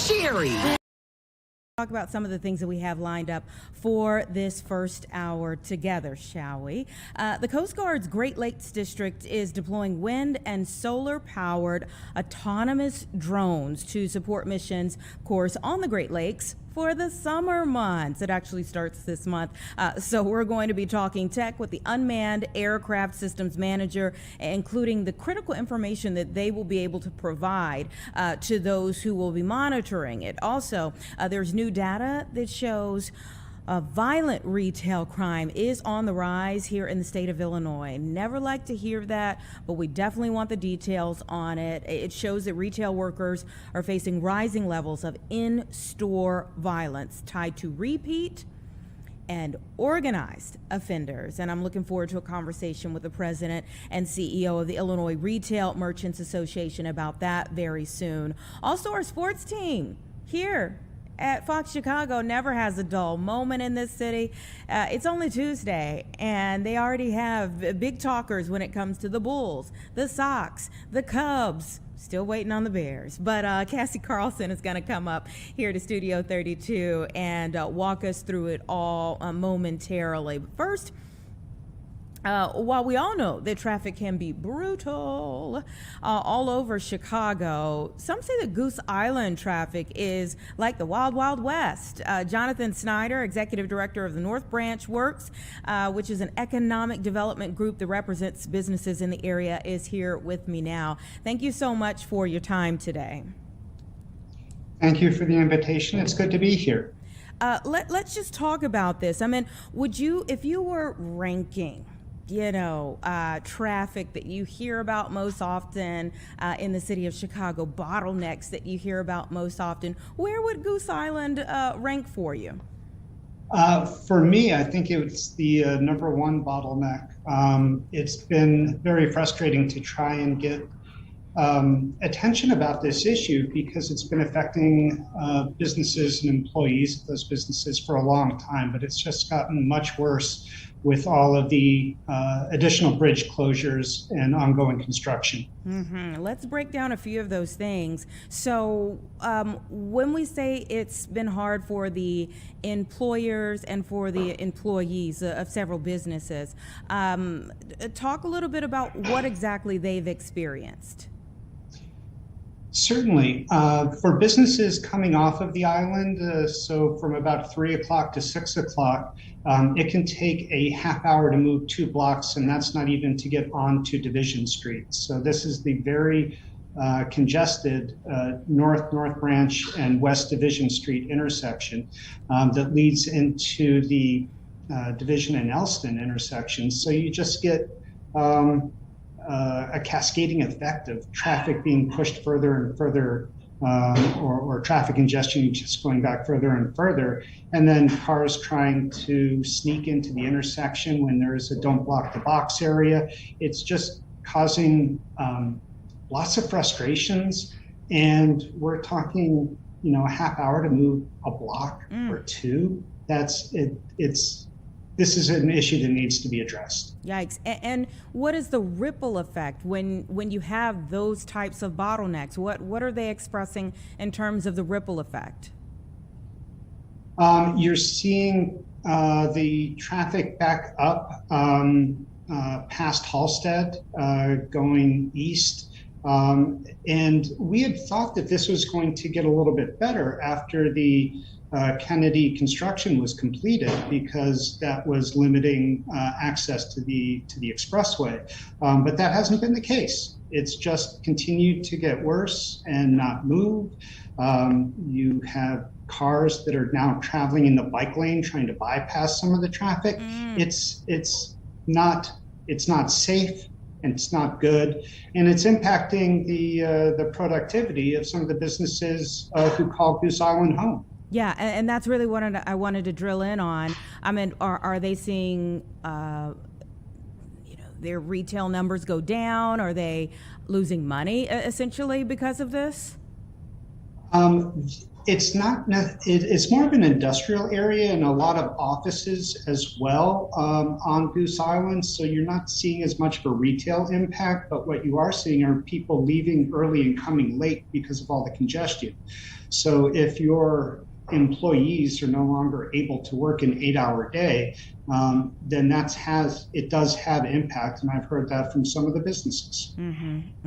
Sherry. Talk about some of the things that we have lined up for this first hour together, shall we? The Coast Guard's Great Lakes District is deploying wind and solar powered autonomous drones to support missions, of course, on the Great Lakes for the summer months. It actually starts this month. So we're going to be talking tech with the Unmanned Aircraft Systems Manager, including the critical information that they will be able to provide to those who will be monitoring it. Also, there's new data that shows violent retail crime is on the rise here in the state of Illinois. Never like to hear that, but we definitely want the details on it. It shows that retail workers are facing rising levels of in-store violence tied to repeat and organized offenders. And I'm looking forward to a conversation with the president and CEO of the Illinois Retail Merchants Association about that very soon. Also, our sports team here at Fox Chicago never has a dull moment in this city. It's only Tuesday, and they already have big talkers when it comes to the Bulls, the Sox, the Cubs. Still waiting on the Bears. But Cassie Carlson is going to come up here to Studio 32 and walk us through it all momentarily. But first, while we all know that traffic can be brutal all over Chicago, some say that Goose Island traffic is like the Wild Wild West. Jonathan Snyder, Executive Director of the North Branch Works, which is an economic development group that represents businesses in the area, is here with me now. Thank you so much for your time today. Thank you for the invitation. It's good to be here. Let's just talk about this. I mean, would you, if you were ranking, traffic that you hear about most often in the city of Chicago, bottlenecks that you hear about most often, where would Goose Island rank for you? For me, I think it's the number one bottleneck. It's been very frustrating to try and get attention about this issue because it's been affecting businesses and employees of those businesses for a long time, but it's just gotten much worse with all of the additional bridge closures and ongoing construction. Mm-hmm. Let's break down a few of those things. So when we say it's been hard for the employers and for the employees of several businesses, talk a little bit about what exactly they've experienced. Certainly. For businesses coming off of the island, so from about 3 o'clock to 6 o'clock, it can take a half hour to move 2 blocks, and that's not even to get onto Division Street. So this is the very congested North Branch and West Division Street intersection that leads into the Division and Elston intersection. So you just get a cascading effect of traffic being pushed further and further, or traffic congestion just going back further and further, and then cars trying to sneak into the intersection when there's a don't block the box area. It's just causing lots of frustrations, and we're talking, a half hour to move a block or two. That's it. This is an issue that needs to be addressed. Yikes. And what is the ripple effect when you have those types of bottlenecks? What are they expressing in terms of the ripple effect? You're seeing the traffic back up past Halstead, going east. And we had thought that this was going to get a little bit better after the Kennedy construction was completed, because that was limiting access to the expressway. But that hasn't been the case. It's just continued to get worse and not move. You have cars that are now traveling in the bike lane trying to bypass some of the traffic. It's not safe, and it's not good, and it's impacting the productivity of some of the businesses who call Goose Island home. Yeah, and that's really what I wanted to drill in on. I mean, are they seeing their retail numbers go down? Are they losing money essentially because of this? It's not, it's more of an industrial area and a lot of offices as well on Goose Island. So you're not seeing as much of a retail impact, but what you are seeing are people leaving early and coming late because of all the congestion. So if your employees are no longer able to work an 8-hour day, then it does have impact. And I've heard that from some of the businesses.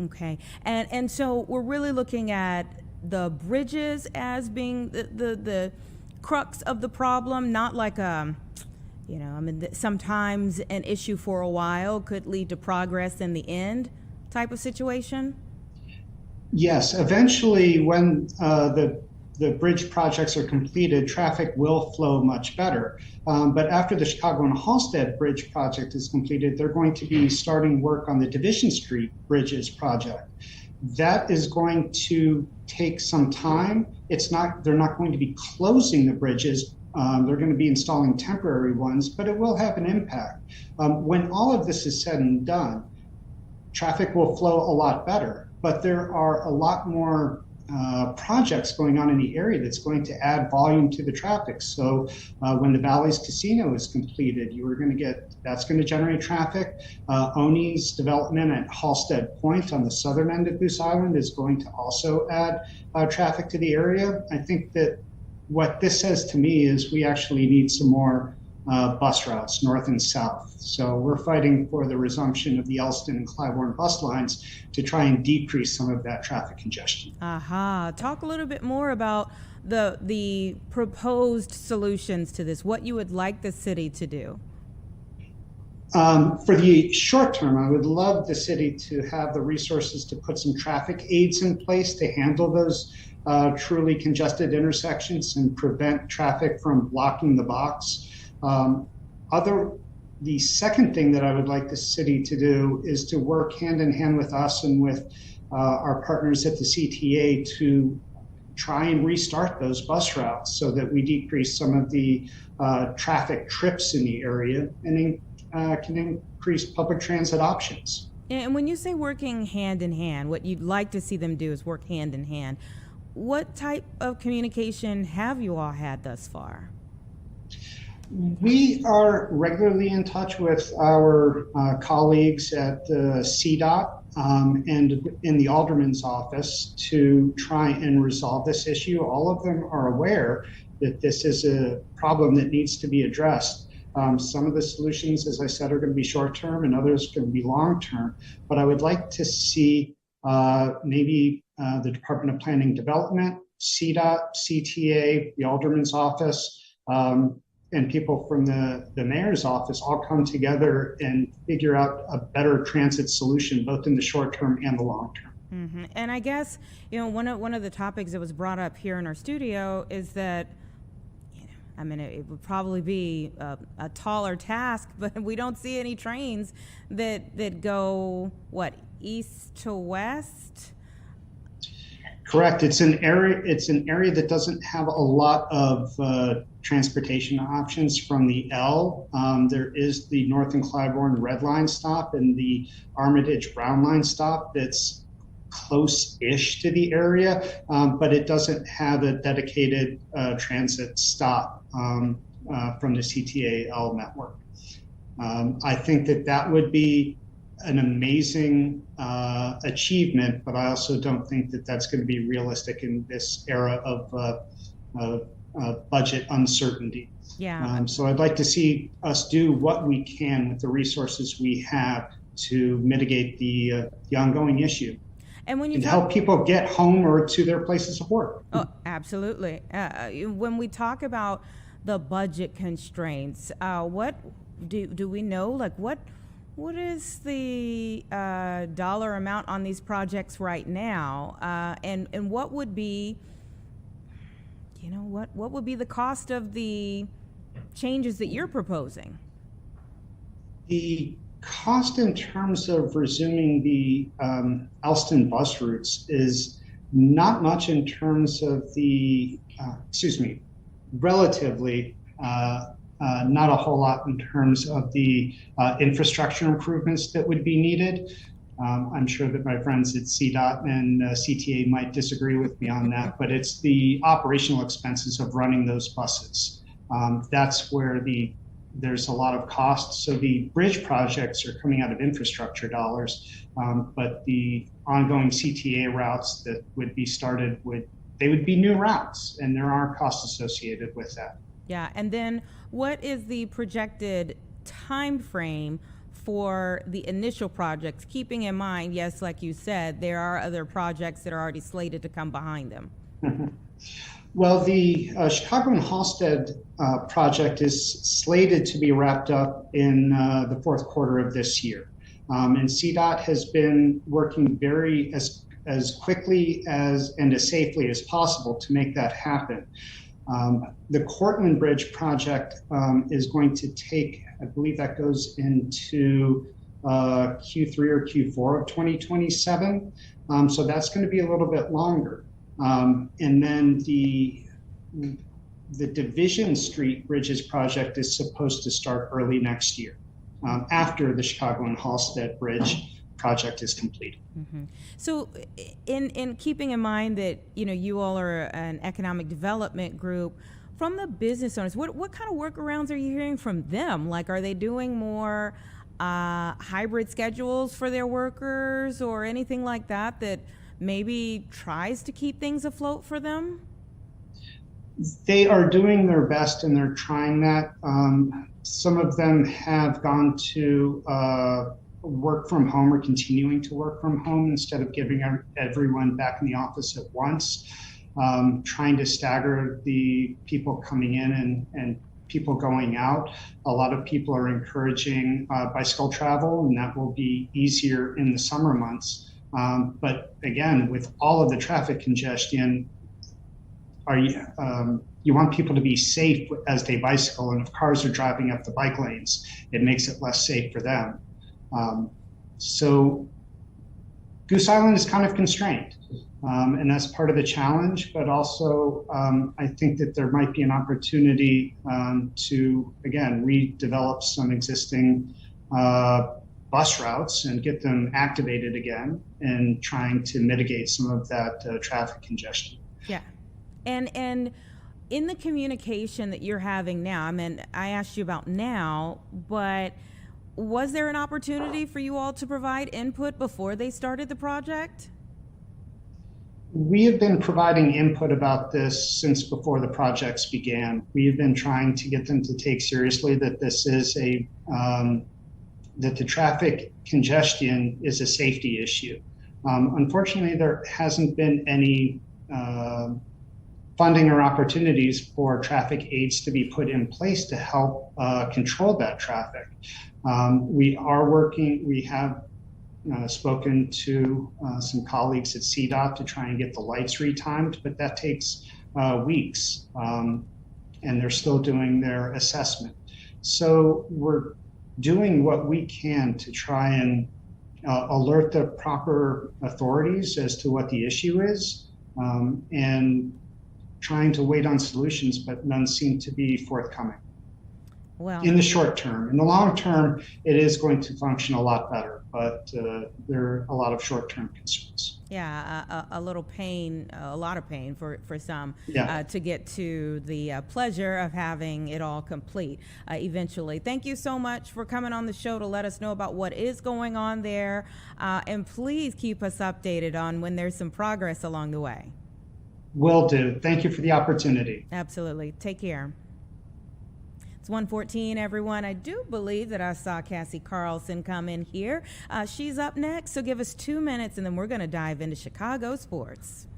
Okay. And so we're really looking at the bridges as being the crux of the problem, not like sometimes an issue for a while could lead to progress in the end type of situation. Yes, eventually when the bridge projects are completed, traffic will flow much better. But after the Chicago and Halsted Bridge project is completed, they're going to be starting work on the Division Street Bridges project. That is going to take some time. They're not going to be closing the bridges. They're going to be installing temporary ones, but it will have an impact. When all of this is said and done, traffic will flow a lot better, but there are a lot more projects going on in the area that's going to add volume to the traffic. So when the Bally's Casino is completed, that's going to generate traffic. Oni's development at Halsted Point on the southern end of Goose Island is going to also add traffic to the area. I think that what this says to me is we actually need some more bus routes, north and south. So we're fighting for the resumption of the Elston and Clybourne bus lines to try and decrease some of that traffic congestion. Talk a little bit more about the proposed solutions to this, what you would like the city to do. For the short term, I would love the city to have the resources to put some traffic aids in place to handle those truly congested intersections and prevent traffic from blocking the box. The second thing that I would like the city to do is to work hand in hand with us and with our partners at the CTA to try and restart those bus routes so that we decrease some of the traffic trips in the area and can increase public transit options. And when you say working hand in hand, what you'd like to see them do is work hand in hand. What type of communication have you all had thus far? We are regularly in touch with our colleagues at the CDOT and in the Alderman's office to try and resolve this issue. All of them are aware that this is a problem that needs to be addressed. Some of the solutions, as I said, are going to be short-term and others are going to be long-term. But I would like to see maybe the Department of Planning and Development, CDOT, CTA, the Alderman's office, and people from the mayor's office all come together and figure out a better transit solution, both in the short term and the long term. And I guess, one of the topics that was brought up here in our studio is that, it would probably be a taller task, but we don't see any trains that go, east to west? Correct. It's an area that doesn't have a lot of transportation options from the L. There is the North and Clybourne Red Line stop and the Armitage Brown Line stop that's close-ish to the area, but it doesn't have a dedicated transit stop from the CTA L network. I think that would be an amazing achievement, but I also don't think that that's going to be realistic in this era of budget uncertainty. Yeah. So I'd like to see us do what we can with the resources we have to mitigate the ongoing issue. And when you help people get home or to their places of work. Oh, absolutely. When we talk about the budget constraints, what do we know? What is the dollar amount on these projects right now, and what would be, what would be the cost of the changes that you're proposing? The cost in terms of resuming the Elston bus routes is not much in terms of the, relatively not a whole lot in terms of the infrastructure improvements that would be needed. I'm sure that my friends at CDOT and CTA might disagree with me on that, but it's the operational expenses of running those buses. That's where there's a lot of costs. So the bridge projects are coming out of infrastructure dollars, but the ongoing CTA routes that would be started would be new routes, and there are costs associated with that. Yeah, and then what is the projected time frame for the initial projects, keeping in mind, yes, like you said, there are other projects that are already slated to come behind them? Well, the Chicago and Halstead project is slated to be wrapped up in the fourth quarter of this year. And CDOT has been working as quickly and as safely as possible to make that happen. The Cortland Bridge project is going to take, I believe that goes into Q3 or Q4 of 2027. So that's going to be a little bit longer. And then the Division Street Bridges project is supposed to start early next year, after the Chicago and Halstead Bridge project is completed. Mm-hmm. So in keeping in mind that, you all are an economic development group, from the business owners, what kind of workarounds are you hearing from them? Like, are they doing more hybrid schedules for their workers or anything like that maybe tries to keep things afloat for them? They are doing their best, and they're trying that. Some of them have gone to work from home or continuing to work from home instead of giving everyone back in the office at once, trying to stagger the people coming in and people going out. A lot of people are encouraging bicycle travel, and that will be easier in the summer months. But again, with all of the traffic congestion, you want people to be safe as they bicycle, and if cars are driving up the bike lanes, it makes it less safe for them. So Goose Island is kind of constrained, and that's part of the challenge, but also I think that there might be an opportunity to, again, redevelop some existing bus routes and get them activated again, and trying to mitigate some of that traffic congestion. Yeah. And in the communication that you're having now, I mean, I asked you about now, but was there an opportunity for you all to provide input before they started the project? We have been providing input about this since before the projects began. We have been trying to get them to take seriously that this is that the traffic congestion is a safety issue. Unfortunately, there hasn't been any funding or opportunities for traffic aids to be put in place to help control that traffic. We have spoken to some colleagues at CDOT to try and get the lights retimed, but that takes weeks, and they're still doing their assessment. So we're doing what we can to try and alert the proper authorities as to what the issue is, and trying to wait on solutions, but none seem to be forthcoming. Well, in the short term. In the long term, it is going to function a lot better, but there are a lot of short-term concerns. Yeah, a lot of pain for some, Yeah. To get to the pleasure of having it all complete eventually. Thank you so much for coming on the show to let us know about what is going on there, and please keep us updated on when there's some progress along the way. Will do. Thank you for the opportunity. Absolutely. Take care. It's 1:14, everyone. I do believe that I saw Cassie Carlson come in here. She's up next, so give us 2 minutes, and then we're going to dive into Chicago sports.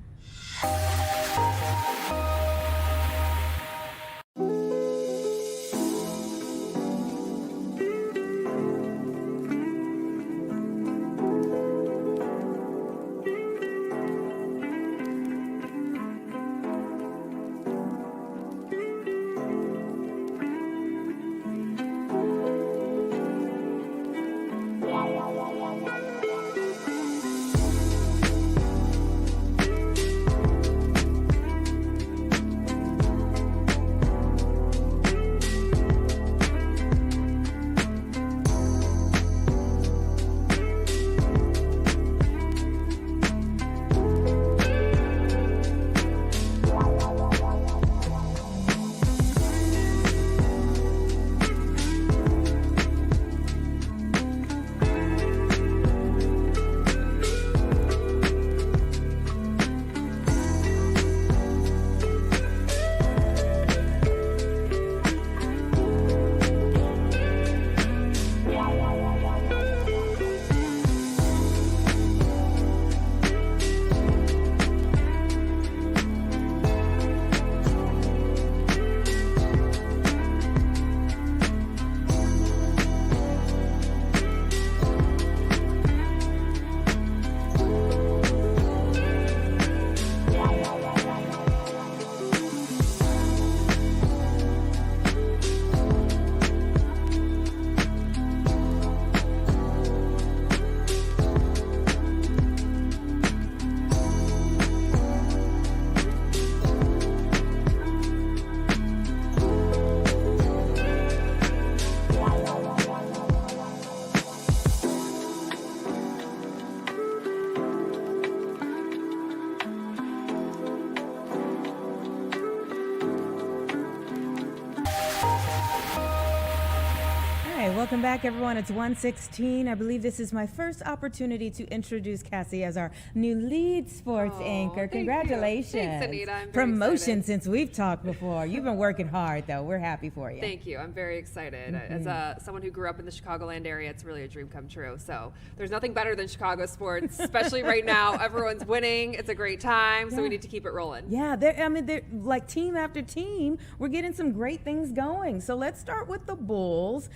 Welcome back, everyone. It's 1:16. I believe this is my first opportunity to introduce Cassie as our new lead sports anchor. Thank Congratulations. you. Thanks, Anita. I'm very Promotion excited. since we've talked before. You've been working hard, though. We're happy for you. Thank you. I'm very excited. As someone who grew up in the Chicagoland area, it's really a dream come true. So there's nothing better than Chicago sports, especially right now. Everyone's winning. It's a great time, so we need to keep it rolling. Yeah, they're like team after team. We're getting some great things going. So let's start with the Bulls.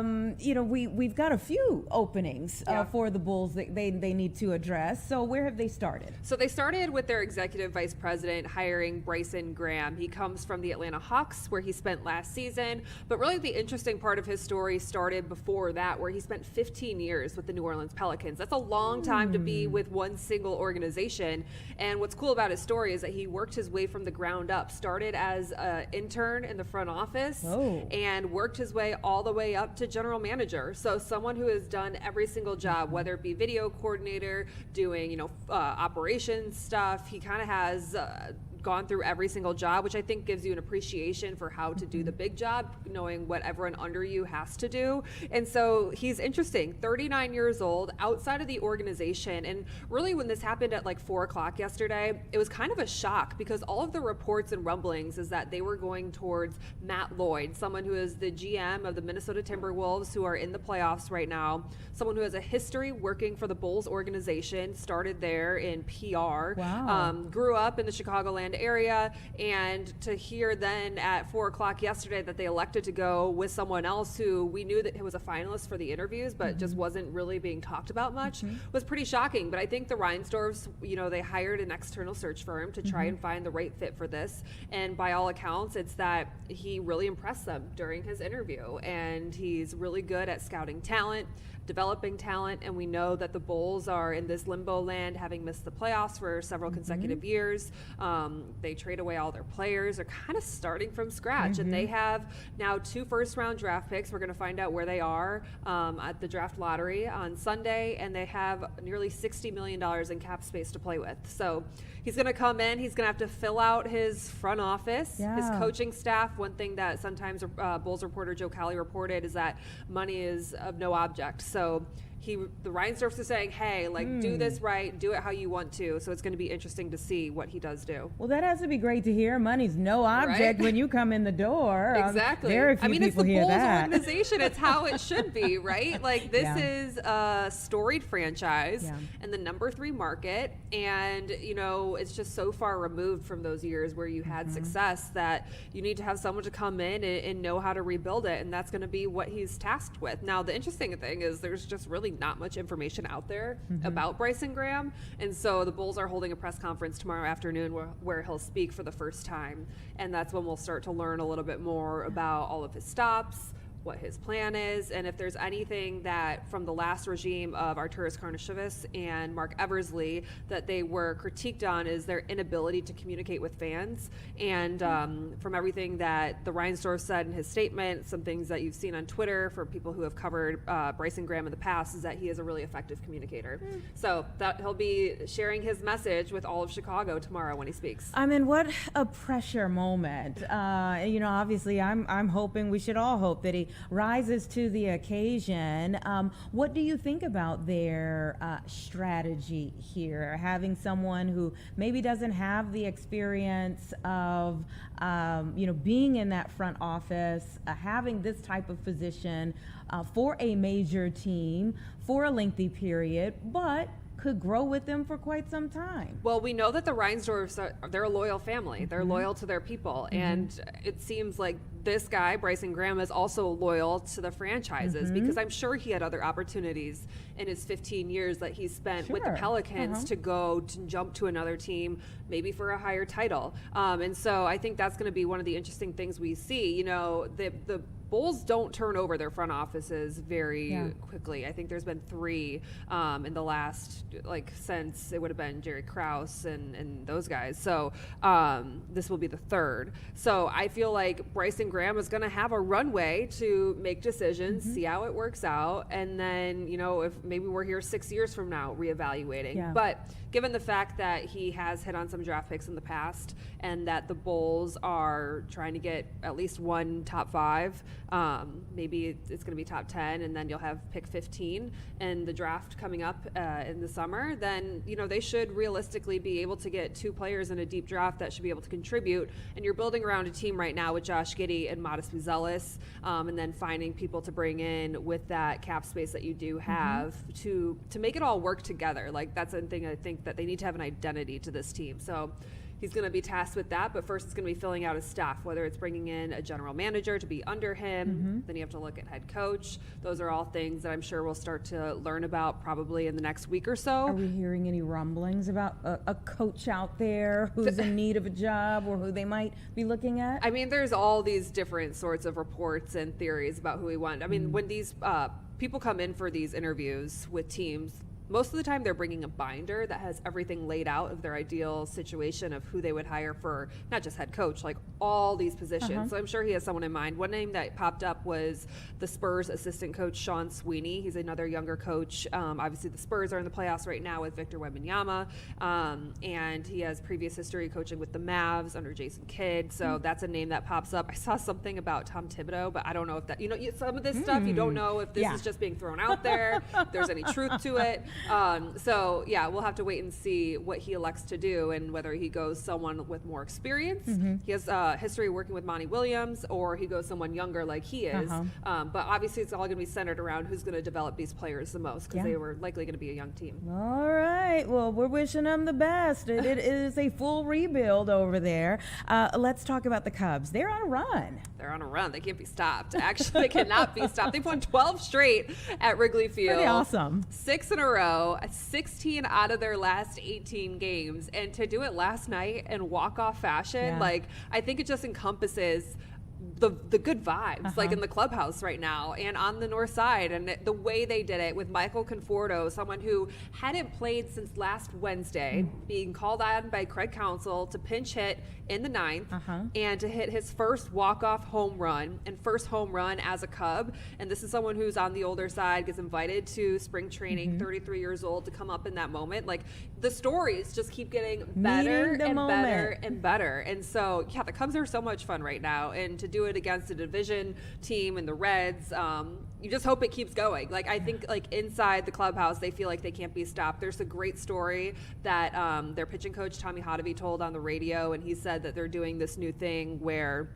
We've got a few openings for the Bulls that they need to address. So where have they started? So they started with their executive vice president hiring Bryson Graham. He comes from the Atlanta Hawks, where he spent last season. But really the interesting part of his story started before that, where he spent 15 years with the New Orleans Pelicans. That's a long time to be with one single organization. And what's cool about his story is that he worked his way from the ground up, started as an intern in the front office and worked his way all the way up to general manager. So someone who has done every single job, whether it be video coordinator, doing operations stuff. He kind of has gone through every single job, which I think gives you an appreciation for how to do the big job, knowing what everyone under you has to do. And so he's interesting, 39 years old, outside of the organization. And really when this happened at like 4 o'clock yesterday, it was kind of a shock because all of the reports and rumblings is that they were going towards Matt Lloyd, someone who is the GM of the Minnesota Timberwolves, who are in the playoffs right now, someone who has a history working for the Bulls organization, started there in PR, grew up in the Chicagoland area, and to hear then at 4 o'clock yesterday that they elected to go with someone else who we knew that was a finalist for the interviews but just wasn't really being talked about much was pretty shocking. But I think the Reinsdorfs, they hired an external search firm to try and find the right fit for this, and by all accounts it's that he really impressed them during his interview, and he's really good at scouting talent, developing talent, and we know that the Bulls are in this limbo land, having missed the playoffs for several consecutive years. They trade away all their players. They're kind of starting from scratch, and they have now 2 first-round draft picks. We're going to find out where they are at the draft lottery on Sunday, and they have nearly $60 million in cap space to play with. So he's going to come in. He's going to have to fill out his front office, his coaching staff. One thing that sometimes Bulls reporter Joe Cowley reported is that money is of no object. So the Reinsdorfs are saying, hey, do this right, do it how you want to. So it's going to be interesting to see what he does do. Well, that has to be great to hear. Money's no object when you come in the door. Exactly. Very few it's people the hear Bulls that. organization. It's how it should be, right? This is a storied franchise in the number 3 market. And, it's just so far removed from those years where you had success that you need to have someone to come in and know how to rebuild it. And that's going to be what he's tasked with. Now, the interesting thing is there's just really not much information out there about Bryson Graham, and so the Bulls are holding a press conference tomorrow afternoon where he'll speak for the first time, and that's when we'll start to learn a little bit more about all of his stops, what his plan is, and if there's anything that from the last regime of Arturas Karnisovas and Mark Eversley that they were critiqued on is their inability to communicate with fans. And from everything that the Reinsdorf said in his statement, some things that you've seen on Twitter for people who have covered Bryson Graham in the past is that he is a really effective communicator. So that he'll be sharing his message with all of Chicago tomorrow when he speaks. I mean, what a pressure moment. Obviously I'm hoping, we should all hope that he rises to the occasion. What do you think about their strategy here? Having someone who maybe doesn't have the experience of, being in that front office, having this type of position for a major team for a lengthy period, but could grow with them for quite some time. Well, we know that the Reinsdorfs they're a loyal family. They're loyal to their people. And it seems like this guy, Bryson Graham, is also loyal to the franchises because I'm sure he had other opportunities in his 15 years that he spent with the Pelicans to go to jump to another team, maybe for a higher title. And so I think that's going to be one of the interesting things we see. The Bulls don't turn over their front offices very quickly. I think there's been 3 in the last, since it would have been Jerry Krause and those guys. So this will be the 3rd. So I feel like Bryson Graham is going to have a runway to make decisions, see how it works out, and then, if maybe we're here 6 years from now reevaluating. But given the fact that he has hit on some draft picks in the past and that the Bulls are trying to get at least one top 5, Maybe it's going to be top 10, and then you'll have pick 15 and the draft coming up in the summer. Then, they should realistically be able to get 2 players in a deep draft that should be able to contribute. And you're building around a team right now with Josh Giddey and Modest Buzelis, and then finding people to bring in with that cap space that you do have to make it all work together. Like, that's the thing I think that they need to have an identity to this team. So he's going to be tasked with that, but first it's going to be filling out his staff, whether it's bringing in a general manager to be under him. Then you have to look at head coach. Those are all things that I'm sure we'll start to learn about probably in the next week or so. Are we hearing any rumblings about a coach out there who's in need of a job or who they might be looking at? I mean, there's all these different sorts of reports and theories about who we want. I mean, when these people come in for these interviews with teams, most of the time they're bringing a binder that has everything laid out of their ideal situation of who they would hire for not just head coach, like all these positions. So I'm sure he has someone in mind. One name that popped up was the Spurs assistant coach, Sean Sweeney. He's another younger coach. Obviously the Spurs are in the playoffs right now with Victor Wembanyama, and he has previous history coaching with the Mavs under Jason Kidd. So that's a name that pops up. I saw something about Tom Thibodeau, but I don't know if that, some of this stuff, you don't know if this is just being thrown out there, if there's any truth to it. So yeah, we'll have to wait and see what he elects to do and whether he goes someone with more experience. He has history working with Monty Williams, or he goes someone younger like he is. But obviously it's all going to be centered around who's going to develop these players the most, because they were likely going to be a young team. All right. Well, we're wishing them the best. It is a full rebuild over there. Let's talk about the Cubs. They're on a run. They're on a run. They can't be stopped. Actually, they cannot be stopped. They've won 12 straight at Wrigley Field. Pretty awesome. 6 in a row. 16 out of their last 18 games, and to do it last night in walk-off fashion, like, I think it just encompasses the good vibes, like in the clubhouse right now and on the north side, and the way they did it with Michael Conforto, someone who hadn't played since last Wednesday, being called on by Craig Counsell to pinch hit in the 9th and to hit his first walk-off home run and first home run as a Cub. And this is someone who's on the older side, gets invited to spring training, 33 years old, to come up in that moment. Like, the stories just keep getting better and better and better. And so, yeah, the Cubs are so much fun right now, and to do it against a division team in the Reds, you just hope it keeps going. Like, I think, like, inside the clubhouse, they feel like they can't be stopped. There's a great story that their pitching coach, Tommy Hotovy, told on the radio, and he said that they're doing this new thing where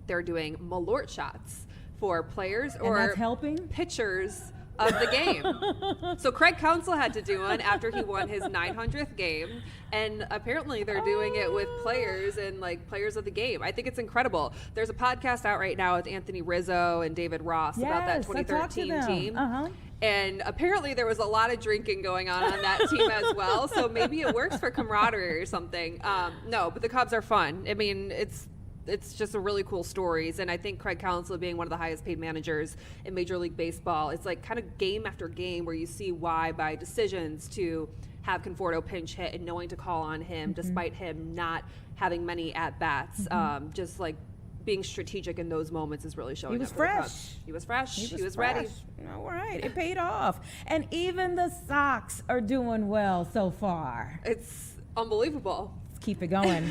they're doing Malort shots for players or that's helping pitchers of the game. So Craig Counsell had to do one after he won his 900th game, and apparently they're doing it with players and like players of the game. I think it's incredible. There's a podcast out right now with Anthony Rizzo and David Ross about that 2013 team. And apparently there was a lot of drinking going on that team as well. So maybe it works for camaraderie or something. No, but the Cubs are fun. I mean, it's just a really cool stories, and I think Craig Counsell, being one of the highest paid managers in Major League Baseball, it's like kind of game after game where you see why, by decisions to have Conforto pinch hit and knowing to call on him despite him not having many at bats, just like being strategic in those moments is really showing. He was up fresh. He was fresh. He was fresh. ready. All right, it paid off, and even the Sox are doing well so far. It's unbelievable. Keep it going.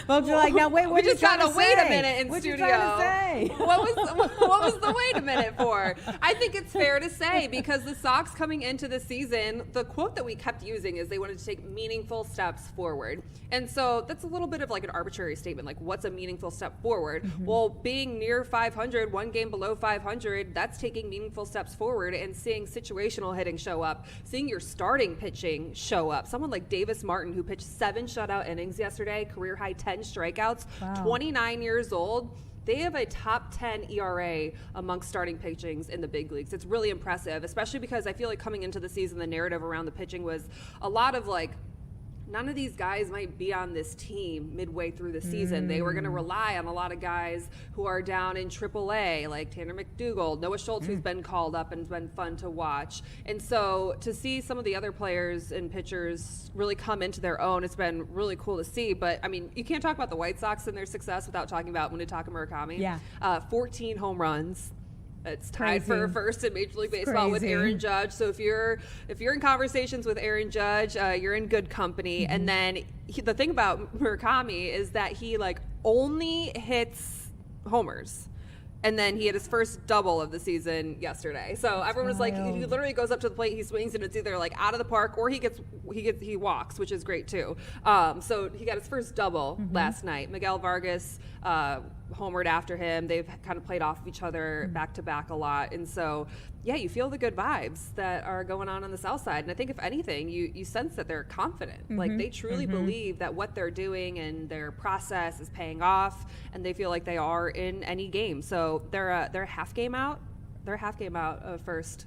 Folks are like, now wait, what we just gotta wait a minute in what studio. You trying to say? What was the wait a minute for? I think it's fair to say, because the Sox coming into the season, the quote that we kept using is they wanted to take meaningful steps forward. And so that's a little bit of like an arbitrary statement, like what's a meaningful step forward? Well, being near 500, one game below 500, that's taking meaningful steps forward, and seeing situational hitting show up, seeing your starting pitching show up. Someone like Davis Martin, who pitched 7 shutout innings yesterday, career high 10 strikeouts, 29 years old. They have a top 10 ERA amongst starting pitchings in the big leagues. It's really impressive, especially because I feel like coming into the season, the narrative around the pitching was a lot of like, none of these guys might be on this team midway through the season. They were going to rely on a lot of guys who are down in AAA, like Tanner McDougal, Noah Schultz, who's been called up and has been fun to watch. And so to see some of the other players and pitchers really come into their own, it's been really cool to see. But, I mean, you can't talk about the White Sox and their success without talking about Munetaka Murakami. Yeah. 14 home runs. It's tied Crazy. for first in Major League Baseball with Aaron Judge. So if you're in conversations with Aaron Judge, you're in good company. And then the thing about Murakami is that he like only hits homers. And then he had his first double of the season yesterday. So everyone was like, he literally goes up to the plate, he swings, and it's either like out of the park or he walks, which is great too. So he got his first double last night. Miguel Vargas homered after him. They've kind of played off of each other back to back a lot. And so, yeah, you feel the good vibes that are going on the South Side. And I think if anything, you sense that they're confident. Like they truly believe that what they're doing and their process is paying off, and they feel like they are in any game. So they're a half game out. They're a half game out of first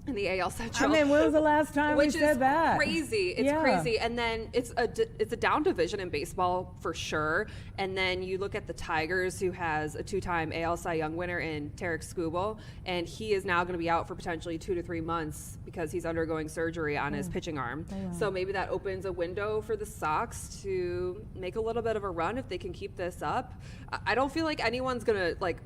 in the AL Central. I mean, when was the last time we said that? Crazy. It's crazy. And then it's a down division in baseball for sure. And then you look at the Tigers, who has a 2-time AL Cy Young winner in Tarek Skubal, and he is now going to be out for potentially 2 to 3 months because he's undergoing surgery on his pitching arm. So maybe that opens a window for the Sox to make a little bit of a run if they can keep this up. I don't feel like anyone's going to like.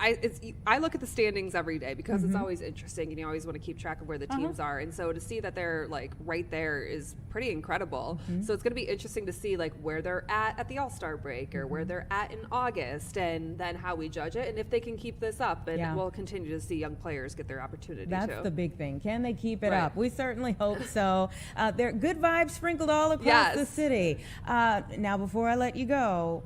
I look at the standings every day because it's always interesting, and you always want to keep track of where the teams are. And so to see that they're like right there is pretty incredible. So it's going to be interesting to see like where they're at the All-Star break or where they're at in August, and then how we judge it and if they can keep this up. And we'll continue to see young players get their opportunity. That's the big thing. Can they keep it up? We certainly hope so. There are good vibes sprinkled all across the city. Now, before I let you go,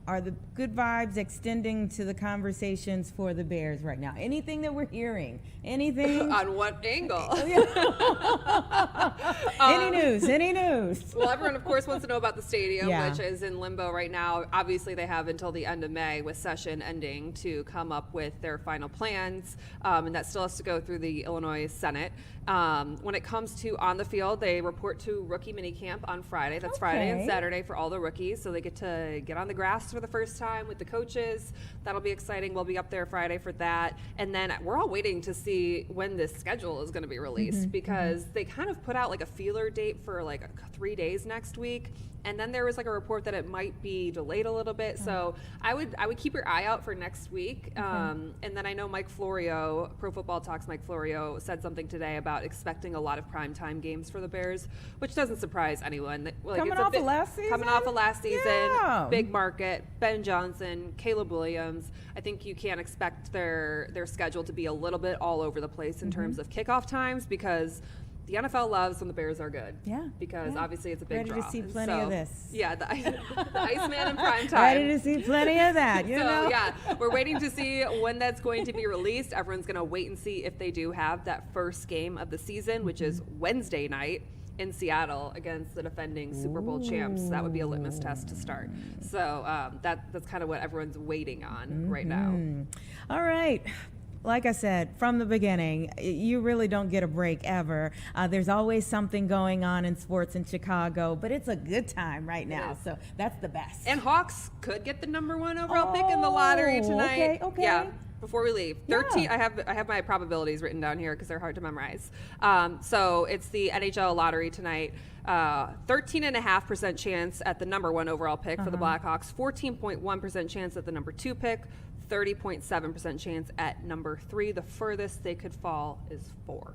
are the good vibes extending to the conversations for the Bears right now? Anything that we're hearing? Anything? On what angle? Any news? Well, everyone, of course, wants to know about the stadium, which is in limbo right now. Obviously, they have until the end of May, with session ending, to come up with their final plans, and that still has to go through the Illinois Senate. When it comes to on the field, they report to rookie minicamp on Friday. That's Friday and Saturday for all the rookies, so they get to get on the grass for the first time with the coaches. That'll be exciting. We'll be up there Friday for that. And then we're all waiting to see when this schedule is going to be released, because they kind of put out like a feeler date for like 3 days next week. And then there was like a report that it might be delayed a little bit. So I would keep your eye out for next week. And then I know Mike Florio, Pro Football Talks Mike Florio, said something today about expecting a lot of primetime games for the Bears, which doesn't surprise anyone. Like, coming off of last season? Big market, Ben Johnson, Caleb Williams. I think you can expect their schedule to be a little bit all over the place in terms of kickoff times, because the NFL loves when the Bears are good. Because obviously it's a big draw. Ready to see plenty of this. Yeah, the Iceman in prime time. Ready to see plenty of that, you know? Yeah, we're waiting to see when that's going to be released. Everyone's going to wait and see if they do have that first game of the season, which is Wednesday night in Seattle against the defending Super Bowl champs. That would be a litmus test to start. So that's kind of what everyone's waiting on right now. All right. Like I said, from the beginning, you really don't get a break ever. There's always something going on in sports in Chicago, but it's a good time right now. So that's the best. And Hawks could get the #1 overall pick in the lottery tonight. Okay. Yeah. Before we leave, 13. I have my probabilities written down here because they're hard to memorize. So it's the NHL lottery tonight. 13.5% chance at the #1 overall pick for the Blackhawks. 14.1% chance at the #2 pick. 30.7% chance at #3. The furthest they could fall is 4.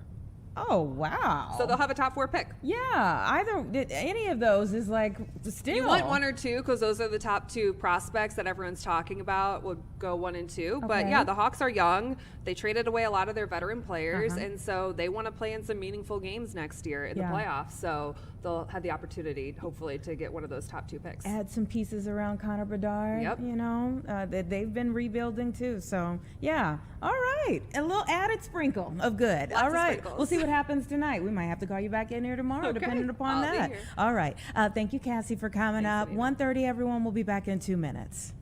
Oh, wow. So they'll have a top 4 pick. Yeah, any of those is like still. You want 1 or 2 because those are the top 2 prospects that everyone's talking about would go 1 and 2. But yeah, the Hawks are young. They traded away a lot of their veteran players, and so they want to play in some meaningful games next year in the playoffs. So they'll have the opportunity, hopefully, to get one of those top 2 picks. Add some pieces around Connor Bedard. You know, they've been rebuilding too. So yeah, all right, a little added sprinkle of good. Lots all right, of sprinkles. We'll see what happens tonight. We might have to call you back in here tomorrow, depending upon I'll that. be here. All right, thank you, Cassie, for coming up. 1:30, everyone. We'll be back in 2 minutes.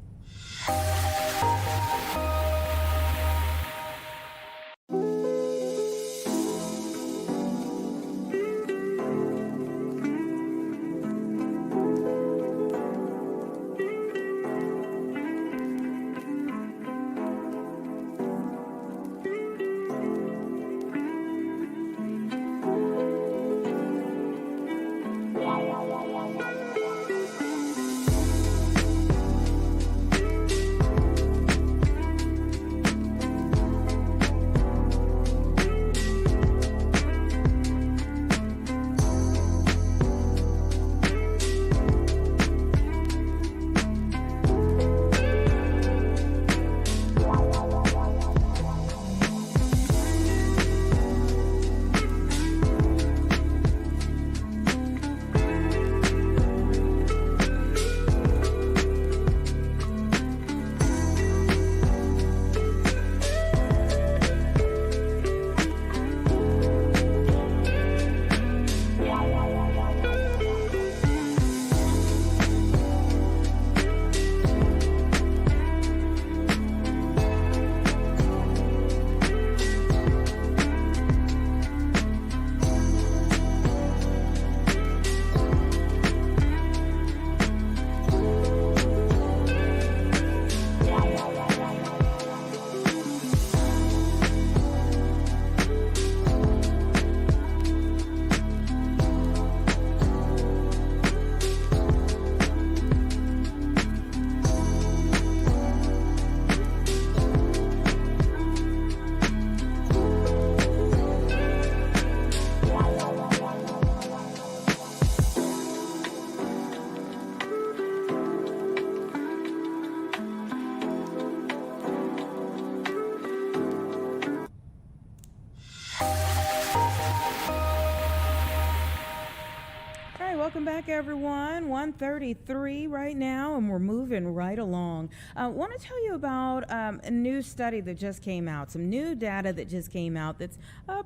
welcome back, everyone. 1:33 right now, and we're moving right along. I want to tell you about a new study that just came out, some new data that just came out that's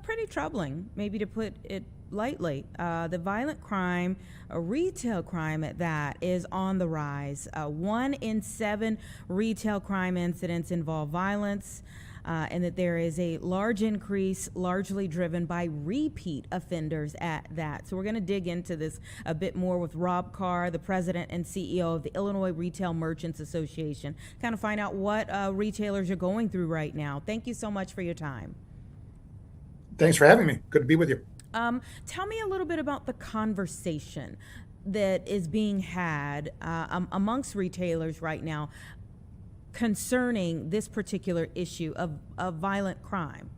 pretty troubling, maybe to put it lightly. The violent crime, retail crime at that, is on the rise. 1 in 7 retail crime incidents involve violence. And that there is a large increase, largely driven by repeat offenders at that. So we're going to dig into this a bit more with Rob Carr, the president and CEO of the Illinois Retail Merchants Association, kind of find out what retailers are going through right now. Thank you so much for your time. Thanks for having me. Good to be with you. Tell me a little bit about the conversation that is being had amongst retailers right now concerning this particular issue of violent crime.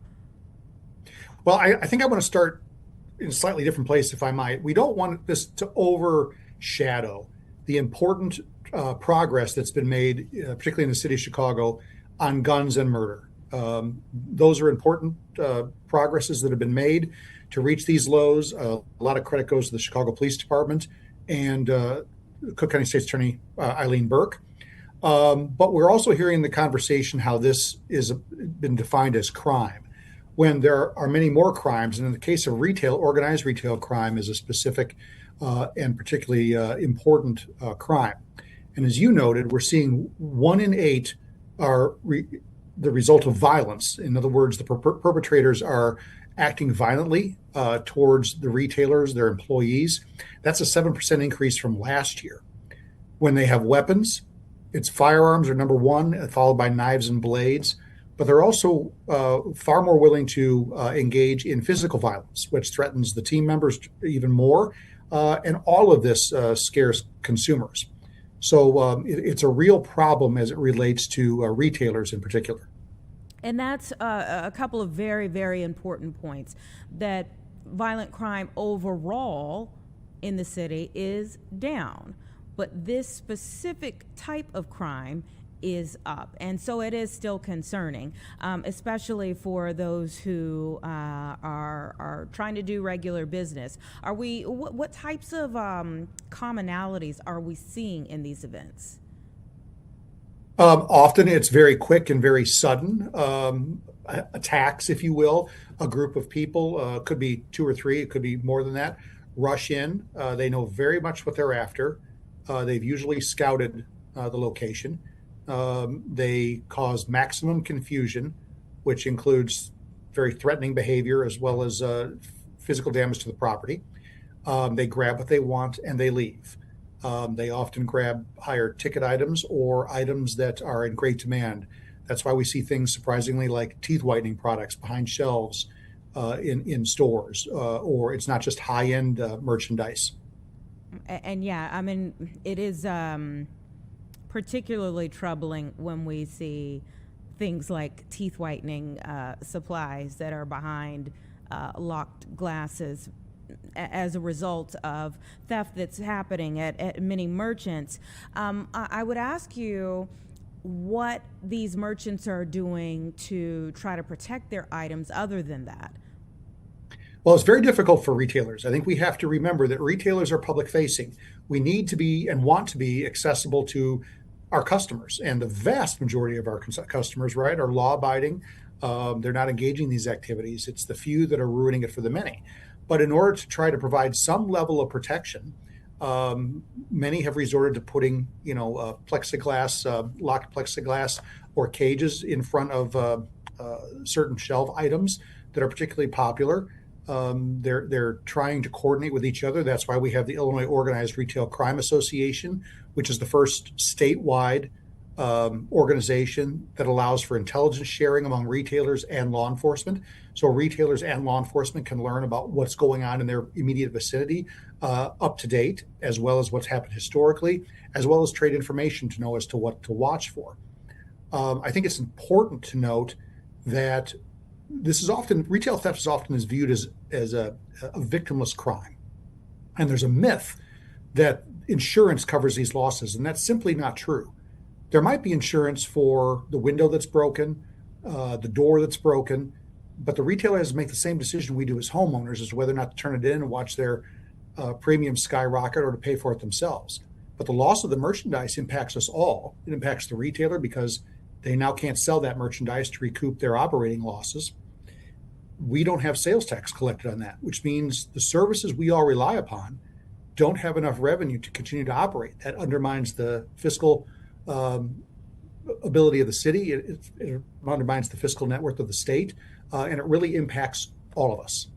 Well, I think I want to start in a slightly different place, if I might. We don't want this to overshadow the important progress that's been made, particularly in the city of Chicago, on guns and murder. Those are important progresses that have been made to reach these lows. A lot of credit goes to the Chicago Police Department and Cook County State's Attorney Eileen Burke. But we're also hearing the conversation how this is been defined as crime, when there are many more crimes. And in the case of retail, organized retail crime is a specific and particularly important crime. And as you noted, we're seeing 1 in 8 are the result of violence. In other words, the perpetrators are acting violently towards the retailers, their employees. That's a 7% increase from last year. When they have weapons, it's firearms are number 1, followed by knives and blades. But they're also far more willing to engage in physical violence, which threatens the team members even more. And all of this scares consumers. So it's a real problem as it relates to retailers in particular. And that's a couple of very, very important points, that violent crime overall in the city is down. But this specific type of crime is up. And so it is still concerning, especially for those who are trying to do regular business. What types of commonalities are we seeing in these events? Often it's very quick and very sudden attacks, if you will. A group of people, could be 2 or 3, it could be more than that, rush in. They know very much what they're after. They've usually scouted the location. They cause maximum confusion, which includes very threatening behavior as well as physical damage to the property. They grab what they want and they leave. They often grab higher ticket items or items that are in great demand. That's why we see things surprisingly like teeth whitening products behind shelves in stores, or it's not just high-end merchandise. And yeah, I mean, it is particularly troubling when we see things like teeth whitening supplies that are behind locked glasses as a result of theft that's happening at many merchants. I would ask you what these merchants are doing to try to protect their items other than that. Well, it's very difficult for retailers. I think we have to remember that retailers are public facing. We need to be and want to be accessible to our customers. And the vast majority of our customers, right, are law abiding. They're not engaging in these activities. It's the few that are ruining it for the many. But in order to try to provide some level of protection, many have resorted to putting, plexiglass, locked plexiglass or cages in front of certain shelf items that are particularly popular. They're trying to coordinate with each other. That's why we have the Illinois Organized Retail Crime Association, which is the first statewide organization that allows for intelligence sharing among retailers and law enforcement. So retailers and law enforcement can learn about what's going on in their immediate vicinity up to date, as well as what's happened historically, as well as trade information to know as to what to watch for. I think it's important to note that retail theft is often viewed as a victimless crime. And there's a myth that insurance covers these losses, and that's simply not true. There might be insurance for the window that's broken, the door that's broken, but the retailer has to make the same decision we do as homeowners as to whether or not to turn it in and watch their premiums skyrocket or to pay for it themselves. But the loss of the merchandise impacts us all. It impacts the retailer because they now can't sell that merchandise to recoup their operating losses. We don't have sales tax collected on that, which means the services we all rely upon don't have enough revenue to continue to operate. That undermines the fiscal ability of the city. It undermines the fiscal net worth of the state, and it really impacts all of us.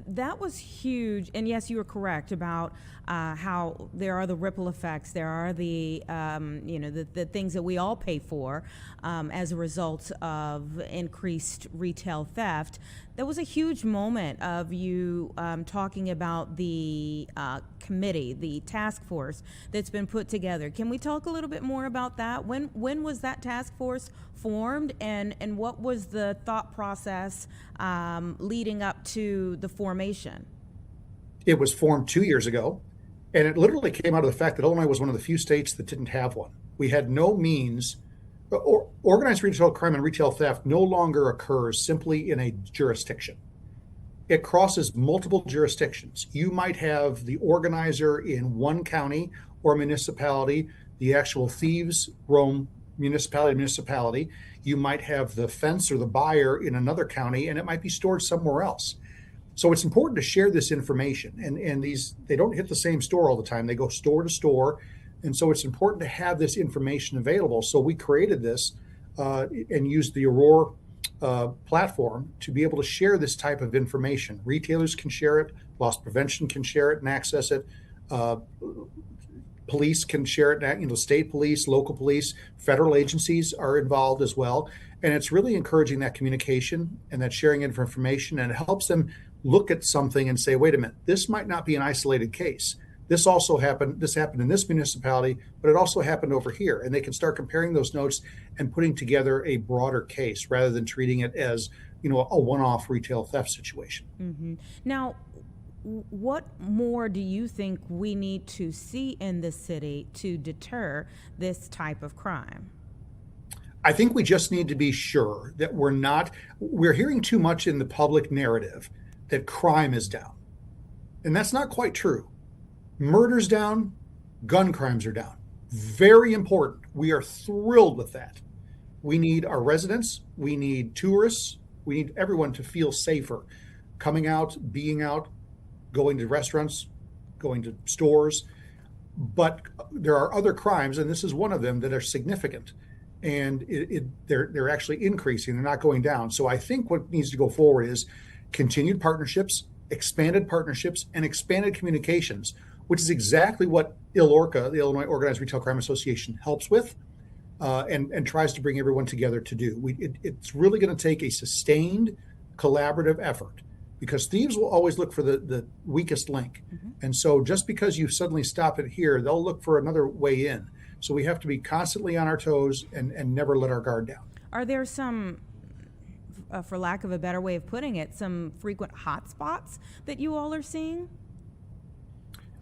That was huge, and yes, you were correct about how there are the ripple effects. There are the the things that we all pay for as a result of increased retail theft. There was a huge moment of you talking about the committee, the task force that's been put together. Can we talk a little bit more about that? When was that task force formed, and what was the thought process leading up to the formation? It was formed 2 years ago, and it literally came out of the fact that Illinois was one of the few states that didn't have one. We had no means. Organized retail crime and retail theft no longer occurs simply in a jurisdiction. It crosses multiple jurisdictions. You might have the organizer in one county or municipality. The actual thieves roam municipality to municipality. You might have the fence or the buyer in another county, and it might be stored somewhere else. So it's important to share this information. And these, they don't hit the same store all the time. They go store to store. And so it's important to have this information available. So we created this and used the Aurora platform to be able to share this type of information. Retailers can share it, loss prevention can share it and access it. Police can share it, state police, local police, federal agencies are involved as well. And it's really encouraging that communication and that sharing of information, and it helps them look at something and say, wait a minute, this might not be an isolated case. This happened in this municipality, but it also happened over here. And they can start comparing those notes and putting together a broader case rather than treating it as, a one-off retail theft situation. Mm-hmm. Now, what more do you think we need to see in the city to deter this type of crime? I think we just need to be sure that we're hearing too much in the public narrative that crime is down. And that's not quite true. Murder's down, gun crimes are down. Very important. We are thrilled with that. We need our residents, we need tourists, we need everyone to feel safer coming out, being out, going to restaurants, going to stores. But there are other crimes, and this is one of them, that are significant. And they're actually increasing, they're not going down. So I think what needs to go forward is continued partnerships, expanded partnerships, and expanded communications, which is exactly what ILORCA, the Illinois Organized Retail Crime Association, helps with and tries to bring everyone together to do. It's really going to take a sustained collaborative effort, because thieves will always look for the weakest link. Mm-hmm. And so just because you suddenly stop it here, they'll look for another way in. So we have to be constantly on our toes and never let our guard down. Are there some, for lack of a better way of putting it, some frequent hotspots that you all are seeing?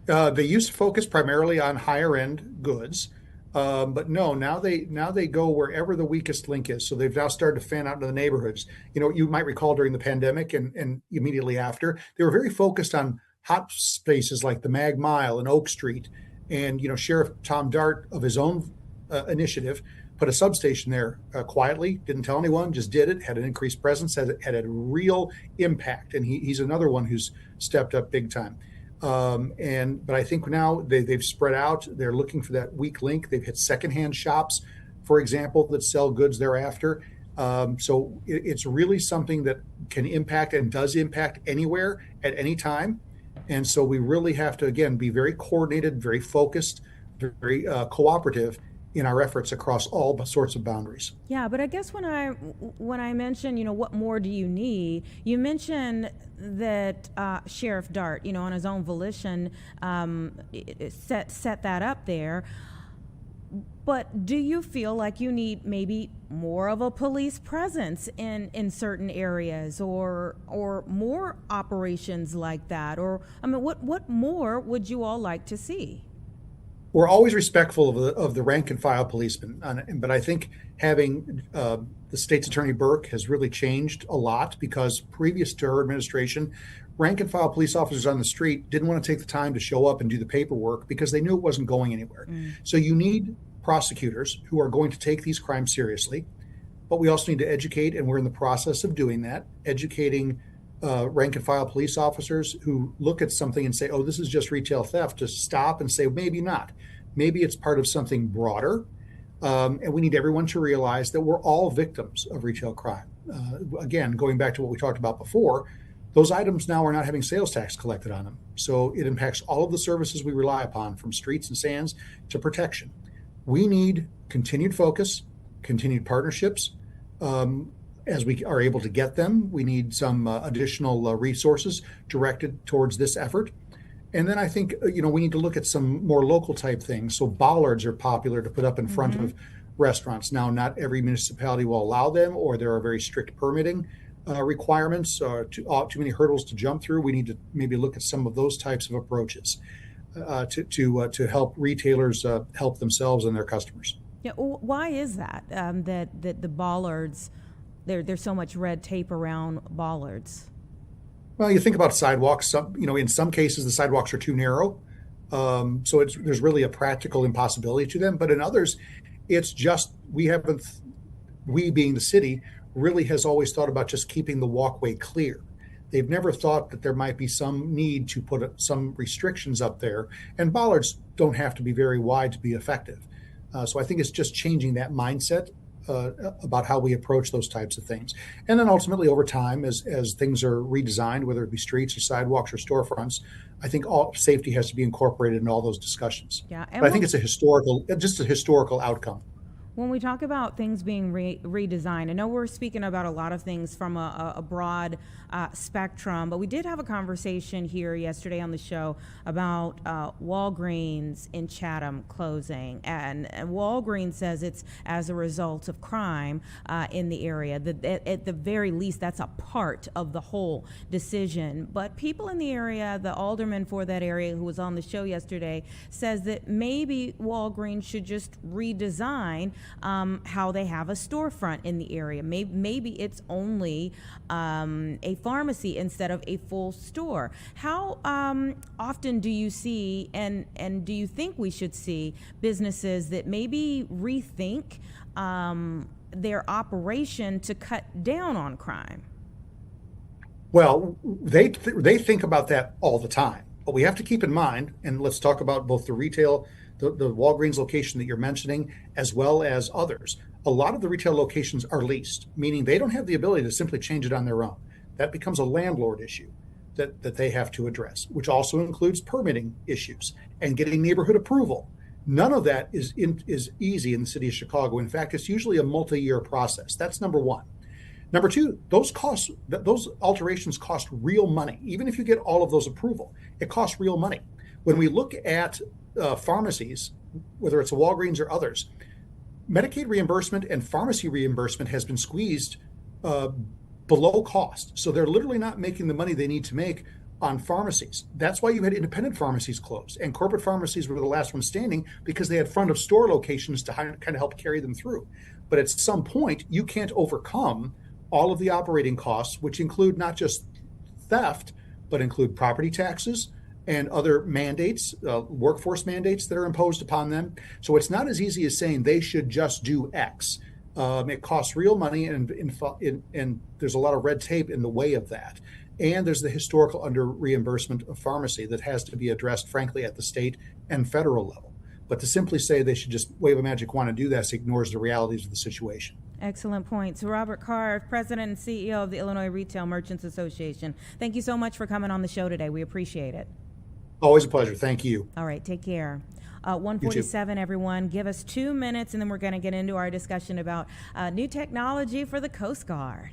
They used to focus primarily on higher end goods, but no, now they go wherever the weakest link is. So they've now started to fan out into the neighborhoods. You might recall during the pandemic and immediately after, they were very focused on hot spaces like the Mag Mile and Oak Street. And, Sheriff Tom Dart, of his own initiative, put a substation there quietly, didn't tell anyone, just did it, had an increased presence, had a real impact. And he's another one who's stepped up big time. But I think now they've spread out. They're looking for that weak link. They've hit secondhand shops, for example, that sell goods thereafter. So it's really something that can impact and does impact anywhere at any time. And so we really have to, again, be very coordinated, very focused, very cooperative in our efforts across all sorts of boundaries. Yeah, but I guess when I mention, what more do you need? You mentioned that Sheriff Dart, on his own volition, set that up there. But do you feel like you need maybe more of a police presence in certain areas, or more operations like that? Or what more would you all like to see? we're always respectful of the rank and file policeman, but I think having the state's attorney Burke has really changed a lot, because previous to her administration, rank and file police officers on the street didn't want to take the time to show up and do the paperwork because they knew it wasn't going anywhere. So you need prosecutors who are going to take these crimes seriously, but we also need to educate, and we're in the process of doing that, educating rank and file police officers who look at something and say, oh, this is just retail theft, to stop and say, maybe not. Maybe it's part of something broader. And we need everyone to realize that we're all victims of retail crime. Again, going back to what we talked about before, those items now are not having sales tax collected on them. So it impacts all of the services we rely upon, from streets and sands to protection. We need continued focus, continued partnerships. As we are able to get them, we need some additional resources directed towards this effort. And then I think, we need to look at some more local type things. So bollards are popular to put up in front of restaurants. Now, not every municipality will allow them, or there are very strict permitting requirements, too many hurdles to jump through. We need to maybe look at some of those types of approaches to help retailers help themselves and their customers. Yeah, why is that? That the bollards, there's so much red tape around bollards. Well, you think about sidewalks. In some cases, the sidewalks are too narrow, so there's really a practical impossibility to them. But in others, it's just we being the city really has always thought about just keeping the walkway clear. They've never thought that there might be some need to put some restrictions up there, and bollards don't have to be very wide to be effective. So I think it's just changing that mindset about how we approach those types of things. And then ultimately over time, as things are redesigned, whether it be streets or sidewalks or storefronts, I think all safety has to be incorporated in all those discussions. Yeah, but I think it's just a historical outcome. When we talk about things being redesigned, I know we're speaking about a lot of things from a broad spectrum, but we did have a conversation here yesterday on the show about Walgreens in Chatham closing, and Walgreens says it's as a result of crime in the area. At the very least, that's a part of the whole decision. But people in the area, the alderman for that area who was on the show yesterday, says that maybe Walgreens should just redesign how they have a storefront in the area. Maybe it's only a pharmacy instead of a full store. How often do you see, and do you think we should see businesses that maybe rethink their operation to cut down on crime? Well, they think about that all the time. But we have to keep in mind, and let's talk about both the retail, the Walgreens location that you're mentioning, as well as others. A lot of the retail locations are leased, meaning they don't have the ability to simply change it on their own. That becomes a landlord issue that they have to address, which also includes permitting issues and getting neighborhood approval. None of that is easy in the city of Chicago. In fact, it's usually a multi-year process. That's number one. Number two, those alterations cost real money. Even if you get all of those approval, it costs real money. When we look at pharmacies, whether it's a Walgreens or others, Medicaid reimbursement and pharmacy reimbursement has been squeezed below cost. So they're literally not making the money they need to make on pharmacies. That's why you had independent pharmacies closed, and corporate pharmacies were the last ones standing because they had front of store locations to kind of help carry them through. But at some point, you can't overcome all of the operating costs, which include not just theft, but include property taxes and other mandates, workforce mandates that are imposed upon them. So it's not as easy as saying they should just do X. It costs real money, and there's a lot of red tape in the way of that. And there's the historical under reimbursement of pharmacy that has to be addressed, frankly, at the state and federal level. But to simply say they should just wave a magic wand and do this ignores the realities of the situation. Excellent points. Robert Carr, President and CEO of the Illinois Retail Merchants Association. Thank you so much for coming on the show today. We appreciate it. Always a pleasure. Thank you. All right, take care. 147, everyone. Give us 2 minutes, and then we're going to get into our discussion about new technology for the Coast Guard.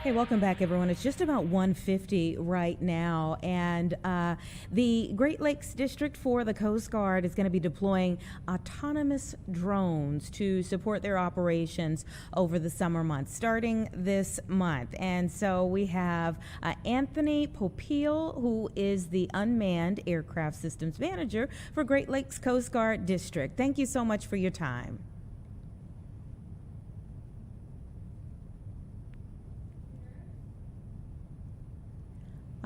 Hey, welcome back, everyone. It's just about 1:50 right now, and the Great Lakes District for the Coast Guard is going to be deploying autonomous drones to support their operations over the summer months, starting this month. And so we have Anthony Popeil, who is the Unmanned Aircraft Systems Manager for Great Lakes Coast Guard District. Thank you so much for your time.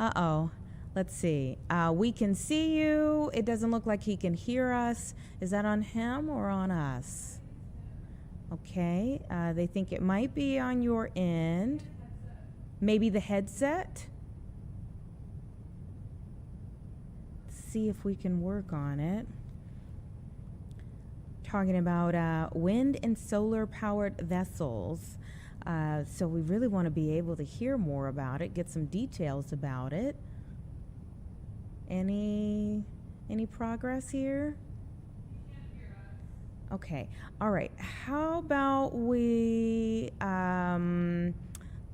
Uh-oh. Let's see. We can see you. It doesn't look like he can hear us. Is that on him or on us? Okay. They think it might be on your end. Maybe the headset? Let's see if we can work on it. Talking about wind and solar powered vessels. So we really want to be able to hear more about it, get some details about it. Any progress here? Okay. All right. How about we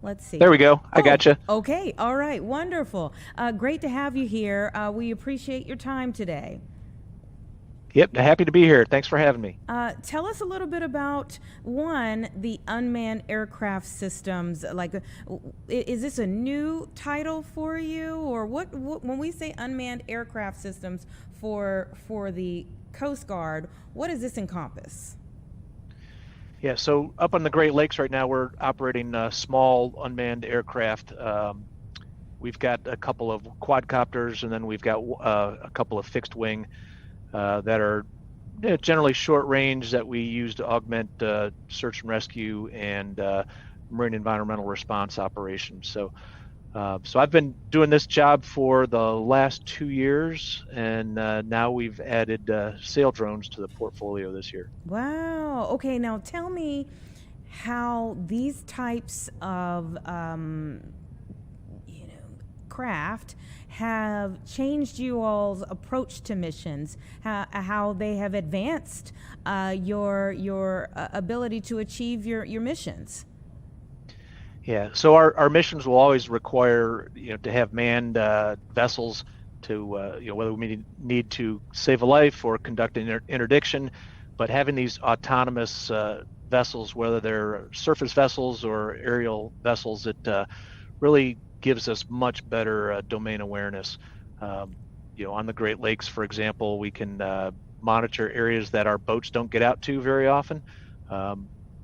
let's see. There we go. I got you. Okay. All right. Wonderful. Great to have you here. We appreciate your time today. Yep, happy to be here. Thanks for having me. Tell us a little bit about, one, the unmanned aircraft systems. Like, is this a new title for you, or what when we say unmanned aircraft systems for the Coast Guard, what does this encompass? Yeah, so up on the Great Lakes right now, we're operating small unmanned aircraft. We've got a couple of quadcopters, and then we've got a couple of fixed wing that are generally short range that we use to augment search and rescue and marine environmental response operations. So I've been doing this job for the last 2 years, and now we've added sail drones to the portfolio this year. Wow. Okay, now tell me how these types of craft have changed you all's approach to missions, how they have advanced your ability to achieve your missions. Yeah, so our missions will always require to have manned vessels to whether we need to save a life or conduct an interdiction, but having these autonomous vessels, whether they're surface vessels or aerial vessels, it really gives us much better domain awareness. On the Great Lakes, for example, we can monitor areas that our boats don't get out to very often.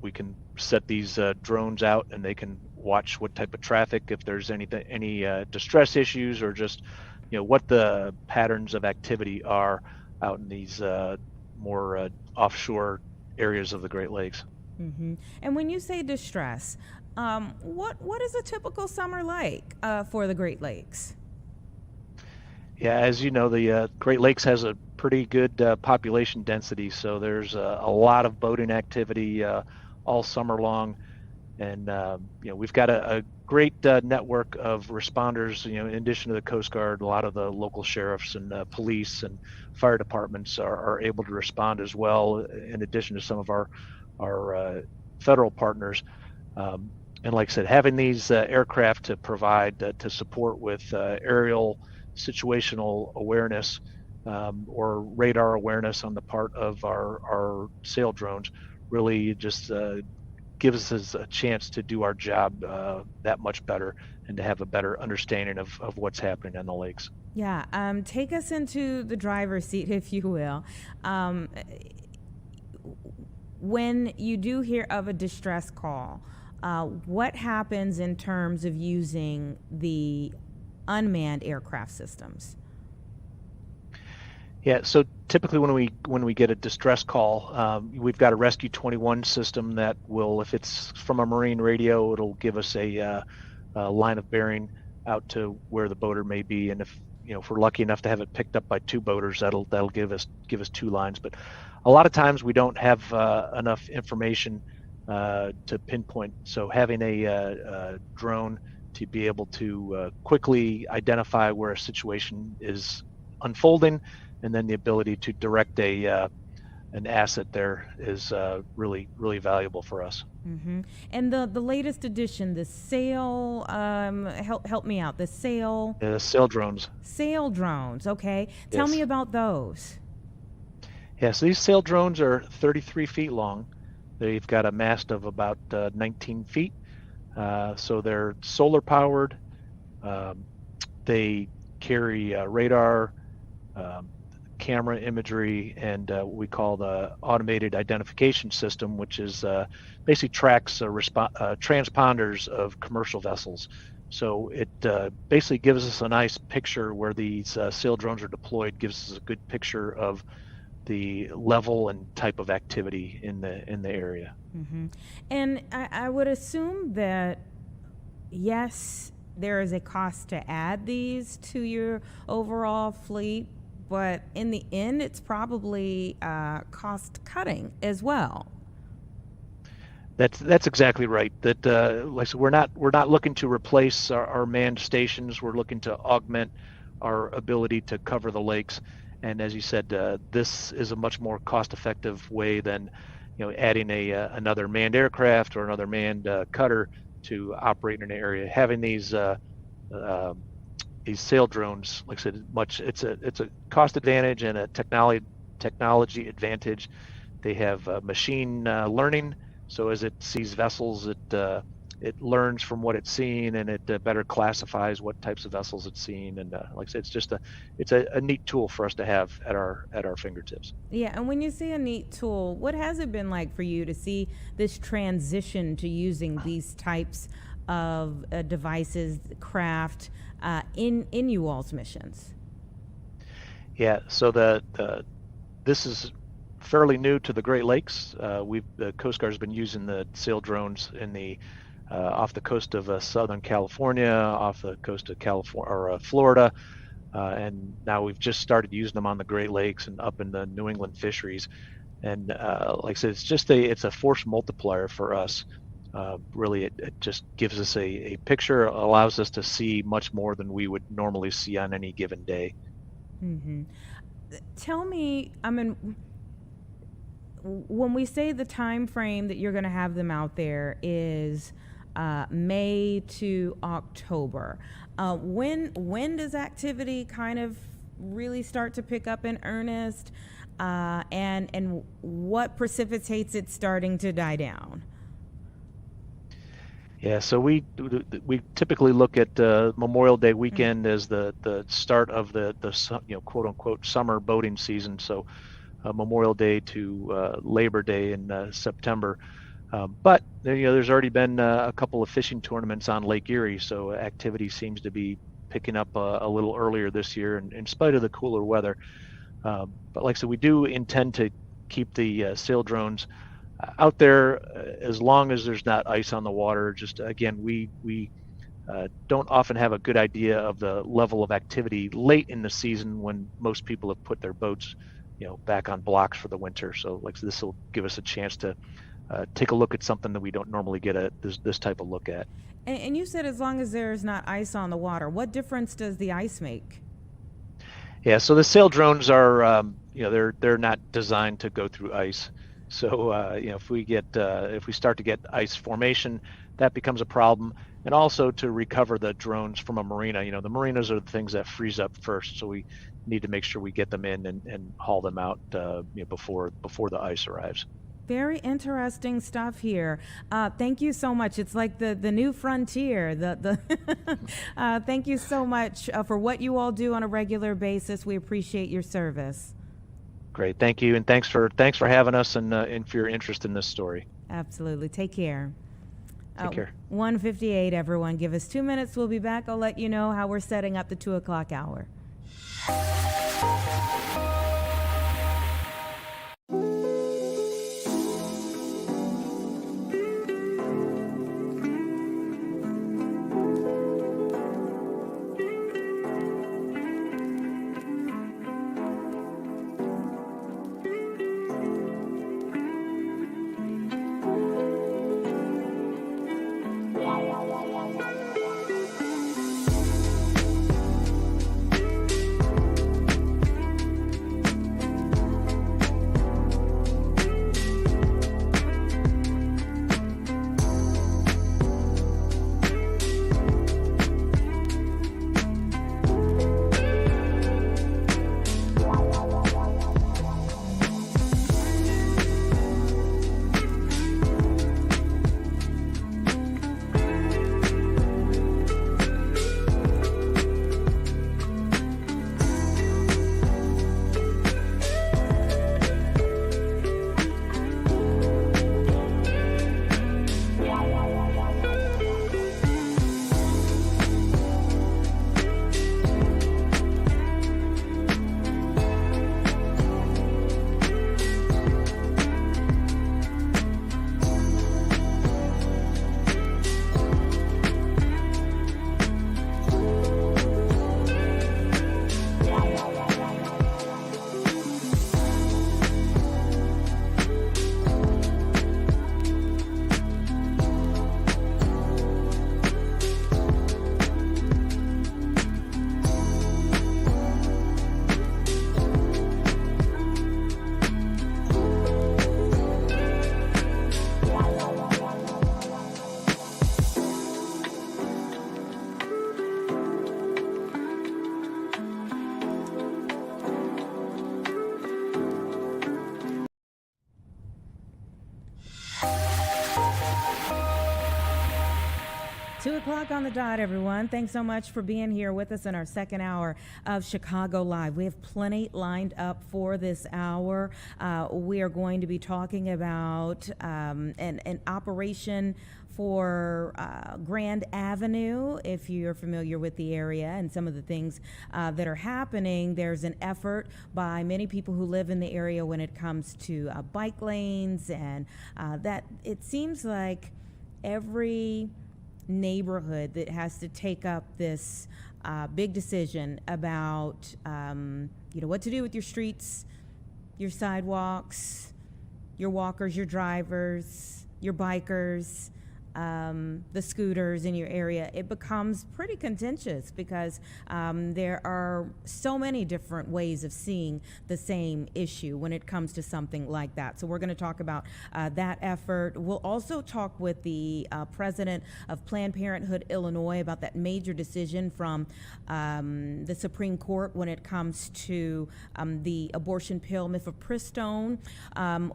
We can set these drones out, and they can watch what type of traffic, if there's any distress issues, or just what the patterns of activity are out in these more offshore areas of the Great Lakes. Mm-hmm. And when you say distress, what is a typical summer like for the Great Lakes? Yeah, as you know, the Great Lakes has a pretty good population density, so there's a lot of boating activity all summer long, and we've got a great network of responders. In addition to the Coast Guard, a lot of the local sheriffs and police and fire departments are able to respond as well, in addition to some of our federal partners. And like I said, having these aircraft to provide to support with aerial situational awareness or radar awareness on the part of our sail drones really just gives us a chance to do our job that much better and to have a better understanding of what's happening on the lakes. Yeah, take us into the driver's seat, if you will. When you do hear of a distress call, what happens in terms of using the unmanned aircraft systems? Yeah, so typically when we get a distress call, we've got a Rescue 21 system that will, if it's from a marine radio, it'll give us a line of bearing out to where the boater may be, and if we're lucky enough to have it picked up by two boaters, that'll give us two lines. But a lot of times we don't have enough information to pinpoint. So having a drone to be able to quickly identify where a situation is unfolding, and then the ability to direct a an asset there is really, really valuable for us. Mm-hmm. And the latest addition, the sail, help me out. The sail Sail drones. sail drones. Okay, tell Yes. me about those. Yeah, so these sail drones are 33 feet long. They've got a mast of about 19 feet. So they're solar powered. They carry radar, camera imagery, and what we call the automated identification system, which is basically tracks transponders of commercial vessels. So it basically gives us a nice picture where these sail drones are deployed, gives us a good picture of the level and type of activity in the area. Mm-hmm. And I would assume that, yes, there is a cost to add these to your overall fleet, but in the end, it's probably cost cutting as well. That's exactly right. That like I said, we're not looking to replace our manned stations. We're looking to augment our ability to cover the lakes. And as you said, this is a much more cost-effective way than, adding another manned aircraft or another manned cutter to operate in an area. Having these sail drones, like I said, it's a cost advantage and a technology advantage. They have machine learning, so as it sees vessels, it learns from what it's seen, and it better classifies what types of vessels it's seen. And like I said, it's a neat tool for us to have at our fingertips. Yeah, and when you say a neat tool, what has it been like for you to see this transition to using these types of devices, craft, in you all's missions? Yeah, so this is fairly new to the Great Lakes. The Coast Guard has been using the sail drones in the off the coast of Southern California, off the coast of Florida, and now we've just started using them on the Great Lakes and up in the New England fisheries. And like I said, it's a force multiplier for us. Really, it just gives us a picture, allows us to see much more than we would normally see on any given day. Mm-hmm. Tell me, when we say the time frame that you're going to have them out there is May to October, when does activity kind of really start to pick up in earnest, and what precipitates it starting to die down? Yeah, so we typically look at Memorial Day weekend as the start of the quote unquote summer boating season. So Memorial Day to Labor Day in September. But there's already been a couple of fishing tournaments on Lake Erie, so activity seems to be picking up a little earlier this year, in spite of the cooler weather. But like I said, we do intend to keep the sail drones out there as long as there's not ice on the water. Just again, we don't often have a good idea of the level of activity late in the season when most people have put their boats, back on blocks for the winter. So like this will give us a chance to take a look at something that we don't normally get this type of look at. And you said as long as there's not ice on the water, what difference does the ice make? Yeah, so the sail drones are, they're not designed to go through ice. So if we start to get ice formation, that becomes a problem. And also to recover the drones from a marina, the marinas are the things that freeze up first. So we need to make sure we get them in and haul them out before the ice arrives. Very interesting stuff here. Thank you so much. It's like the new frontier. Thank you so much for what you all do on a regular basis. We appreciate your service. Great, thank you, and thanks for having us and for your interest in this story. Absolutely. Take care. Take care. 1:58, everyone. Give us 2 minutes. We'll be back. I'll let you know how we're setting up the 2 o'clock hour. 2 o'clock on the dot, everyone. Thanks so much for being here with us in our second hour of Chicago Live. We have plenty lined up for this hour. We are going to be talking about an operation for Grand Avenue. If you're familiar with the area and some of the things that are happening, there's an effort by many people who live in the area when it comes to bike lanes, and that it seems like every neighborhood that has to take up this big decision about what to do with your streets, your sidewalks, your walkers, your drivers, your bikers, the scooters in your area. It becomes pretty contentious because there are so many different ways of seeing the same issue when it comes to something like that. So we're going to talk about that effort. We'll also talk with the president of Planned Parenthood Illinois about that major decision from the Supreme Court when it comes to the abortion pill mifepristone.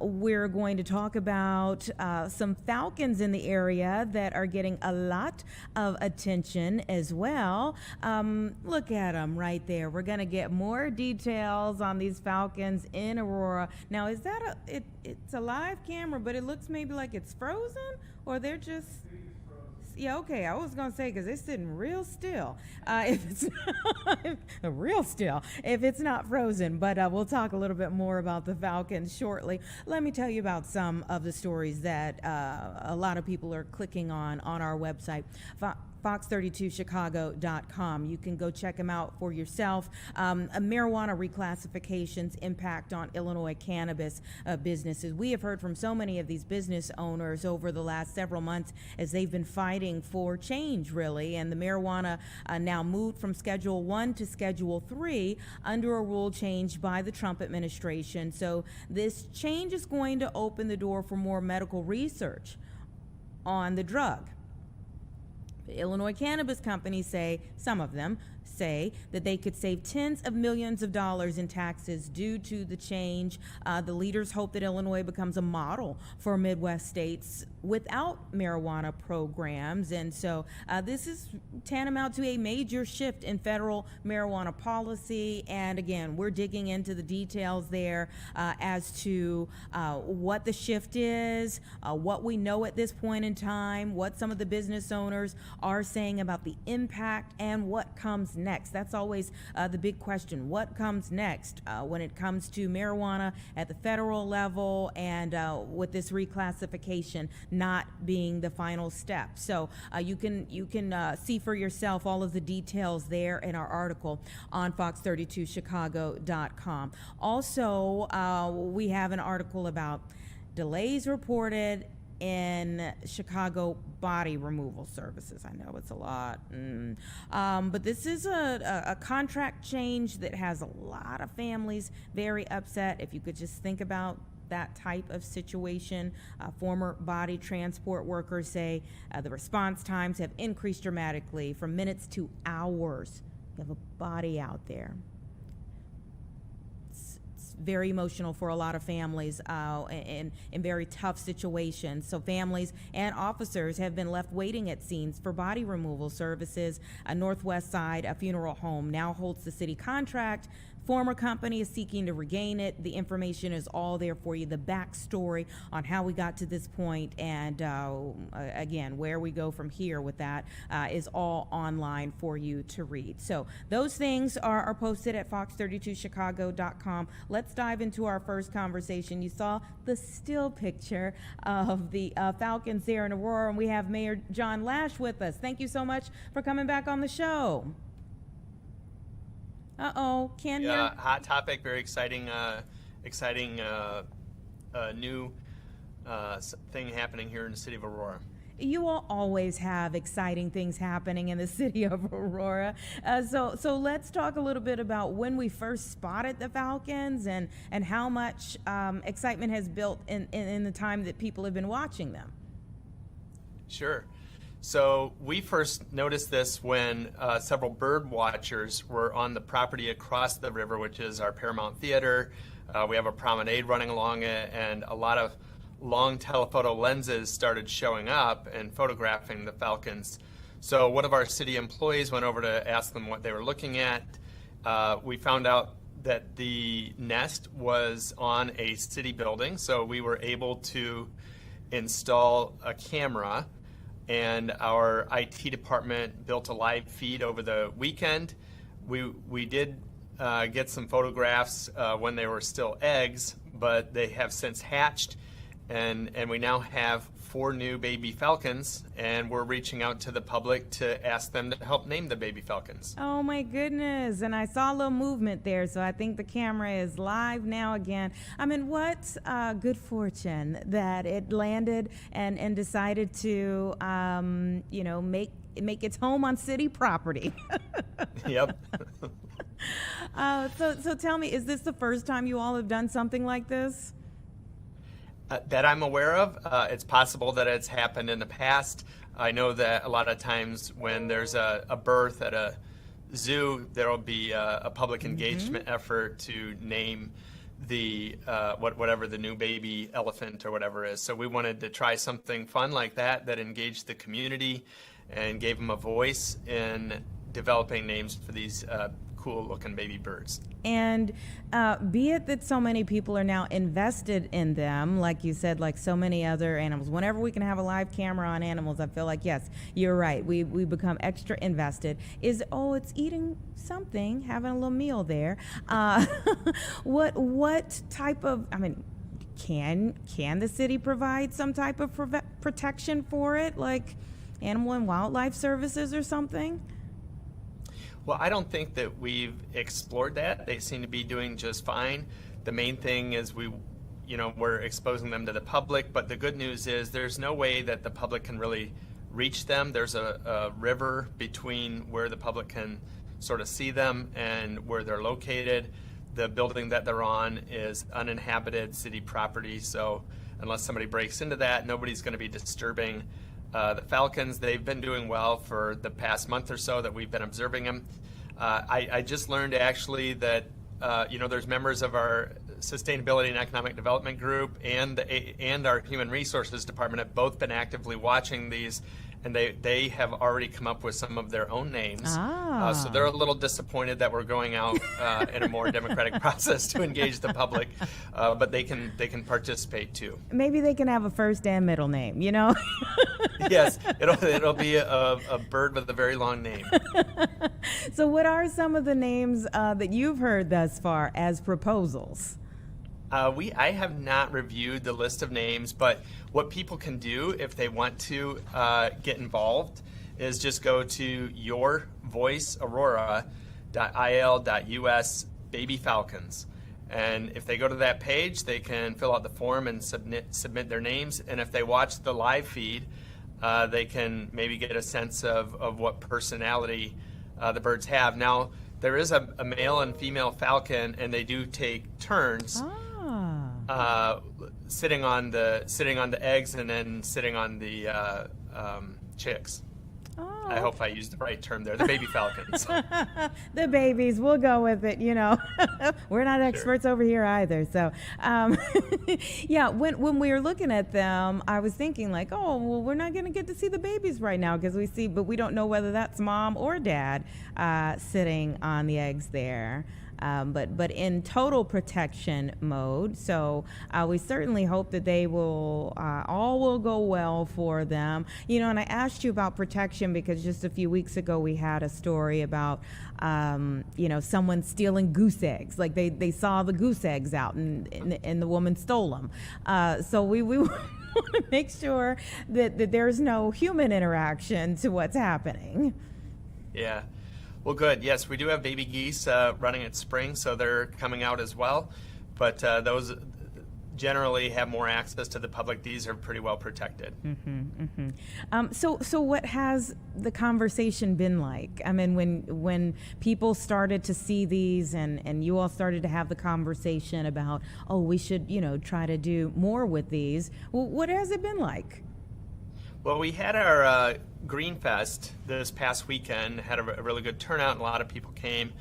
We're going to talk about some falcons in the area that are getting a lot of attention as well. Look at them right there. We're going to get more details on these falcons in Aurora. Now, is that it's a live camera, but it looks maybe like it's frozen, or they're just... Yeah, okay, I was going to say, because it's sitting real still. If it's real still, if it's not frozen. But we'll talk a little bit more about the Falcons shortly. Let me tell you about some of the stories that a lot of people are clicking on our website. Fox32Chicago.com. You can go check them out for yourself. Marijuana reclassification's impact on Illinois cannabis businesses. We have heard from so many of these business owners over the last several months as they've been fighting for change, really. And the marijuana now moved from Schedule 1 to Schedule 3 under a rule change by the Trump administration. So this change is going to open the door for more medical research on the drug. The Illinois cannabis companies say, some of them say, that they could save tens of millions of dollars in taxes due to the change. The leaders hope that Illinois becomes a model for Midwest states without marijuana programs. And so this is tantamount to a major shift in federal marijuana policy. And again, we're digging into the details there as to what the shift is, what we know at this point in time, what some of the business owners are saying about the impact, and what comes next. That's always the big question. What comes next when it comes to marijuana at the federal level, and with this reclassification not being the final step? So you can see for yourself all of the details there in our article on Fox32Chicago.com. Also, we have an article about delays reported in Chicago body removal services. I know it's a lot, but this is a contract change that has a lot of families very upset. If you could just think about that type of situation. Former body transport workers say the response times have increased dramatically from minutes to hours. You have a body out there. Very emotional for a lot of families in very tough situations. So families and officers have been left waiting at scenes for body removal services. A Northwest Side, a funeral home, now holds the city contract. Former company is seeking to regain it. The information is all there for you, the backstory on how we got to this point, and again, where we go from here with that is all online for you to read. So those things are posted at Fox32Chicago.com. Let's dive into our first conversation. You saw the still picture of the Falcons there in Aurora, and we have Mayor John Lash with us. Thank you so much for coming back on the show. Can't hear. Yeah, hot topic, very exciting, new thing happening here in the city of Aurora. You all always have exciting things happening in the city of Aurora. So let's talk a little bit about when we first spotted the Falcons and how much excitement has built in the time that people have been watching them. Sure. So we first noticed this when several bird watchers were on the property across the river, which is our Paramount Theater. We have a promenade running along it, and a lot of long telephoto lenses started showing up and photographing the falcons. So one of our city employees went over to ask them what they were looking at. We found out that the nest was on a city building, so we were able to install a camera, and our IT department built a live feed over the weekend. We did get some photographs when they were still eggs, but they have since hatched, and we now have 4 new baby falcons, and we're reaching out to the public to ask them to help name the baby falcons. Oh my goodness. And I saw a little movement there, so I think the camera is live now again. I mean, what good fortune that it landed and decided to, make its home on city property. Yep. So tell me, is this the first time you all have done something like this? That I'm aware of. It's possible that it's happened in the past. I know that a lot of times when there's a birth at a zoo, there will be a public engagement effort to name the whatever the new baby elephant or whatever is. So we wanted to try something fun like that engaged the community and gave them a voice in developing names for these cool looking baby birds. And be it that so many people are now invested in them, like you said, like so many other animals. Whenever we can have a live camera on animals, I feel like, yes, you're right. We become extra invested. It's eating something, having a little meal there. What type of, can the city provide some type of protection for it, like Animal and Wildlife Services or something? Well, I don't think that we've explored that. They seem to be doing just fine. The main thing is we're exposing them to the public, but the good news is there's no way that the public can really reach them. There's a river between where the public can sort of see them and where they're located. The building that they're on is uninhabited city property, so unless somebody breaks into that, nobody's going to be disturbing the falcons. They've been doing well for the past month or so that we've been observing them. I just learned actually that there's members of our Sustainability and Economic Development Group and our Human Resources Department have both been actively watching these, and they have already come up with some of their own names. So they're a little disappointed that we're going out in a more democratic process to engage the public, but they can participate too. Maybe they can have a first and middle name, Yes, it'll be a bird with a very long name. So what are some of the names that you've heard thus far as proposals? I have not reviewed the list of names, but what people can do if they want to get involved is just go to yourvoiceaurora.il.us baby falcons. And if they go to that page, they can fill out the form and submit their names. And if they watch the live feed, they can maybe get a sense of what personality the birds have. Now, there is a male and female falcon, and they do take turns sitting on the eggs and then sitting on the chicks. Oh. I hope I used the right term there. The baby falcons. The babies, we'll go with it, We're not experts over here either. So, yeah, when we were looking at them, I was thinking like, oh, well, we're not going to get to see the babies right now but we don't know whether that's mom or dad sitting on the eggs there. But in total protection mode. So we certainly hope that they will all will go well for them. And I asked you about protection because just a few weeks ago we had a story about someone stealing goose eggs. Like they saw the goose eggs out and the woman stole them. So we want to make sure that there's no human interaction to what's happening. Yeah. Well, good. Yes, we do have baby geese running at spring, so they're coming out as well. But those generally have more access to the public. These are pretty well protected. So what has the conversation been like? I mean, when people started to see these and you all started to have the conversation about, oh, we should, try to do more with these. Well, what has it been like? Well, we had our Green Fest this past weekend, had a really good turnout, and a lot of people came.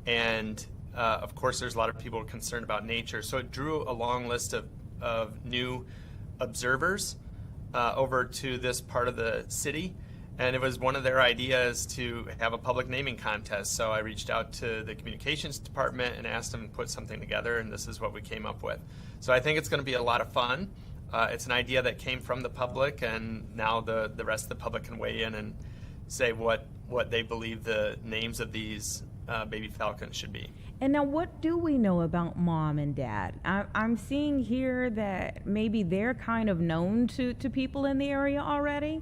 And of course, there's a lot of people concerned about nature. So it drew a long list of new observers over to this part of the city. And it was one of their ideas to have a public naming contest. So I reached out to the communications department and asked them to put something together, and this is what we came up with. So I think it's going to be a lot of fun. It's an idea that came from the public, and now the rest of the public can weigh in and say what they believe the names of these baby falcons should be. And now, what do we know about Mom and Dad? I'm seeing here that maybe they're kind of known to people in the area already.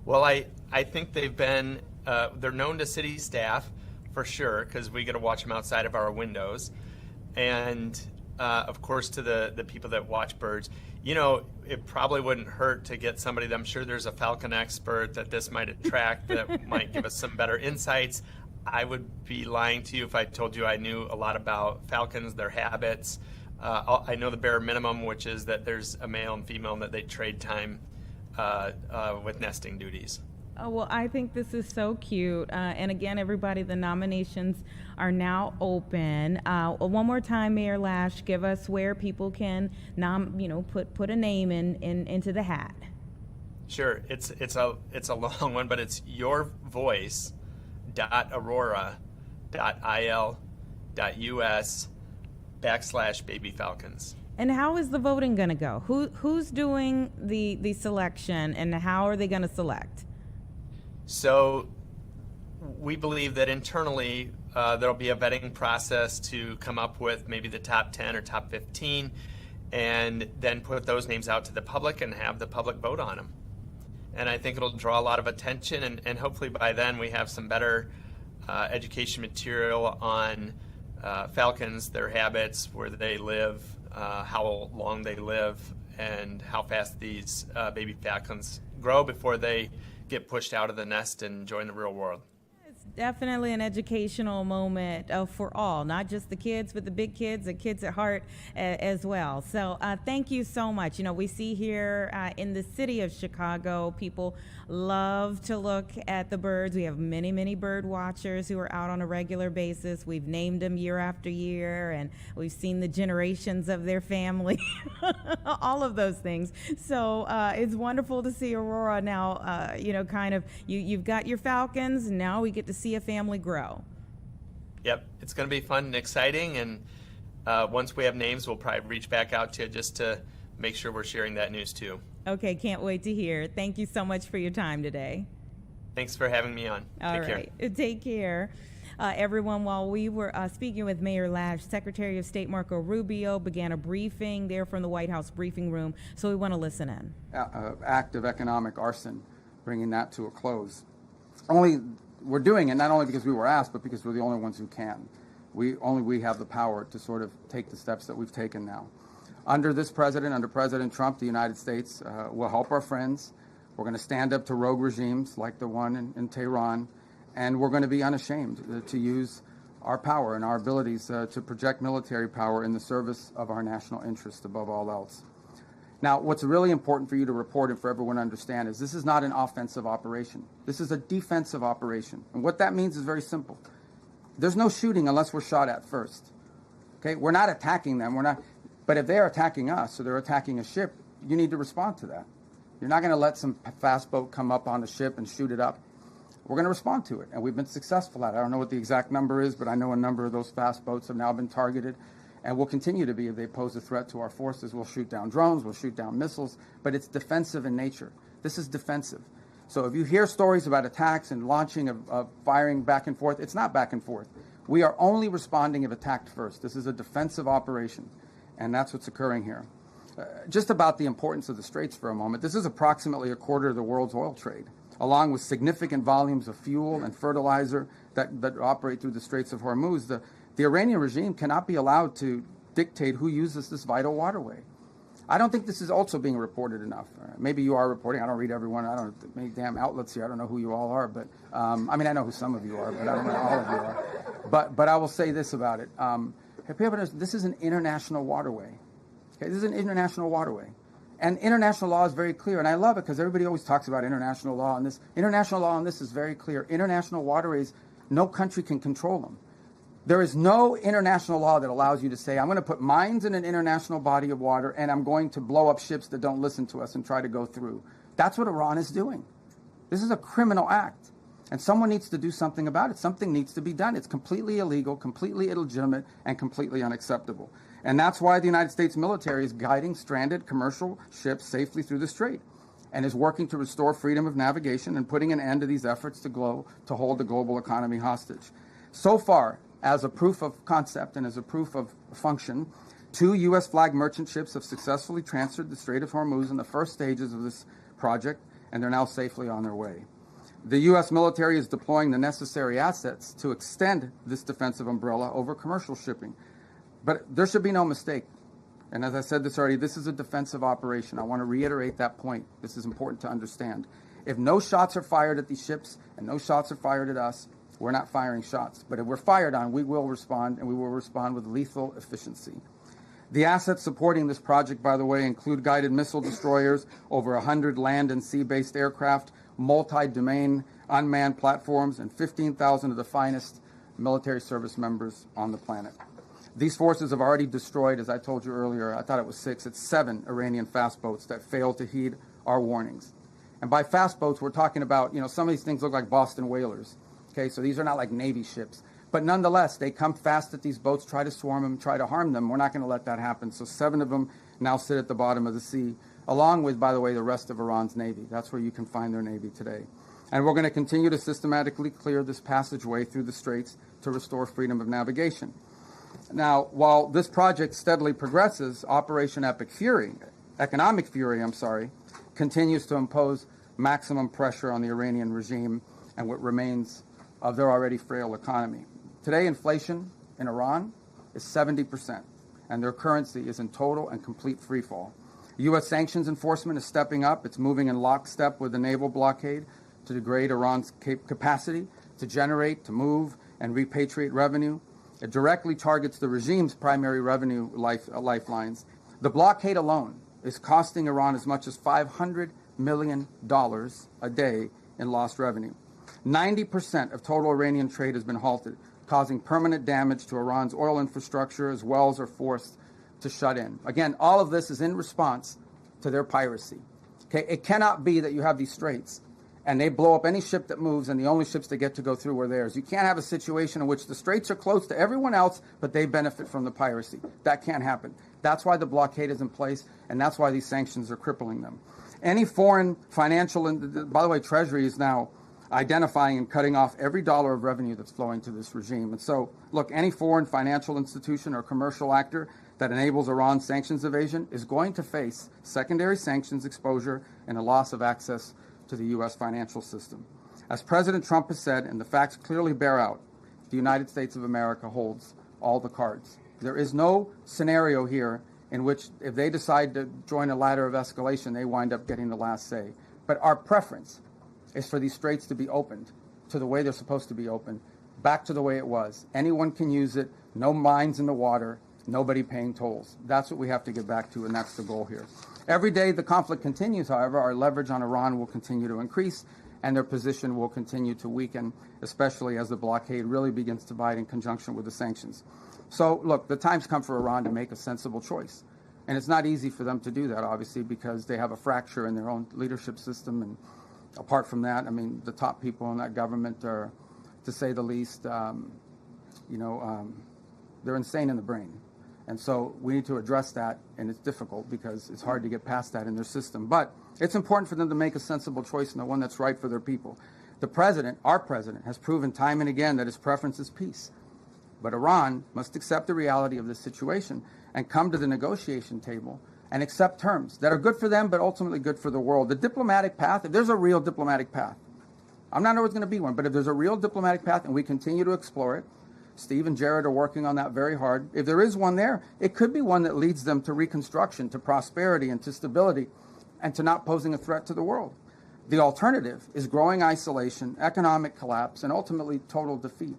Well, I think they've been, they're known to city staff for sure, because we get to watch them outside of our windows. And of course, to the people that watch birds. You know, it probably wouldn't hurt to get somebody that I'm sure there's a falcon expert that this might attract that might give us some better insights. I would be lying to you if I told you I knew a lot about falcons, their habits. I know the bare minimum, which is that there's a male and female and that they trade time with nesting duties. Oh, well, I think this is so cute. And again, everybody, the nominations are now open. One more time, Mayor Lash, give us where people can put a name into the hat. Sure, it's a long one, but it's yourvoice.aurora.il.us/baby falcons. And how is the voting going to go? Who's doing the selection, and how are they going to select? So we believe that internally there'll be a vetting process to come up with maybe the top 10 or top 15, and then put those names out to the public and have the public vote on them. And I think it'll draw a lot of attention, and hopefully by then we have some better education material on falcons, their habits, where they live, how long they live, and how fast these baby falcons grow before they get pushed out of the nest and join the real world. It's definitely an educational moment for all, not just the kids, but the big kids, the kids at heart as well. So thank you so much. You know, we see here in the city of Chicago, people love to look at the birds. We have many, many bird watchers who are out on a regular basis. We've named them year after year, and we've seen the generations of their family, all of those things. So it's wonderful to see Aurora now, you've got your falcons, and now we get to see a family grow. Yep, it's going to be fun and exciting, and once we have names, we'll probably reach back out to you just to make sure we're sharing that news too. Okay, can't wait to hear. Thank you so much for your time today. Thanks for having me on. Take care. Take care. Everyone, while we were speaking with Mayor Lash, Secretary of State Marco Rubio began a briefing there from the White House briefing room, so we want to listen in. Act of economic arson, bringing that to a close. We're doing it not only because we were asked, but because we're the only ones who can. We have the power to sort of take the steps that we've taken now. Under this president, under President Trump, the United States will help our friends. We're going to stand up to rogue regimes like the one in Tehran, and we're going to be unashamed to use our power and our abilities to project military power in the service of our national interests above all else. Now, what's really important for you to report and for everyone to understand is this is not an offensive operation. This is a defensive operation. And what that means is very simple. There's no shooting unless we're shot at first. Okay? We're not attacking them. But if they're attacking us or they're attacking a ship, you need to respond to that. You're not going to let some fast boat come up on the ship and shoot it up. We're going to respond to it, and we've been successful at it. I don't know what the exact number is, but I know a number of those fast boats have now been targeted, and will continue to be if they pose a threat to our forces. We'll shoot down drones, we'll shoot down missiles, but it's defensive in nature. This is defensive. So if you hear stories about attacks and launching of firing back and forth, it's not back and forth. We are only responding if attacked first. This is a defensive operation, and that's what's occurring here. Just about the importance of the Straits for a moment. This is approximately a quarter of the world's oil trade, along with significant volumes of fuel and fertilizer that operate through the Straits of Hormuz. The Iranian regime cannot be allowed to dictate who uses this vital waterway. I don't think this is also being reported enough. Maybe you are reporting. I don't read everyone. I don't know many damn outlets here. I don't know who you all are, but I know who some of you are, but I don't know all of you are. But I will say this about it. This is an international waterway. Okay, this is an international waterway. And international law is very clear, and I love it because everybody always talks about international law, and this international law on this is very clear. International waterways, no country can control them. There is no international law that allows you to say, I'm going to put mines in an international body of water, and I'm going to blow up ships that don't listen to us and try to go through. That's what Iran is doing. This is a criminal act. And someone needs to do something about it. Something needs to be done. It's completely illegal, completely illegitimate, and completely unacceptable. And that's why the United States military is guiding stranded commercial ships safely through the strait and is working to restore freedom of navigation and putting an end to these efforts to hold the global economy hostage. So far, as a proof of concept and as a proof of function, 2 U.S. flag merchant ships have successfully transferred the Strait of Hormuz in the first stages of this project, and they're now safely on their way. The U.S. military is deploying the necessary assets to extend this defensive umbrella over commercial shipping. But there should be no mistake. And as I said this already, this is a defensive operation. I want to reiterate that point. This is important to understand. If no shots are fired at these ships and no shots are fired at us, we're not firing shots. But if we're fired on, we will respond, and we will respond with lethal efficiency. The assets supporting this project, by the way, include guided missile destroyers, over 100 land and sea-based aircraft, multi-domain unmanned platforms, and 15,000 of the finest military service members on the planet. These forces have already destroyed, as I told you earlier, I thought it was 6, it's 7 Iranian fast boats that failed to heed our warnings. And by fast boats, we're talking about, some of these things look like Boston whalers. Okay, so these are not like Navy ships. But nonetheless, they come fast at these boats, try to swarm them, try to harm them. We're not going to let that happen. So 7 of them now sit at the bottom of the sea, along with, by the way, the rest of Iran's Navy. That's where you can find their Navy today. And we're going to continue to systematically clear this passageway through the straits to restore freedom of navigation. Now, while this project steadily progresses, Operation Economic Fury, continues to impose maximum pressure on the Iranian regime and what remains of their already frail economy. Today, inflation in Iran is 70%, and their currency is in total and complete freefall. U.S. sanctions enforcement is stepping up. It's moving in lockstep with the naval blockade to degrade Iran's capacity to generate, to move, and repatriate revenue. It directly targets the regime's primary revenue lifelines. The blockade alone is costing Iran as much as $500 million a day in lost revenue. 90% of total Iranian trade has been halted, causing permanent damage to Iran's oil infrastructure as wells are forced to shut in. Again, all of this is in response to their piracy. Okay, it cannot be that you have these straits and they blow up any ship that moves and the only ships that get to go through are theirs. You can't have a situation in which the straits are closed to everyone else, but they benefit from the piracy. That can't happen. That's why the blockade is in place, and that's why these sanctions are crippling them. Any foreign financial, by the way, Treasury is now identifying and cutting off every dollar of revenue that's flowing to this regime. And so, look, any foreign financial institution or commercial actor that enables Iran's sanctions evasion is going to face secondary sanctions exposure and a loss of access to the U.S. financial system. As President Trump has said, and the facts clearly bear out, the United States of America holds all the cards. There is no scenario here in which if they decide to join a ladder of escalation, they wind up getting the last say. But our preference is for these straits to be opened to the way they're supposed to be opened, back to the way it was. Anyone can use it, no mines in the water, nobody paying tolls. That's what we have to get back to, and that's the goal here. Every day the conflict continues, however, our leverage on Iran will continue to increase, and their position will continue to weaken, especially as the blockade really begins to bite in conjunction with the sanctions. So, look, the time's come for Iran to make a sensible choice. And it's not easy for them to do that, obviously, because they have a fracture in their own leadership system. And apart from that, I mean, the top people in that government are, to say the least, they're insane in the brain. And so we need to address that, and it's difficult because it's hard to get past that in their system. But it's important for them to make a sensible choice and the one that's right for their people. The president, our president, has proven time and again that his preference is peace. But Iran must accept the reality of this situation and come to the negotiation table and accept terms that are good for them but ultimately good for the world. The diplomatic path, if there's a real diplomatic path, I'm not sure there's going to be one, but if there's a real diplomatic path and we continue to explore it, Steve and Jared are working on that very hard. If there is one there, it could be one that leads them to reconstruction, to prosperity, and to stability, and to not posing a threat to the world. The alternative is growing isolation, economic collapse, and ultimately total defeat.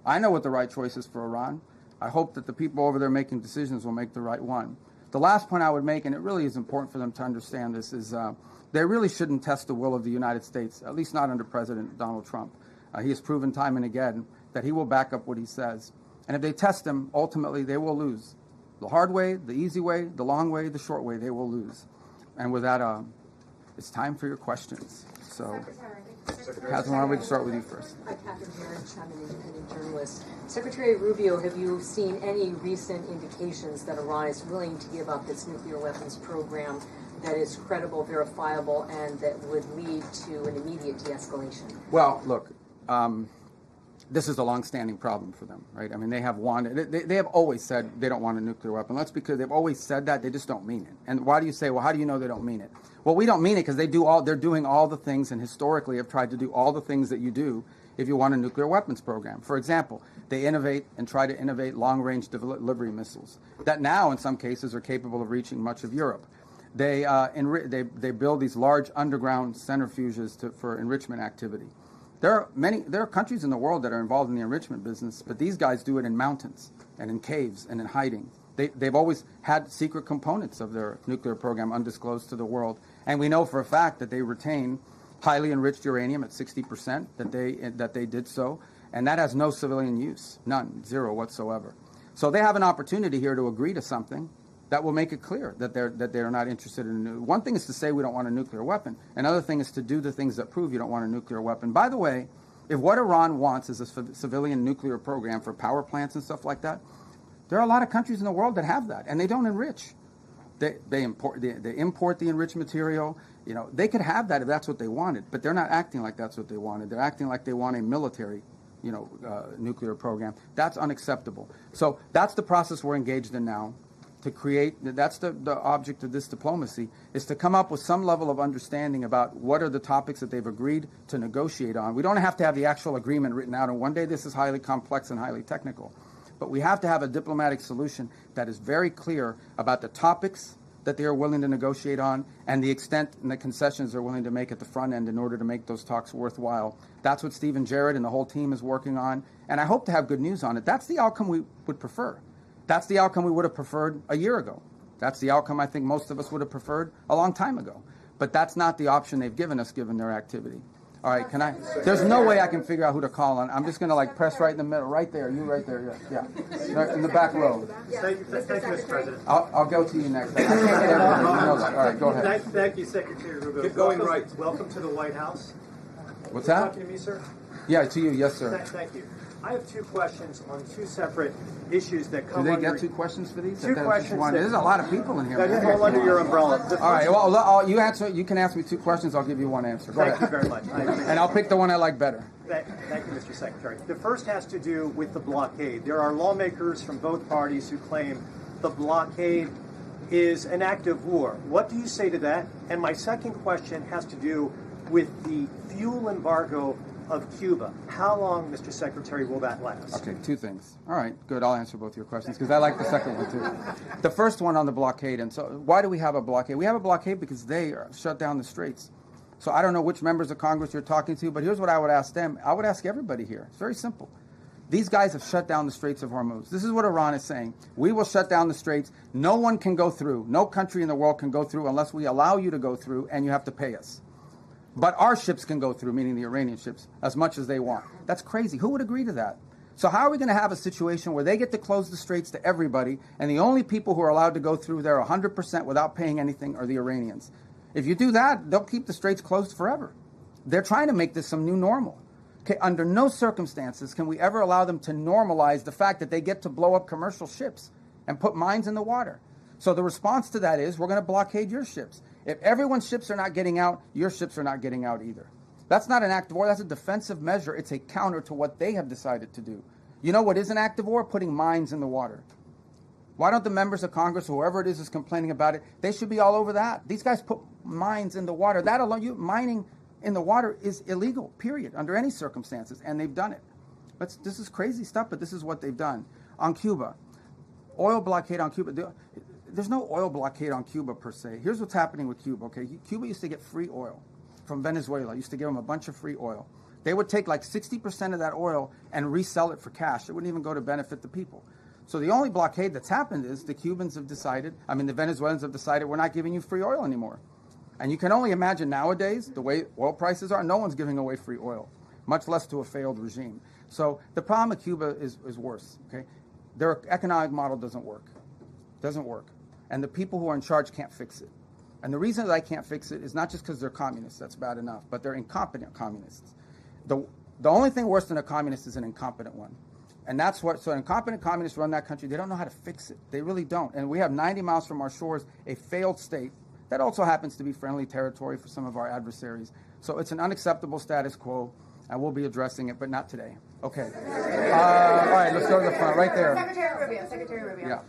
I know what the right choice is for Iran. I hope that the people over there making decisions will make the right one. The last point I would make, and it really is important for them to understand this, is they really shouldn't test the will of the United States, at least not under President Donald Trump. He has proven time and again that he will back up what he says. And if they test him, ultimately they will lose. The hard way, the easy way, the long way, the short way, they will lose. And with that, it's time for your questions. So, Catherine, why don't we start with you first? Hi, Catherine Herron, Chapman Independent Journalist. Secretary Rubio, have you seen any recent indications that Iran is willing to give up its nuclear weapons program that is credible, verifiable, and that would lead to an immediate de-escalation? Well, look, this is a long-standing problem for them, right? I mean, they have wanted, they have always said they don't want a nuclear weapon. That's because they've always said that, they just don't mean it. And why do you say, well, how do you know they don't mean it? Well, we don't mean it because they're doing all the things, and historically have tried to do all the things that you do if you want a nuclear weapons program. For example, they innovate and try to innovate long-range delivery missiles that now, in some cases, are capable of reaching much of Europe. They build these large underground centrifuges for enrichment activity. There are countries in the world that are involved in the enrichment business, but these guys do it in mountains and in caves and in hiding. They've always had secret components of their nuclear program undisclosed to the world, and we know for a fact that they retain highly enriched uranium at 60%, that they did so, and that has no civilian use, none, zero whatsoever. So they have an opportunity here to agree to something that will make it clear that they're not interested in one thing is to say we don't want a nuclear weapon. Another thing is to do the things that prove you don't want a nuclear weapon. By the way, if what Iran wants is a civilian nuclear program for power plants and stuff like that, there are a lot of countries in the world that have that, and they don't enrich. They import the enriched material. You know, they could have that if that's what they wanted, but they're not acting like that's what they wanted. They're acting like they want a military, nuclear program. That's unacceptable. So that's the process we're engaged in now. To create, that's the object of this diplomacy, is to come up with some level of understanding about what are the topics that they've agreed to negotiate on. We don't have to have the actual agreement written out, and one day this is highly complex and highly technical. But we have to have a diplomatic solution that is very clear about the topics that they are willing to negotiate on and the extent and the concessions they're willing to make at the front end in order to make those talks worthwhile. That's what Stephen Jarrett and the whole team is working on, and I hope to have good news on it. That's the outcome we would prefer. That's the outcome we would have preferred a year ago. That's the outcome I think most of us would have preferred a long time ago. But that's not the option they've given us, given their activity. All right, there's no way I can figure out who to call on. I'm just going to press right in the middle, right there, you right there, yeah. In the back row. Thank you, Mr. President. I'll go to you next. I can't get everything, you know that. All right, go ahead. Thank you, Secretary Rubio. Keep going right. Welcome to the White House. What's that? Talking to me, sir? Yeah, to you, yes, sir. Thank you. I have two questions on two separate issues that come Do they under... get two questions for these? Two questions. There's a lot of people in here. That fall under your umbrella. All right, well, you answer. You can ask me two questions. I'll give you one answer. Go Thank ahead. you very much. And I'll pick the one I like better. Thank you, Mr. Secretary. The first has to do with the blockade. There are lawmakers from both parties who claim the blockade is an act of war. What do you say to that? And my second question has to do with the fuel embargo of Cuba. How long, Mr. Secretary, will that last? Okay, two things. All right, good. I'll answer both your questions because I like the second one too. The first one on the blockade. And so why do we have a blockade? We have a blockade because they shut down the straits. So I don't know which members of Congress you're talking to, but here's what I would ask them. I would ask everybody here. It's very simple. These guys have shut down the Straits of Hormuz. This is what Iran is saying. We will shut down the straits. No one can go through. No country in the world can go through unless we allow you to go through, and you have to pay us. But our ships can go through, meaning the Iranian ships, as much as they want. That's crazy. Who would agree to that? So how are we going to have a situation where they get to close the straits to everybody, and the only people who are allowed to go through there 100% without paying anything are the Iranians? If you do that, they'll keep the straits closed forever. They're trying to make this some new normal. Okay, under no circumstances can we ever allow them to normalize the fact that they get to blow up commercial ships and put mines in the water. So the response to that is we're going to blockade your ships. If everyone's ships are not getting out, your ships are not getting out either. That's not an act of war. That's a defensive measure. It's a counter to what they have decided to do. You know what is an act of war? Putting mines in the water. Why don't the members of Congress, whoever it is complaining about it, they should be all over that. These guys put mines in the water. That alone, mining in the water is illegal, period, under any circumstances, and they've done it. This is crazy stuff, but this is what they've done. On Cuba, oil blockade on Cuba. There's no oil blockade on Cuba per se. Here's what's happening with Cuba, okay? Cuba used to get free oil from Venezuela. Used to give them a bunch of free oil. They would take like 60% of that oil and resell it for cash. It wouldn't even go to benefit the people. So the only blockade that's happened is the Venezuelans have decided we're not giving you free oil anymore. And you can only imagine nowadays, the way oil prices are, no one's giving away free oil, much less to a failed regime. So the problem with Cuba is worse, okay? Their economic model doesn't work. And the people who are in charge can't fix it. And the reason that I can't fix it is not just because they're communists, that's bad enough, but they're incompetent communists. The only thing worse than a communist is an incompetent one. And that's what, so incompetent communists run that country. They don't know how to fix it. They really don't. And we have 90 miles from our shores a failed state that also happens to be friendly territory for some of our adversaries. So it's an unacceptable status quo, and we'll be addressing it, but not today. Okay. All right, let's go to the front, right there. Secretary Rubio. Yeah.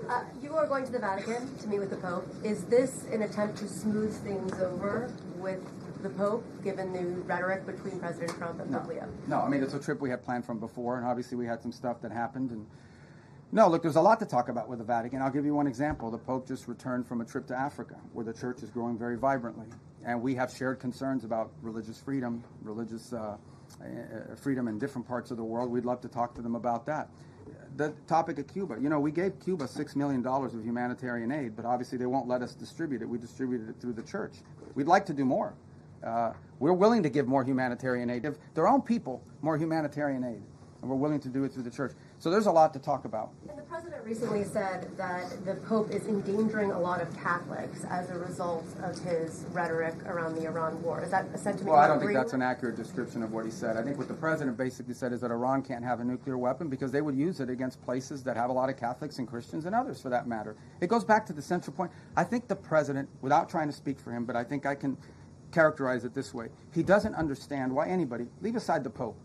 You are going to the Vatican to meet with the Pope. Is this an attempt to smooth things over with the Pope, given the rhetoric between President Trump and Pope Leo? No, I mean, it's a trip we had planned from before, and obviously we had some stuff that happened. And no, look, there's a lot to talk about with the Vatican. I'll give you one example. The Pope just returned from a trip to Africa, where the church is growing very vibrantly. And we have shared concerns about religious freedom, freedom in different parts of the world. We'd love to talk to them about that. The topic of Cuba, we gave Cuba $6 million of humanitarian aid, but obviously they won't let us distribute it. We distributed it through the church. We'd like to do more. We're willing to give more humanitarian aid, give their own people more humanitarian aid, and we're willing to do it through the church. So there's a lot to talk about. And the president recently said that the Pope is endangering a lot of Catholics as a result of his rhetoric around the Iran war. Is that a sentiment? Well, I don't think that's an accurate description of what he said. I think what the president basically said is that Iran can't have a nuclear weapon because they would use it against places that have a lot of Catholics and Christians and others, for that matter. It goes back to the central point. I think the president, without trying to speak for him, but I think I can characterize it this way. He doesn't understand why anybody, leave aside the Pope,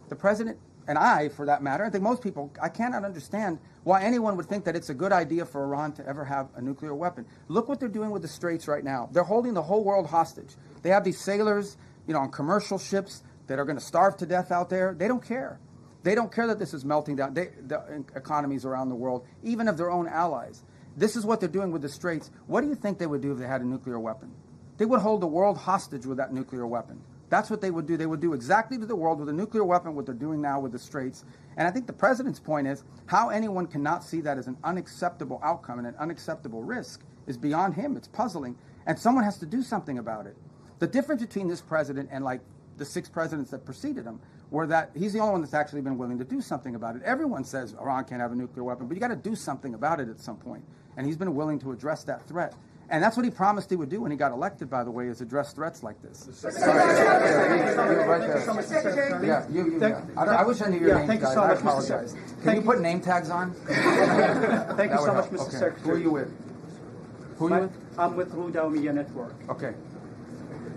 the president, and I, for that matter, I think most people, I cannot understand why anyone would think that it's a good idea for Iran to ever have a nuclear weapon. Look what they're doing with the Straits right now. They're holding the whole world hostage. They have these sailors, on commercial ships that are going to starve to death out there. They don't care. They don't care that this is melting down the economies around the world, even of their own allies. This is what they're doing with the Straits. What do you think they would do if they had a nuclear weapon? They would hold the world hostage with that nuclear weapon. That's what they would do. They would do exactly to the world with a nuclear weapon what they're doing now with the Straits. And I think the president's point is how anyone cannot see that as an unacceptable outcome and an unacceptable risk is beyond him. It's puzzling. And someone has to do something about it. The difference between this president and like the 6 presidents that preceded him were that he's the only one that's actually been willing to do something about it. Everyone says Iran can't have a nuclear weapon, but you got to do something about it at some point. And he's been willing to address that threat. And that's what he promised he would do when he got elected, by the way, is address threats like this. I wish I knew your name, guys. I apologize. Can you put name tags on? Thank you so much, Mr. Okay. Secretary. Who are you with? Who are you with? I'm with Rudao Media Network. Okay.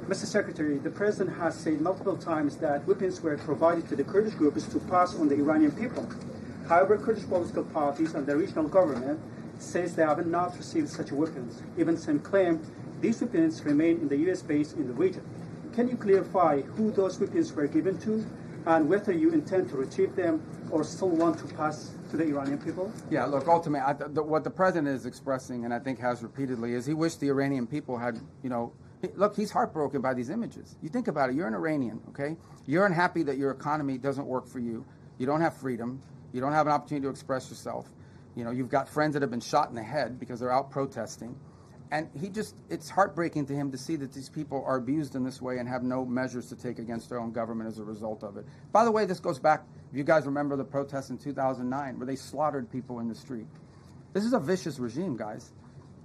Mr. Secretary, the President has said multiple times that weapons were provided to the Kurdish groups to pass on the Iranian people. However, Kurdish political parties and the regional government says they have not received such weapons. Even some claim these weapons remain in the U.S. base in the region. Can you clarify who those weapons were given to and whether you intend to retrieve them or still want to pass to the Iranian people? Yeah, look, ultimately, what the president is expressing, and I think has repeatedly, is he wished the Iranian people had, look, he's heartbroken by these images. You think about it, you're an Iranian, okay? You're unhappy that your economy doesn't work for you. You don't have freedom. You don't have an opportunity to express yourself. You've got friends that have been shot in the head because they're out protesting. And it's heartbreaking to him to see that these people are abused in this way and have no measures to take against their own government as a result of it. By the way, this goes back, if you guys remember the protests in 2009 where they slaughtered people in the street. This is a vicious regime, guys.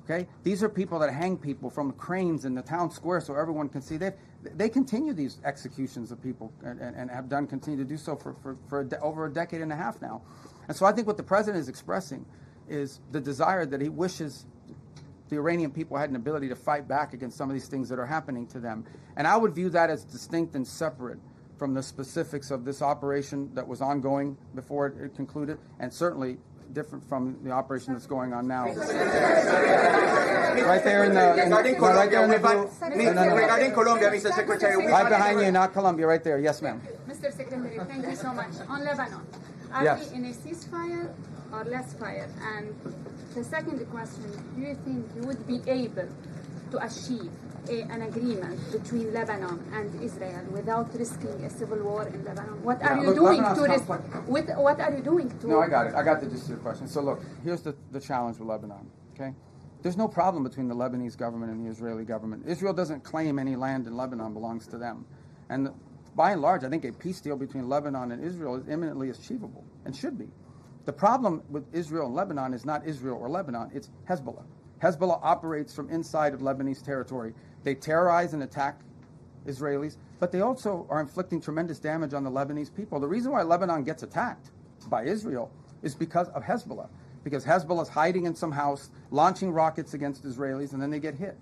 Okay? These are people that hang people from cranes in the town square so everyone can see. They continue these executions of people and have continue to do so for over a decade and a half now. And so I think what the president is expressing is the desire that he wishes the Iranian people had an ability to fight back against some of these things that are happening to them. And I would view that as distinct and separate from the specifics of this operation that was ongoing before it concluded, and certainly different from the operation that's going on now. Right there in the regarding Colombia, Mr. Secretary. Right behind you, not Colombia, right there. Yes, ma'am. Mr. Secretary, thank you so much. On Lebanon, are yes. we in a ceasefire or less fire? And the second question, do you think you would be able to achieve an agreement between Lebanon and Israel without risking a civil war in Lebanon? What are you doing to risk? What are you doing to? No, I got it. I got the gist of your question. So look, here's the challenge with Lebanon. Okay, there's no problem between the Lebanese government and the Israeli government. Israel doesn't claim any land in Lebanon belongs to them, and by and large, I think a peace deal between Lebanon and Israel is imminently achievable and should be. The problem with Israel and Lebanon is not Israel or Lebanon, it's Hezbollah. Hezbollah operates from inside of Lebanese territory. They terrorize and attack Israelis, but they also are inflicting tremendous damage on the Lebanese people. The reason why Lebanon gets attacked by Israel is because of Hezbollah, because Hezbollah is hiding in some house, launching rockets against Israelis, and then they get hit.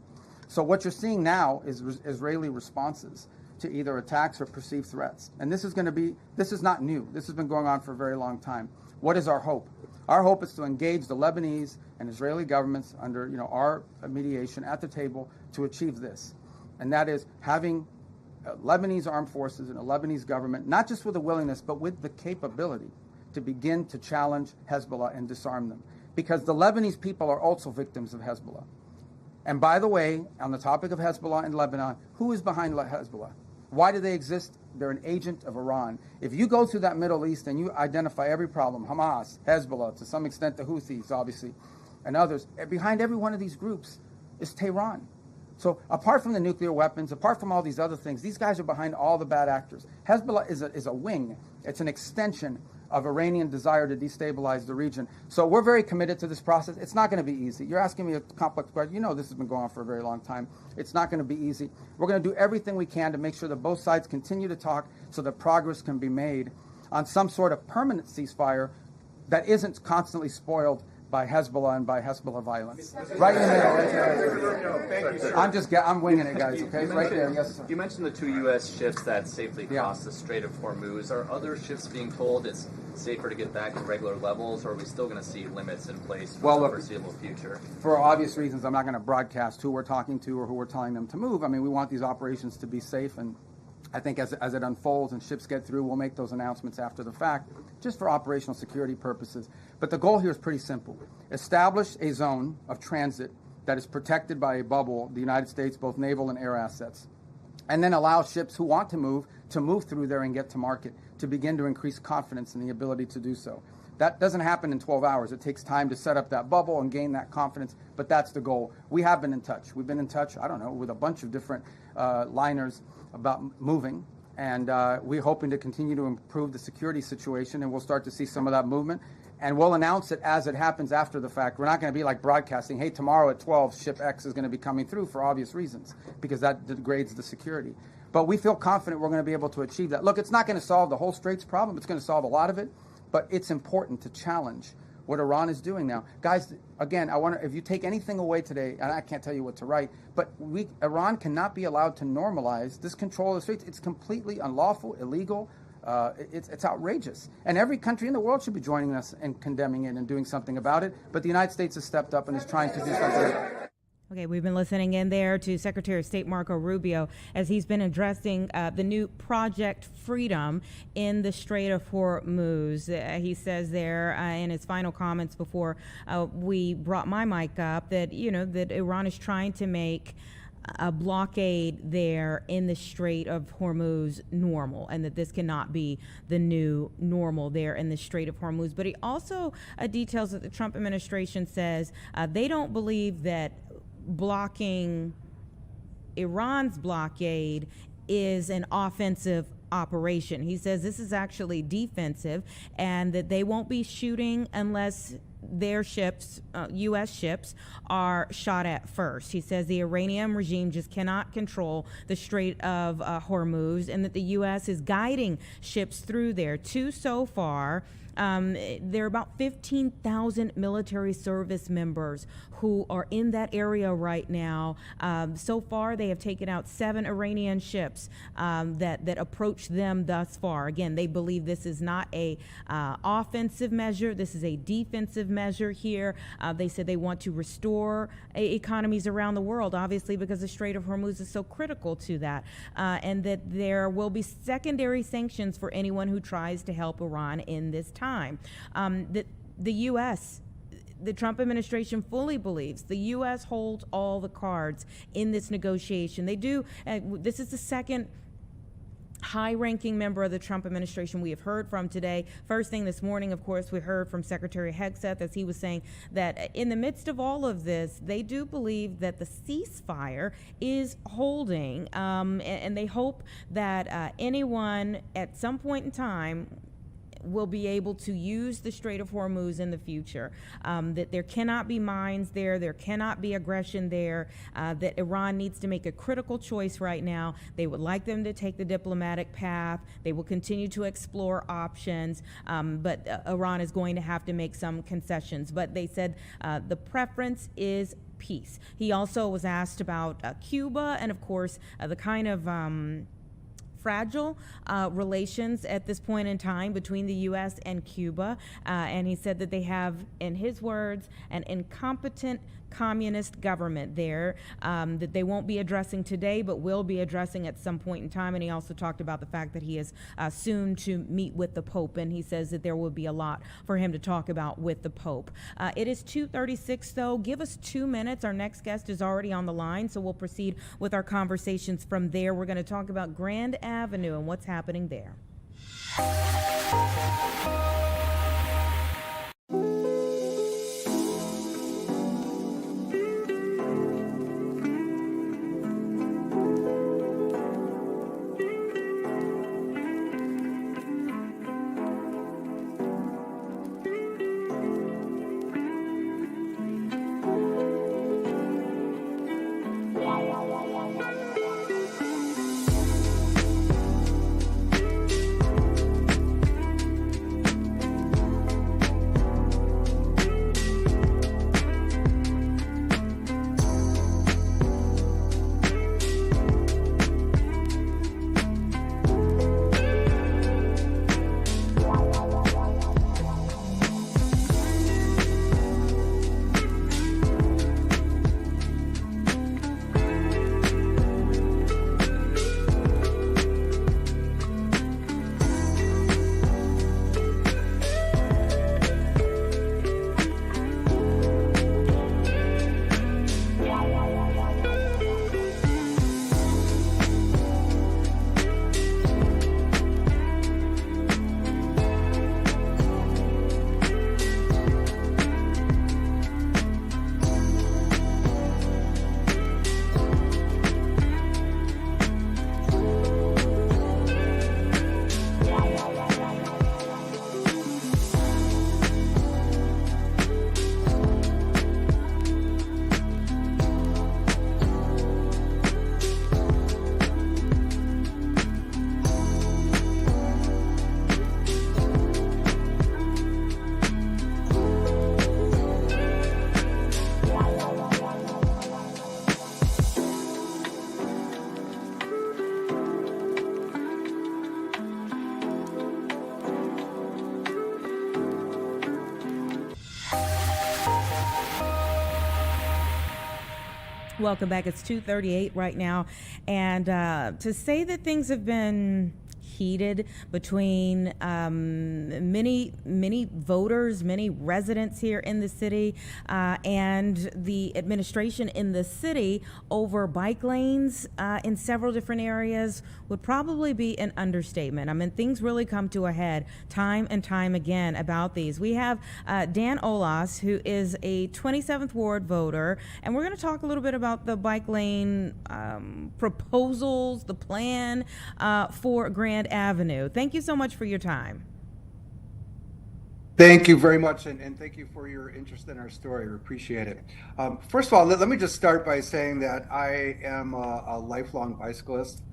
So what you're seeing now is Israeli responses to either attacks or perceived threats. And this is not new. This has been going on for a very long time. What is our hope? Our hope is to engage the Lebanese and Israeli governments under our mediation at the table to achieve this. And that is having Lebanese armed forces and a Lebanese government, not just with the willingness, but with the capability to begin to challenge Hezbollah and disarm them. Because the Lebanese people are also victims of Hezbollah. And by the way, on the topic of Hezbollah in Lebanon, who is behind Hezbollah? Why do they exist? They're an agent of Iran. If you go through that Middle East and you identify every problem, Hamas, Hezbollah, to some extent the Houthis, obviously, and others, behind every one of these groups is Tehran. So apart from the nuclear weapons, apart from all these other things, these guys are behind all the bad actors. Hezbollah is a wing. It's an extension of Iranian desire to destabilize the region. So we're very committed to this process. It's not going to be easy. You're asking me a complex question. You know this has been going on for a very long time. It's not going to be easy. We're going to do everything we can to make sure that both sides continue to talk so that progress can be made on some sort of permanent ceasefire that isn't constantly spoiled by Hezbollah and by Hezbollah violence. Right in the middle. I'm winging it, guys, okay? Right there, yes, sir. You mentioned the 2 U.S. ships that safely crossed the Strait of Hormuz. Are other ships being told it's safer to get back to regular levels, or are we still going to see limits in place for the foreseeable future? For obvious reasons, I'm not going to broadcast who we're talking to or who we're telling them to move. I mean, we want these operations to be safe, and I think as it unfolds and ships get through, we'll make those announcements after the fact, just for operational security purposes. But the goal here is pretty simple. Establish a zone of transit that is protected by a bubble, the United States, both naval and air assets, and then allow ships who want to move through there and get to market, to begin to increase confidence in the ability to do so. That doesn't happen in 12 hours. It takes time to set up that bubble and gain that confidence, but that's the goal. We have been in touch. We've been in touch, I don't know, with a bunch of different liners about moving, and we're hoping to continue to improve the security situation, and we'll start to see some of that movement, and we'll announce it as it happens after the fact. We're not going to be like broadcasting, hey, tomorrow at 12, ship X is going to be coming through, for obvious reasons, because that degrades the security. But we feel confident we're going to be able to achieve that. Look, it's not going to solve the whole Straits problem. It's going to solve a lot of it, but it's important to challenge what Iran is doing now. Guys, again, if you take anything away today, and I can't tell you what to write, but Iran cannot be allowed to normalize this control of the Straits. It's completely unlawful, illegal. It's outrageous. And every country in the world should be joining us and condemning it and doing something about it. But the United States has stepped up and is trying to do something. Okay, we've been listening in there to Secretary of State Marco Rubio as he's been addressing the new Project Freedom in the Strait of Hormuz. He says there in his final comments before we brought my mic up that, that Iran is trying to make a blockade there in the Strait of Hormuz normal, and that this cannot be the new normal there in the Strait of Hormuz. But he also details that the Trump administration says they don't believe that blocking Iran's blockade is an offensive operation. He says this is actually defensive, and that they won't be shooting unless their ships, U.S. ships, are shot at first. He says the Iranian regime just cannot control the Strait of Hormuz, and that the U.S. is guiding ships through there. So far, there are about 15,000 military service members who are in that area right now. So far, they have taken out 7 Iranian ships that approach them thus far. Again, they believe this is not a offensive measure. This is a defensive measure here. They said they want to restore economies around the world, obviously, because the Strait of Hormuz is so critical to that, and that there will be secondary sanctions for anyone who tries to help Iran in this time. The U.S., the Trump administration fully believes the U.S. holds all the cards in this negotiation. They do. This is the second high-ranking member of the Trump administration we have heard from today. First thing this morning, of course, we heard from Secretary Hegseth as he was saying that in the midst of all of this, they do believe that the ceasefire is holding, and they hope that anyone at some point in time will be able to use the Strait of Hormuz in the future, that there cannot be mines there cannot be aggression there, that Iran needs to make a critical choice right now. They would like them to take the diplomatic path. They will continue to explore options, but Iran is going to have to make some concessions. But they said the preference is peace. He also was asked about Cuba and, of course, the kind of fragile relations at this point in time between the U.S. and Cuba. And he said that they have, in his words, an incompetent communist government there that they won't be addressing today, but will be addressing at some point in time. And he also talked about the fact that he is soon to meet with the Pope, and he says that there will be a lot for him to talk about with the Pope. It is 2:36, though. Give us 2 minutes. Our next guest is already on the line, so we'll proceed with our conversations from there. We're going to talk about Grand Avenue and what's happening there. Welcome back. It's 2:38 right now. And to say that things have been heated between many voters, many residents here in the city, and the administration in the city over bike lanes in several different areas would probably be an understatement. I mean, things really come to a head time and time again about these. We have Dan Olas, who is a 27th Ward voter, and we're going to talk a little bit about the bike lane proposals, the plan for Grand Avenue. Thank you so much for your time. Thank you very much, and thank you for your interest in our story. We appreciate it. First of all, let me just start by saying that I am a lifelong bicyclist.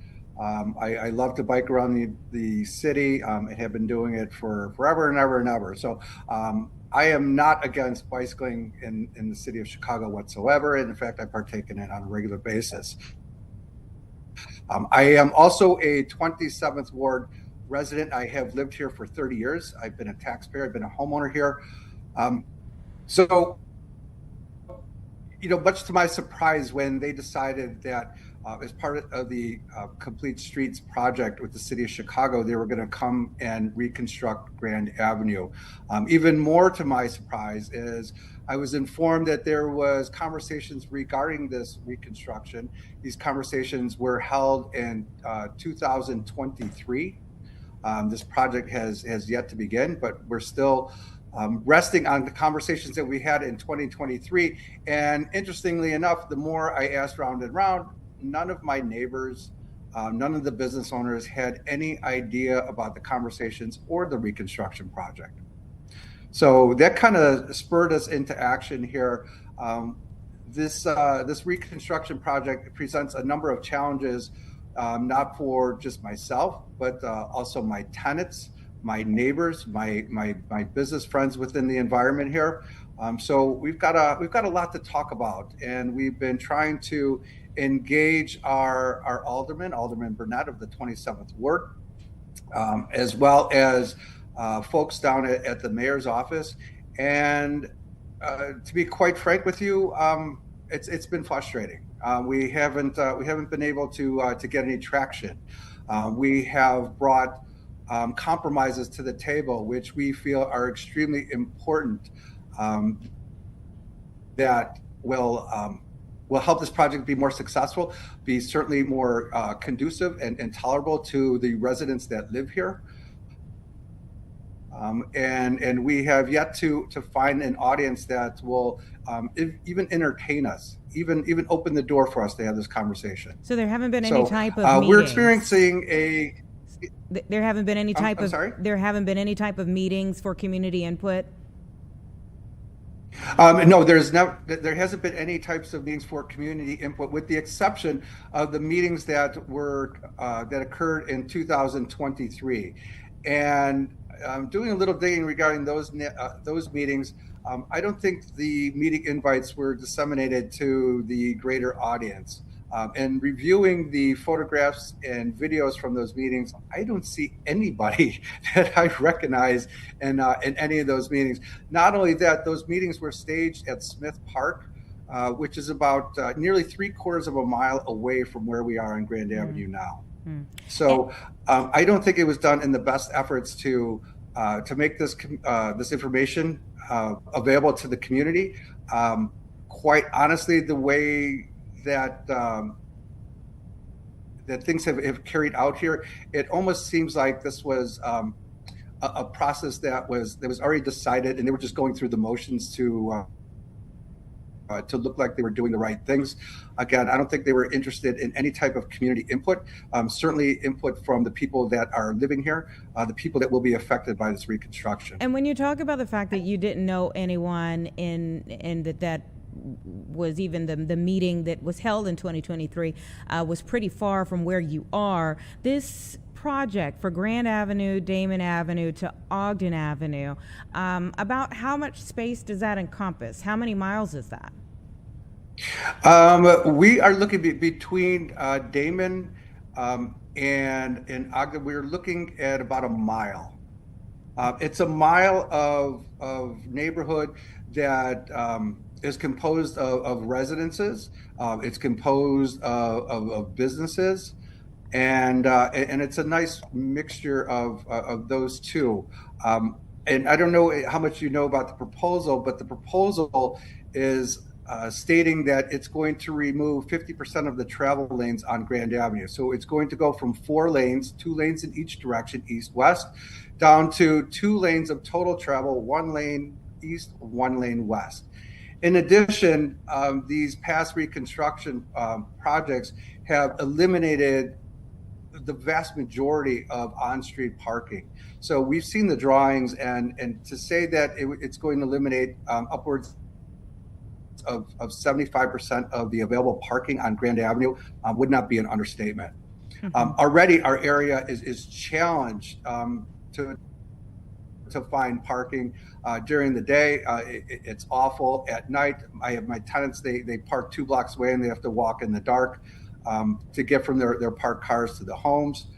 I love to bike around the city. I have been doing it for forever and ever and ever. So I am not against bicycling in the city of Chicago whatsoever. And in fact, I partake in it on a regular basis. I am also a 27th Ward resident. I have lived here for 30 years. I've been a taxpayer. I've been a homeowner here. So, you know, much to my surprise, when they decided that as part of the Complete Streets project with the city of Chicago, they were going to come and reconstruct Grand Avenue. Even more to my surprise is I was informed that there was conversations regarding this reconstruction. These conversations were held in 2023. This project has yet to begin, but we're still resting on the conversations that we had in 2023. And interestingly enough, the more I asked round and round, none of my neighbors None of the business owners had any idea about the conversations or the reconstruction project. So that kind of spurred us into action here. This reconstruction project presents a number of challenges, not for just myself, but also my tenants, my neighbors, my business friends within the environment here. So we've got a lot to talk about, and we've been trying to engage our Alderman Burnett of the 27th Ward, as well as folks down at the mayor's office. And to be quite frank with you, it's been frustrating. We haven't been able to get any traction. We have brought compromises to the table, which we feel are extremely important, that will help this project be more successful, be certainly more conducive and tolerable to the residents that live here. And we have yet to find an audience that will even entertain us, even open the door for us to have this conversation. So there haven't been any type of meetings. We're experiencing a. There haven't been any type I'm sorry? There haven't been any type of meetings for community input. No, there hasn't been any types of meetings for community input, with the exception of the meetings that occurred in 2023. And doing a little digging regarding those meetings, I don't think the meeting invites were disseminated to the greater audience. And reviewing the photographs and videos from those meetings, I don't see anybody that I recognize in any of those meetings. Not only that, those meetings were staged at Smith Park, which is about nearly 3/4 of a mile away from where we are on Grand Avenue now. So I don't think it was done in the best efforts to make this information available to the community. Quite honestly, the way that things have carried out here, it almost seems like this was a process that was already decided, and they were just going through the motions to look like they were doing the right things. Again, I don't think they were interested in any type of community input. Certainly input from the people that are living here, the people that will be affected by this reconstruction. And when you talk about the fact that you didn't know anyone in that was even the meeting that was held in 2023 was pretty far from where you are. This project for Grand Avenue, Damon Avenue to Ogden Avenue, about how much space does that encompass? How many miles is that? We are looking between Damon and Ogden. We're looking at about a mile. It's a mile of neighborhood that is composed of residences. It's composed of businesses, and it's a nice mixture of those two. And I don't know how much you know about the proposal, but the proposal is stating that it's going to remove 50% of the travel lanes on Grand Avenue. So it's going to go from 4 lanes, 2 lanes in each direction, east-west, down to 2 lanes of total travel, 1 lane east, 1 lane west. In addition, these past reconstruction projects have eliminated the vast majority of on-street parking. So we've seen the drawings, and to say that it's going to eliminate upwards of 75% of the available parking on Grand Avenue would not be an understatement. Already, our area is challenged to find parking during the day. It's awful. At night, I have my tenants, they park 2 blocks away and they have to walk in the dark to get from their parked cars to the homes.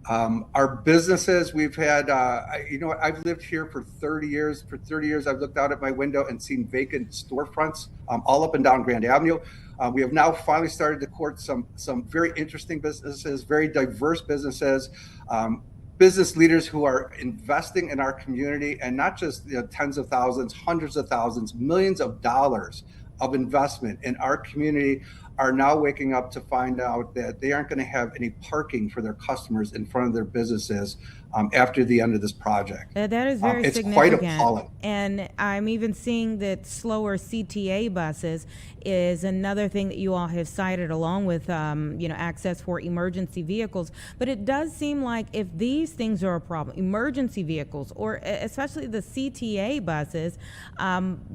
Our businesses, we've had, I've lived here for 30 years. For 30 years, I've looked out at my window and seen vacant storefronts all up and down Grand Avenue. We have now finally started to court some very interesting businesses, very diverse businesses, business leaders who are investing in our community, and not just tens of thousands, hundreds of thousands, millions of dollars of investment in our community are now waking up to find out that they aren't going to have any parking for their customers in front of their businesses after the end of this project. That is very it's significant. quite appalling. And I'm even seeing that slower CTA buses is another thing that you all have cited, along with access for emergency vehicles. But it does seem like if these things are a problem, emergency vehicles, or especially the CTA buses,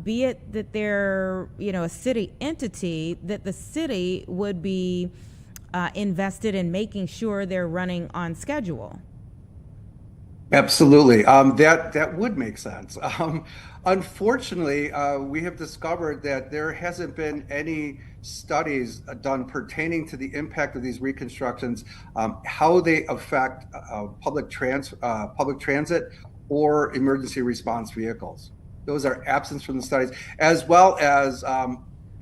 be it that they're a city entity, that the city would be invested in making sure they're running on schedule. Absolutely. That would make sense. Unfortunately, we have discovered that there hasn't been any studies done pertaining to the impact of these reconstructions, how they affect public transit or emergency response vehicles. Those are absent from the studies, as well as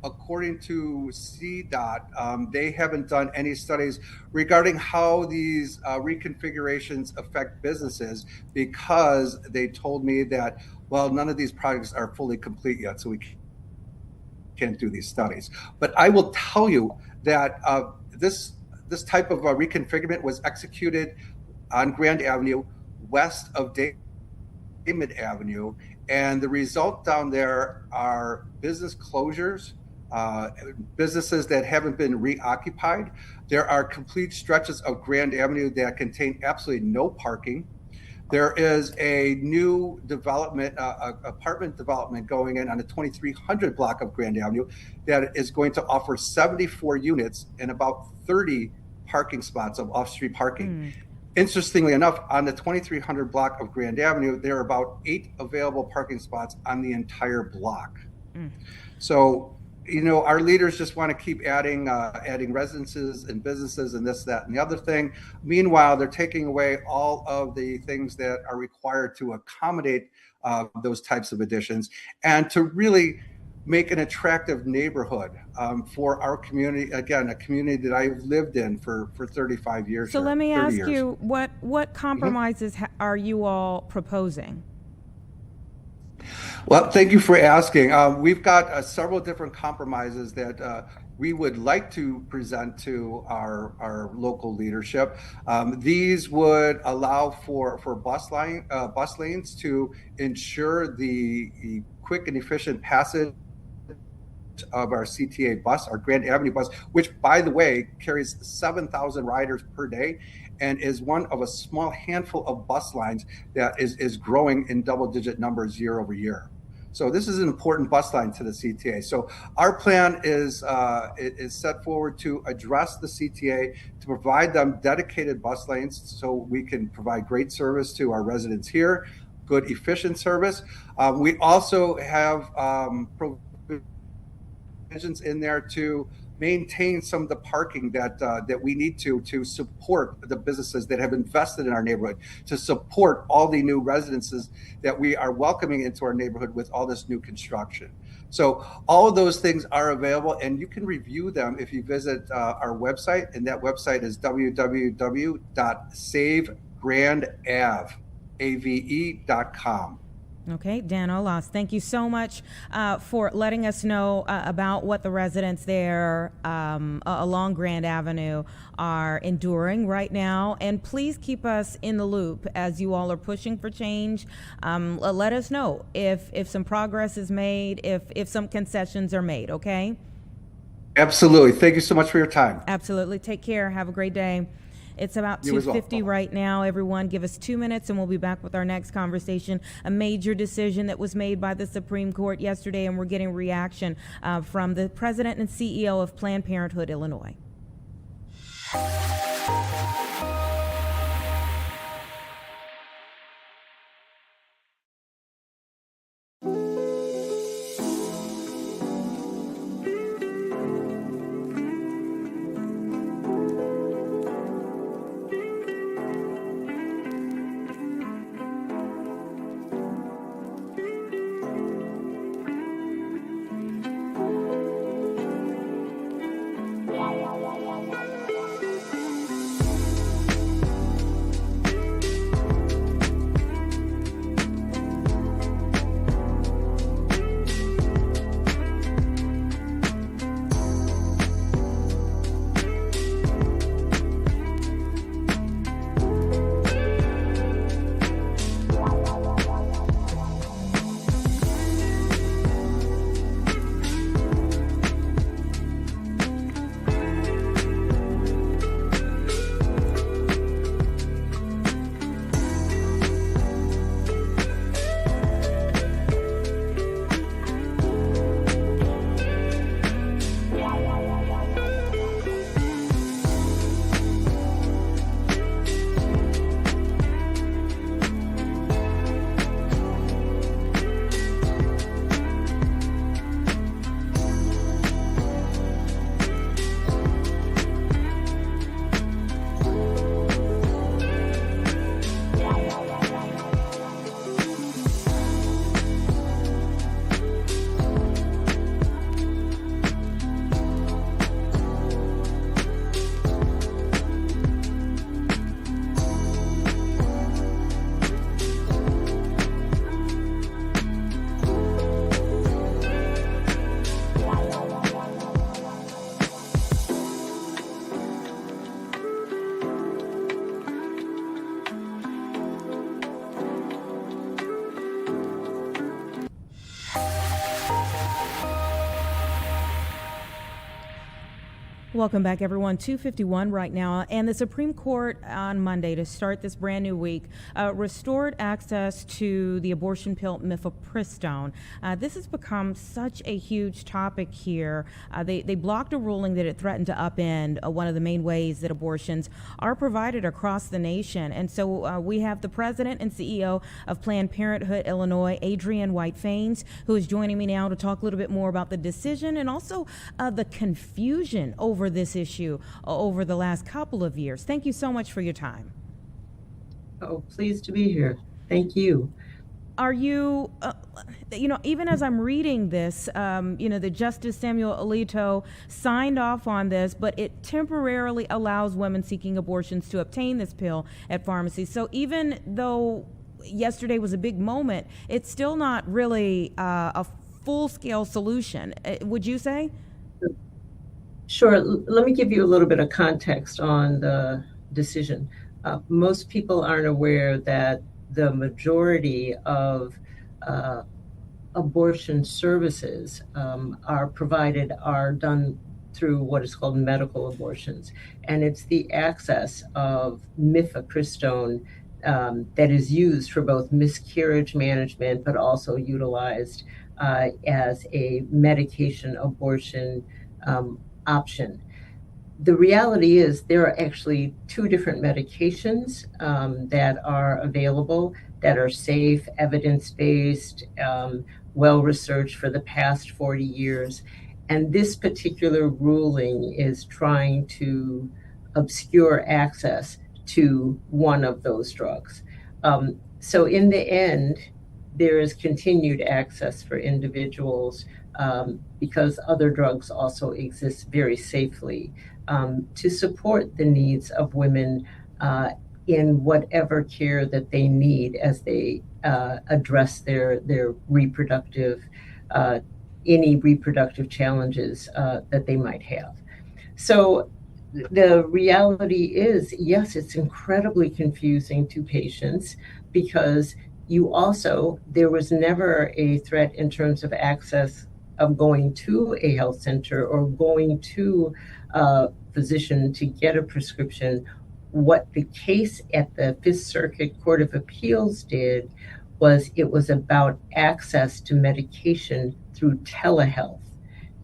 according to CDOT, they haven't done any studies regarding how these reconfigurations affect businesses, because they told me that, well, none of these projects are fully complete yet, so we can't do these studies. But I will tell you that this type of reconfigurement was executed on Grand Avenue, west of Damon Avenue, and the result down there are business closures, businesses that haven't been reoccupied. There are complete stretches of Grand Avenue that contain absolutely no parking. There is a new development, apartment development going in on the 2300 block of Grand Avenue that is going to offer 74 units and about 30 parking spots of off-street parking. Interestingly enough, on the 2300 block of Grand Avenue, there are about 8 available parking spots on the entire block. So, our leaders just want to keep adding residences and businesses and this, that, and the other thing. Meanwhile, they're taking away all of the things that are required to accommodate those types of additions and to really make an attractive neighborhood for our community. Again, a community that I've lived in for 35 years. So let me ask you, what compromises are you all proposing? Well, thank you for asking. We've got several different compromises that we would like to present to our local leadership. These would allow for bus lanes to ensure the quick and efficient passage of our CTA bus, our Grand Avenue bus, which, by the way, carries 7,000 riders per day and is one of a small handful of bus lines that is growing in double-digit numbers year over year. So this is an important bus line to the CTA. So our plan is set forward to address the CTA, to provide them dedicated bus lanes so we can provide great service to our residents here, good, efficient service. We also have provisions in there to maintain some of the parking that we need to support the businesses that have invested in our neighborhood, to support all the new residences that we are welcoming into our neighborhood with all this new construction. So all of those things are available, and you can review them if you visit our website, and that website is www.savegrandave.com. Okay, Dan Olas, thank you so much for letting us know about what the residents there along Grand Avenue are enduring right now. And please keep us in the loop as you all are pushing for change. Let us know if some progress is made, if some concessions are made, okay? Absolutely. Thank you so much for your time. Absolutely. Take care. Have a great day. It's about 2:50 right now. Everyone, give us 2 minutes and we'll be back with our next conversation. A major decision that was made by the Supreme Court yesterday, and we're getting reaction from the president and CEO of Planned Parenthood Illinois. Welcome back, everyone. 2:51 right now, and the Supreme Court on Monday, to start this brand new week, restored access to the abortion pill mifepristone. This has become such a huge topic here. They blocked a ruling that it threatened to upend one of the main ways that abortions are provided across the nation. And so we have the president and CEO of Planned Parenthood Illinois, Adrienne White-Faines, who is joining me now to talk a little bit more about the decision and also the confusion over this issue over the last couple of years. Thank you so much for your time. Oh, pleased to be here. Thank you. Are you, even as I'm reading this, the Justice Samuel Alito signed off on this, but it temporarily allows women seeking abortions to obtain this pill at pharmacies. So even though yesterday was a big moment, it's still not really a full-scale solution. Would you say? Sure. Let me give you a little bit of context on the decision. Most people aren't aware that the majority of abortion services are done through what is called medical abortions. And it's the access of mifepristone that is used for both miscarriage management, but also utilized as a medication abortion option. The reality is there are actually two different medications that are available that are safe, evidence-based, well-researched for the past 40 years. And this particular ruling is trying to obscure access to one of those drugs. So in the end, there is continued access for individuals because other drugs also exist very safely to support the needs of women in whatever care that they need as they address their reproductive, any reproductive challenges that they might have. So the reality is, yes, it's incredibly confusing to patients because there was never a threat in terms of access of going to a health center or going to a physician to get a prescription. What the case at the Fifth Circuit Court of Appeals did was it was about access to medication through telehealth.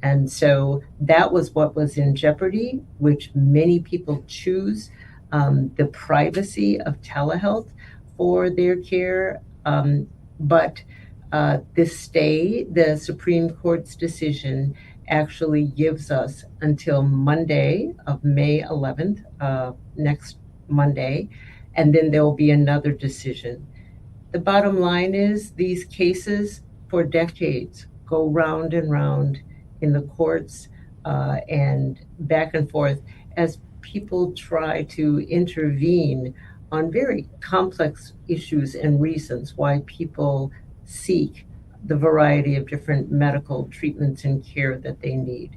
And so that was what was in jeopardy, which many people choose the privacy of telehealth for their care. But the Supreme Court's decision actually gives us until Monday of May 11th, next Monday, and then there will be another decision. The bottom line is these cases for decades go round and round in the courts and back and forth as people try to intervene on very complex issues and reasons why people seek the variety of different medical treatments and care that they need.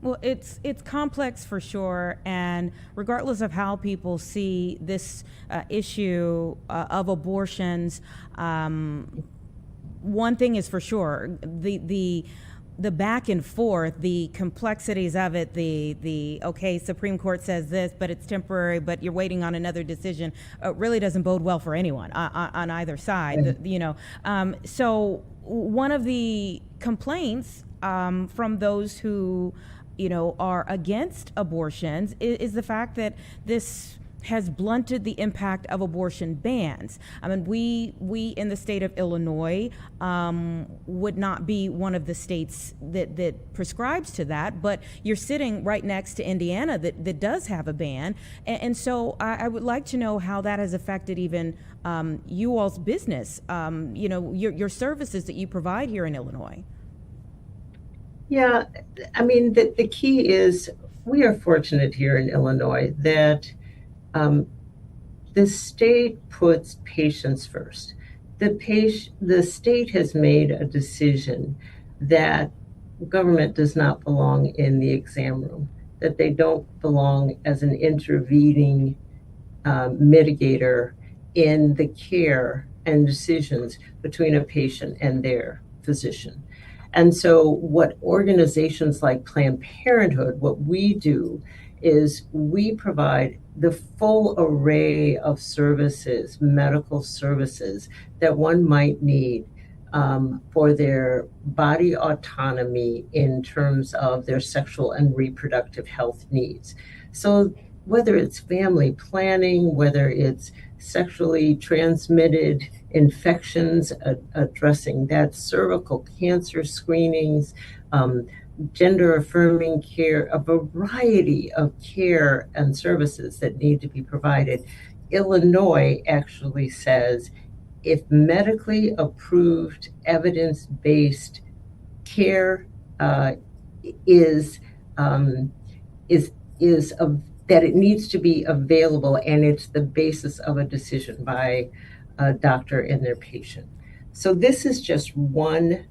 Well, it's complex for sure, and regardless of how people see this issue of abortions, one thing is for sure: the back and forth, the complexities of it, the okay, Supreme Court says this, but it's temporary, but you're waiting on another decision, really doesn't bode well for anyone on either side. So one of the complaints from those who are against abortions is the fact that this has blunted the impact of abortion bans. I mean, we in the state of Illinois would not be one of the states that prescribes to that, but you're sitting right next to Indiana that does have a ban. And so I would like to know how that has affected even you all's business, your services that you provide here in Illinois. Yeah, I mean, the key is we are fortunate here in Illinois that the state puts patients first. The state has made a decision that government does not belong in the exam room, that they don't belong as an intervening mitigator in the care and decisions between a patient and their physician. And so what organizations like Planned Parenthood, what we do is we provide the full array of services, medical services that one might need for their body autonomy in terms of their sexual and reproductive health needs. So whether it's family planning, whether it's sexually transmitted infections, addressing that, cervical cancer screenings, gender affirming care, a variety of care and services that need to be provided. Illinois actually says if medically approved, evidence-based care is that it needs to be available, and it's the basis of a decision by a doctor and their patient. So this is just one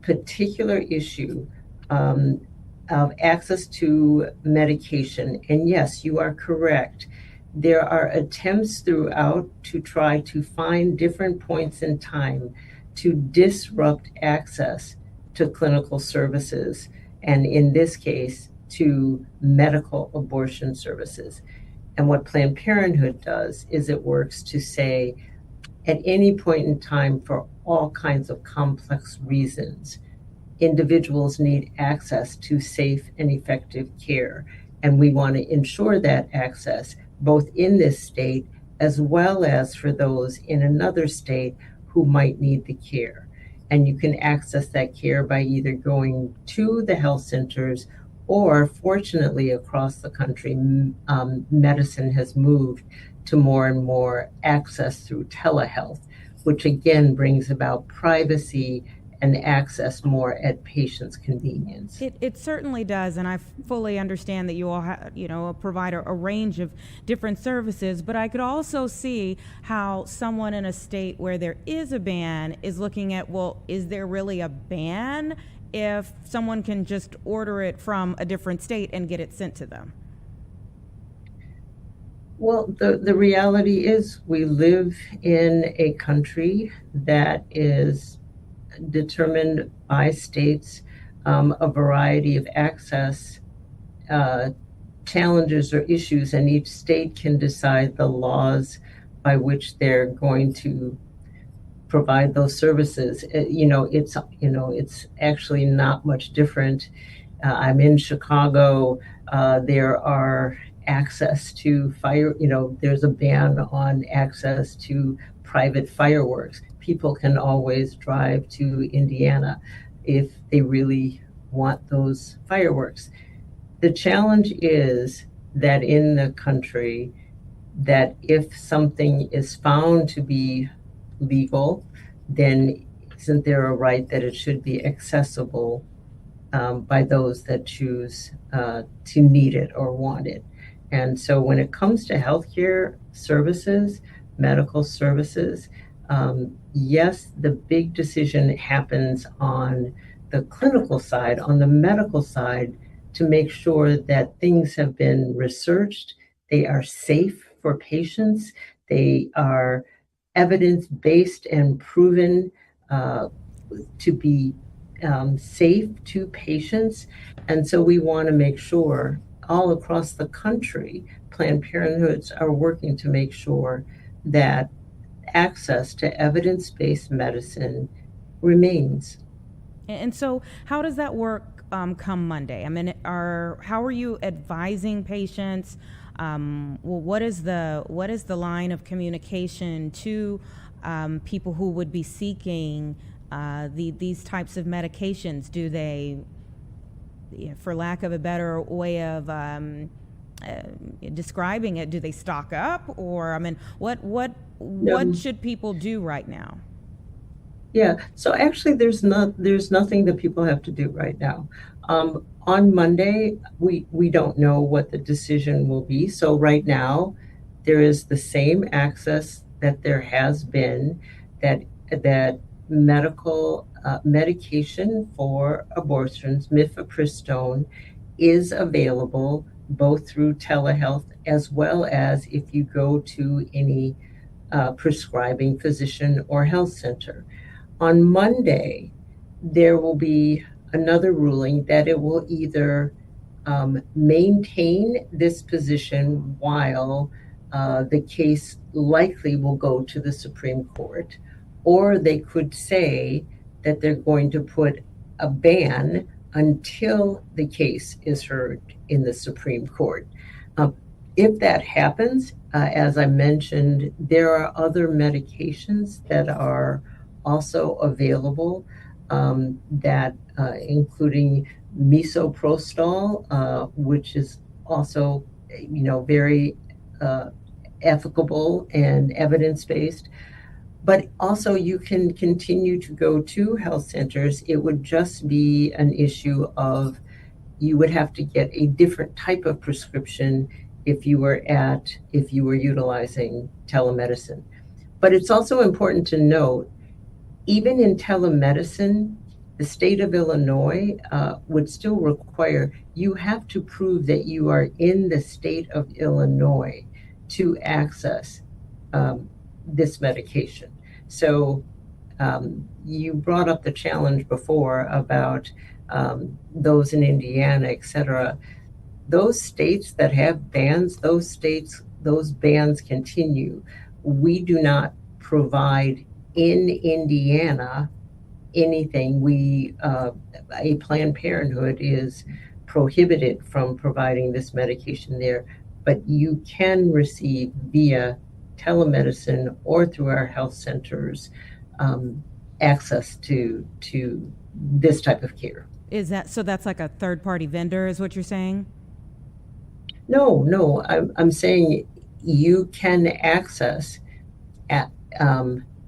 particular issue of access to medication. And yes, you are correct. There are attempts throughout to try to find different points in time to disrupt access to clinical services, and in this case, to medical abortion services. And what Planned Parenthood does is it works to say, at any point in time, for all kinds of complex reasons, individuals need access to safe and effective care. And we want to ensure that access both in this state as well as for those in another state who might need the care. And you can access that care by either going to the health centers, or fortunately across the country, medicine has moved to more and more access through telehealth, which again brings about privacy and access more at patients' convenience. It certainly does, and I fully understand that you all provide a range of different services, but I could also see how someone in a state where there is a ban is looking at, well, is there really a ban if someone can just order it from a different state and get it sent to them? Well, the reality is we live in a country that is determined by states, a variety of access challenges or issues, and each state can decide the laws by which they're going to provide those services. It's actually not much different. I'm in Chicago. There are access to there's a ban on access to private fireworks. People can always drive to Indiana if they really want those fireworks. The challenge is that in the country, that if something is found to be legal, then isn't there a right that it should be accessible by those that choose to need it or want it? And so when it comes to healthcare services, medical services, yes, the big decision happens on the clinical side, on the medical side, to make sure that things have been researched, they are safe for patients, they are evidence-based and proven to be safe to patients. And so we want to make sure all across the country, Planned Parenthoods are working to make sure that access to evidence-based medicine remains. And so how does that work come Monday? I mean, how are you advising patients? What is the line of communication to people who would be seeking these types of medications? Do they, for lack of a better way of describing it, do they stock up, or I mean, what should people do right now? Yeah, so actually there's nothing that people have to do right now. On Monday, we don't know what the decision will be. So right now, there is the same access that there has been, that medical medication for abortions, mifepristone, is available both through telehealth as well as if you go to any prescribing physician or health center. On Monday, there will be another ruling that it will either maintain this position while the case likely will go to the Supreme Court, or they could say that they're going to put a ban until the case is heard in the Supreme Court. If that happens, as I mentioned, there are other medications that are also available, that including misoprostol, which is also, very ethical and evidence-based. But also, you can continue to go to health centers. It would just be an issue of you would have to get a different type of prescription if you were utilizing telemedicine. But it's also important to note, even in telemedicine, the state of Illinois would still require you have to prove that you are in the state of Illinois to access this medication. So you brought up the challenge before about those in Indiana, et cetera. Those states that have bans, those bans continue. We do not provide in Indiana anything. A Planned Parenthood is prohibited from providing this medication there, but you can receive via telemedicine or through our health centers access to this type of care. Is that so? That's like a third-party vendor, is what you're saying? No, I'm saying you can access at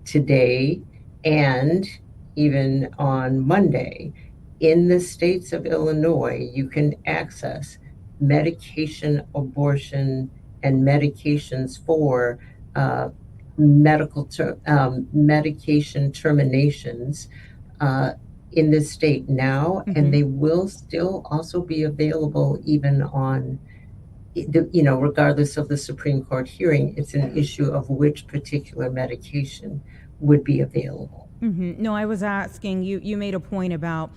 today and even on Monday in the states of Illinois, you can access medication abortion and medications for medication terminations in this state now, and they will still also be available even on, regardless of the Supreme Court hearing. It's an issue of which particular medication would be available. No, I was asking you. You made a point about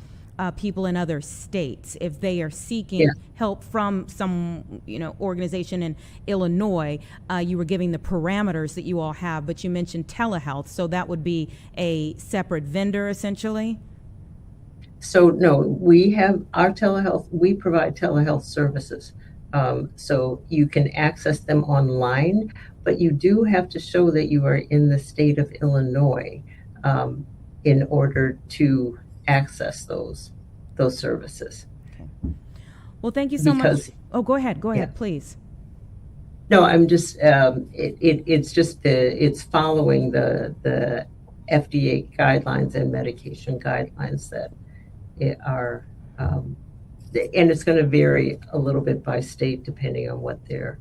people in other states, if they are seeking help from some organization in Illinois. You were giving the parameters that you all have, but you mentioned telehealth, so that would be a separate vendor essentially. So no, we have our telehealth. We provide telehealth services, so you can access them online, but you do have to show that you are in the state of Illinois in order to access those services. Okay. Well, thank you so much. Oh, go ahead, please. No, I'm just it's following the FDA guidelines and medication guidelines that are, and it's going to vary a little bit by state depending on what their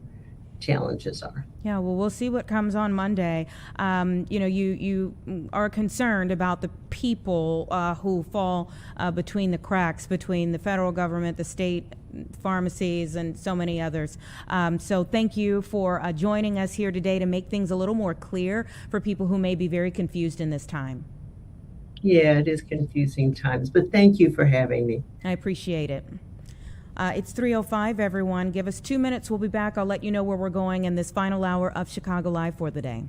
challenges are. Yeah, well, we'll see what comes on Monday. You are concerned about the people who fall between the cracks between the federal government, the state pharmacies, and so many others. So thank you for joining us here today to make things a little more clear for people who may be very confused in this time. Yeah, it is confusing times, but thank you for having me. I appreciate it. It's 3:05, everyone. Give us 2 minutes. We'll be back. I'll let you know where we're going in this final hour of Chicago Live for the day.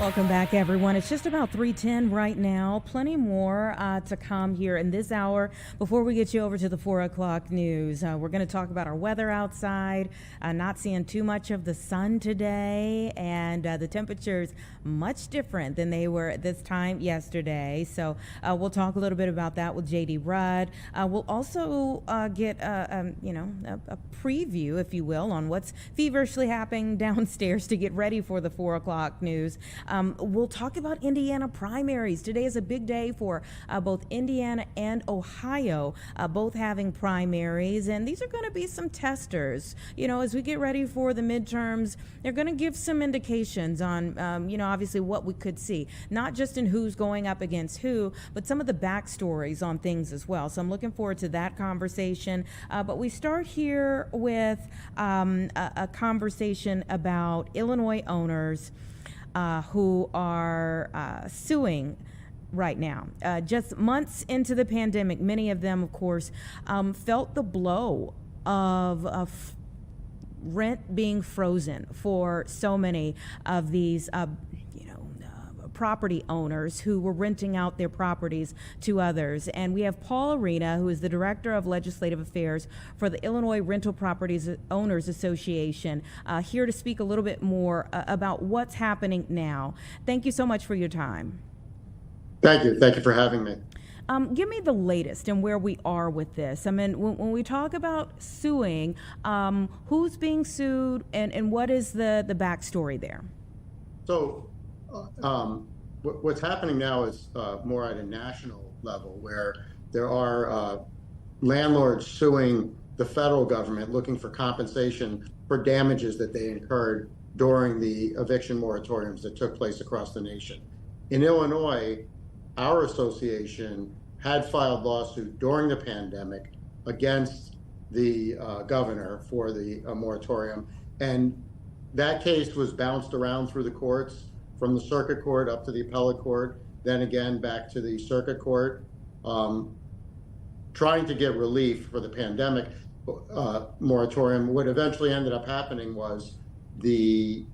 Welcome back, everyone. It's just about 3:10 right now. Plenty more to come here in this hour. Before we get you over to the 4 o'clock news, we're going to talk about our weather outside. Not seeing too much of the sun today, and the temperatures much different than they were at this time yesterday. So we'll talk a little bit about that with JD Rudd. We'll also get a preview, if you will, on what's feverishly happening downstairs to get ready for the 4 o'clock news. We'll talk about Indiana primaries. Today is a big day for both Indiana and Ohio, both having primaries. And these are going to be some testers. You know, as we get ready for the midterms, they're going to give some indications on, obviously what we could see, not just in who's going up against who, but some of the backstories on things as well. So I'm looking forward to that conversation. But we start here with a conversation about Illinois owners who are suing right now. Just months into the pandemic, many of them, of course, felt the blow of rent being frozen for so many of these property owners who were renting out their properties to others. And we have Paul Arena, who is the Director of Legislative Affairs for the Illinois Rental Properties Owners Association, here to speak a little bit more about what's happening now. Thank you so much for your time. Thank you. Thank you for having me. Give me the latest and where we are with this. I mean, when we talk about suing, who's being sued and what is the backstory there? So what's happening now is more at a national level, where there are landlords suing the federal government looking for compensation for damages that they incurred during the eviction moratoriums that took place across the nation. In Illinois, our association had filed lawsuit during the pandemic against the governor for the moratorium, and that case was bounced around through the courts, from the circuit court up to the appellate court, then again back to the circuit court, trying to get relief for the pandemic moratorium. What eventually ended up happening was the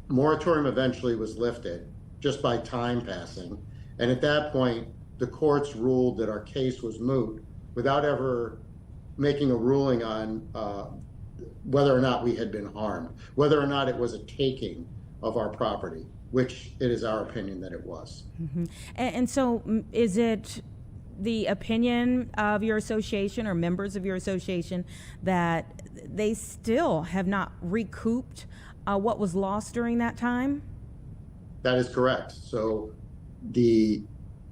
moratorium eventually was lifted just by time passing. And at that point, the courts ruled that our case was moot without ever making a ruling on whether or not we had been harmed, whether or not it was a taking of our property, which it is our opinion that it was. Mm-hmm. And so is it the opinion of your association or members of your association that they still have not recouped what was lost during that time? That is correct. So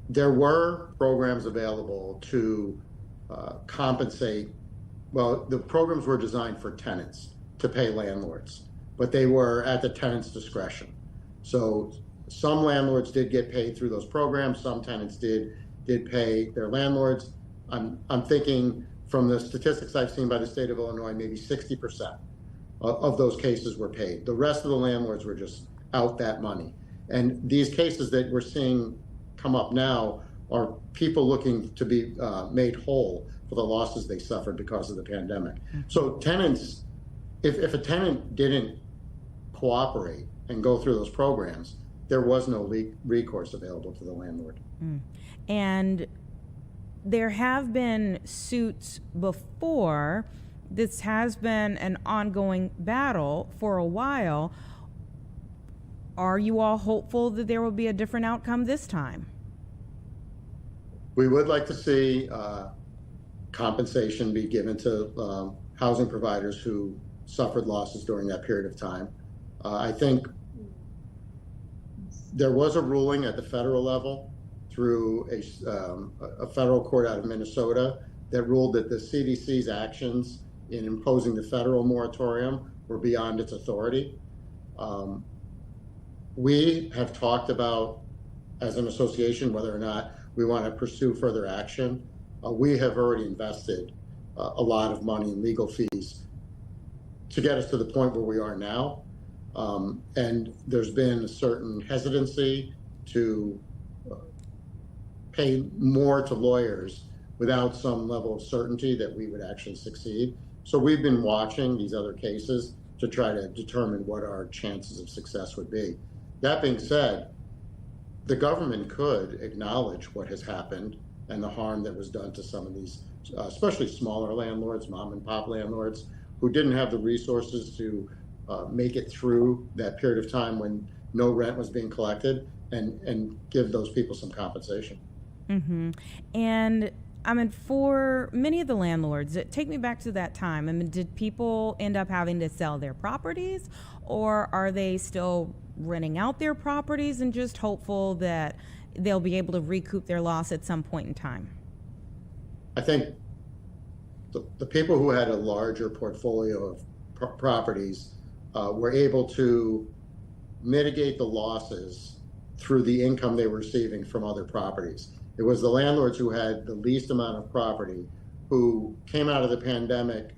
there were programs available to compensate. Well, the programs were designed for tenants to pay landlords, but they were at the tenant's discretion. So some landlords did get paid through those programs. Some tenants did pay their landlords. I'm thinking from the statistics I've seen by the state of Illinois, maybe 60% of those cases were paid. The rest of the landlords were just out that money. And these cases that we're seeing come up now are people looking to be made whole for the losses they suffered because of the pandemic. Mm-hmm. So tenants, if a tenant didn't cooperate and go through those programs, there was no recourse available to the landlord. Mm. And there have been suits before. This has been an ongoing battle for a while. Are you all hopeful that there will be a different outcome this time? We would like to see compensation be given to housing providers who suffered losses during that period of time. I think there was a ruling at the federal level through a federal court out of Minnesota that ruled that the CDC's actions in imposing the federal moratorium were beyond its authority. We have talked about, as an association, whether or not we want to pursue further action. We have already invested a lot of money in legal fees to get us to the point where we are now. And there's been a certain hesitancy to pay more to lawyers without some level of certainty that we would actually succeed. So we've been watching these other cases to try to determine what our chances of success would be. That being said, the government could acknowledge what has happened and the harm that was done to some of these, especially smaller landlords, mom and pop landlords, who didn't have the resources to make it through that period of time when no rent was being collected, and give those people some compensation. Mm-hmm. And I mean, for many of the landlords, take me back to that time. I mean, did people end up having to sell their properties, or are they still renting out their properties and just hopeful that they'll be able to recoup their loss at some point in time? I think the people who had a larger portfolio of properties were able to mitigate the losses through the income they were receiving from other properties. It was the landlords who had the least amount of property who came out of the pandemic,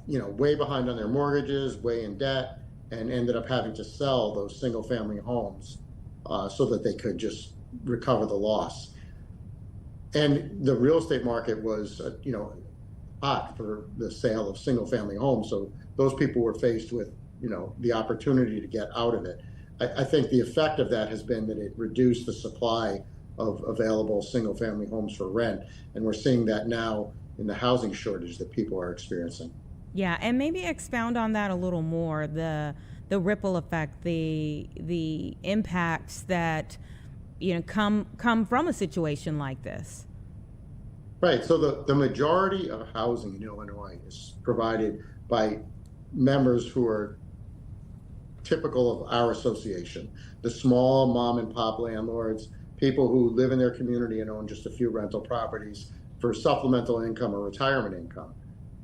way behind on their mortgages, way in debt, and ended up having to sell those single-family homes so that they could just recover the loss. And the real estate market was, hot for the sale of single-family homes. So those people were faced with, the opportunity to get out of it. I think the effect of that has been that it reduced the supply of available single-family homes for rent, and we're seeing that now in the housing shortage that people are experiencing. Yeah, and maybe expound on that a little more, the ripple effect, the impacts that come from a situation like this. Right. So the majority of housing in Illinois is provided by members who are typical of our association, the small mom and pop landlords, people who live in their community and own just a few rental properties for supplemental income or retirement income.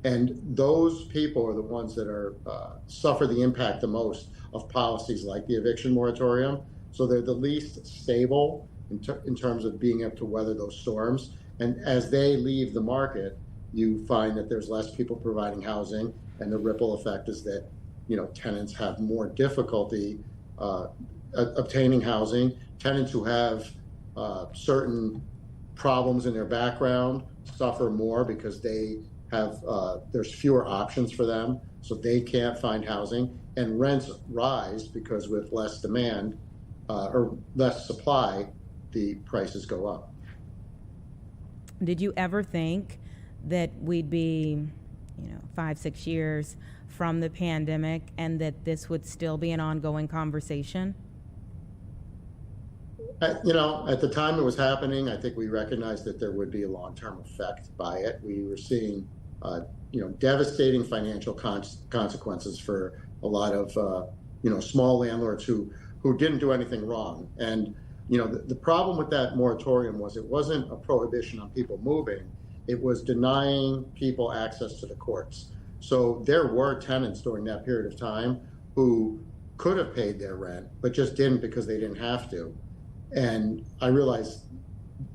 And those people are the ones that are suffer the impact the most of policies like the eviction moratorium. So they're the least stable in terms of being able to weather those storms. And as they leave the market, you find that there's less people providing housing, and the ripple effect is that tenants have more difficulty obtaining housing. Tenants who have certain problems in their background suffer more because they have there's fewer options for them, so they can't find housing, and rents rise because with less demand or less supply, the prices go up. Did you ever think that we'd be 5-6 years from the pandemic and that this would still be an ongoing conversation? At the time it was happening, I think we recognized that there would be a long-term effect by it. We were seeing, devastating financial consequences for a lot of, small landlords who didn't do anything wrong. And, the problem with that moratorium was it wasn't a prohibition on people moving. It was denying people access to the courts. So there were tenants during that period of time who could have paid their rent, but just didn't because they didn't have to. And I realized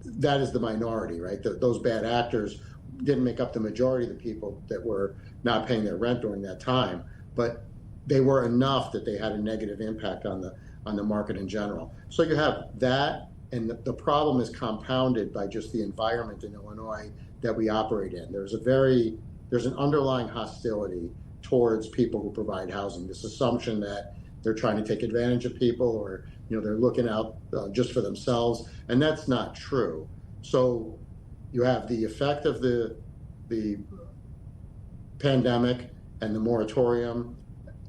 that is the minority, right? Those bad actors didn't make up the majority of the people that were not paying their rent during that time, but they were enough that they had a negative impact on the market in general. So you have that, and the problem is compounded by just the environment in Illinois that we operate in. There's an underlying hostility towards people who provide housing. This assumption that they're trying to take advantage of people, or they're looking out just for themselves, and that's not true. So you have the effect of the pandemic and the moratorium,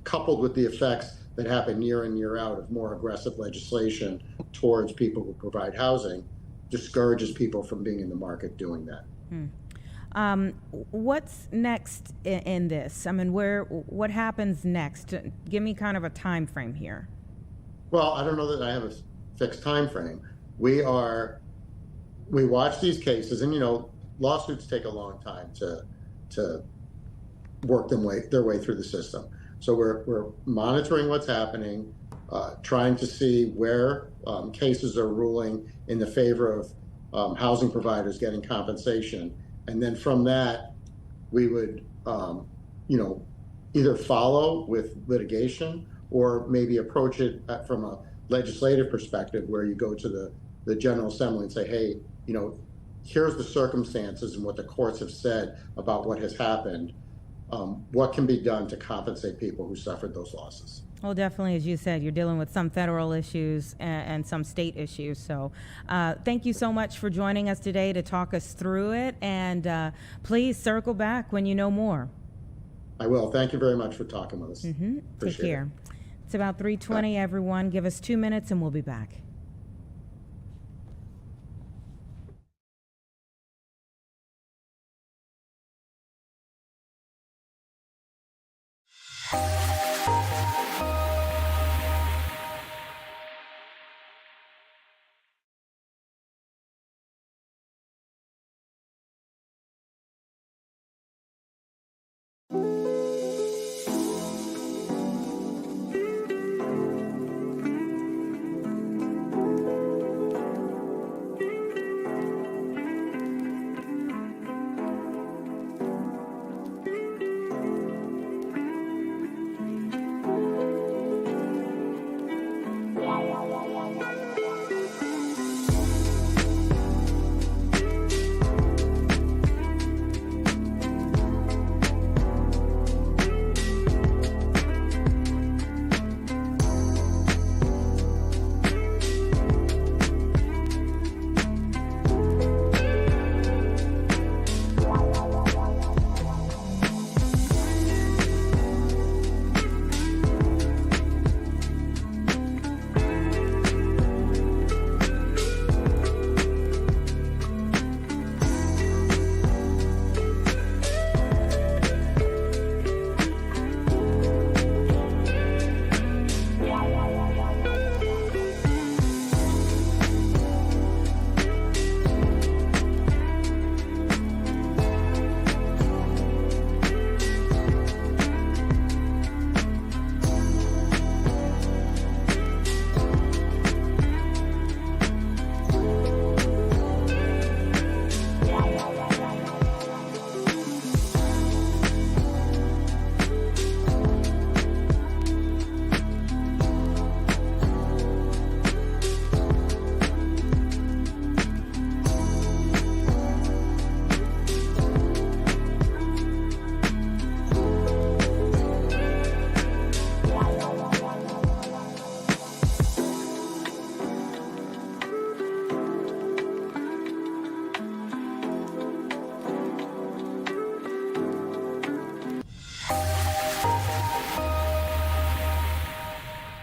coupled with the effects that happen year in, year out of more aggressive legislation towards people who provide housing, discourages people from being in the market doing that. What's next in this? I mean, what happens next? Give me kind of a time frame here. Well, I don't know that I have a fixed time frame. We watch these cases, and lawsuits take a long time to work their way through the system. So we're monitoring what's happening, trying to see where cases are ruling in the favor of housing providers getting compensation. And then from that, we would, either follow with litigation or maybe approach it from a legislative perspective, where you go to the General Assembly and say, hey, here's the circumstances and what the courts have said about what has happened. What can be done to compensate people who suffered those losses? Well, definitely, as you said, you're dealing with some federal issues and some state issues. So thank you so much for joining us today to talk us through it. And please circle back when you know more. I will. Thank you very much for talking with us. Take care. It's about 3:20, everyone. Give us 2 minutes and we'll be back.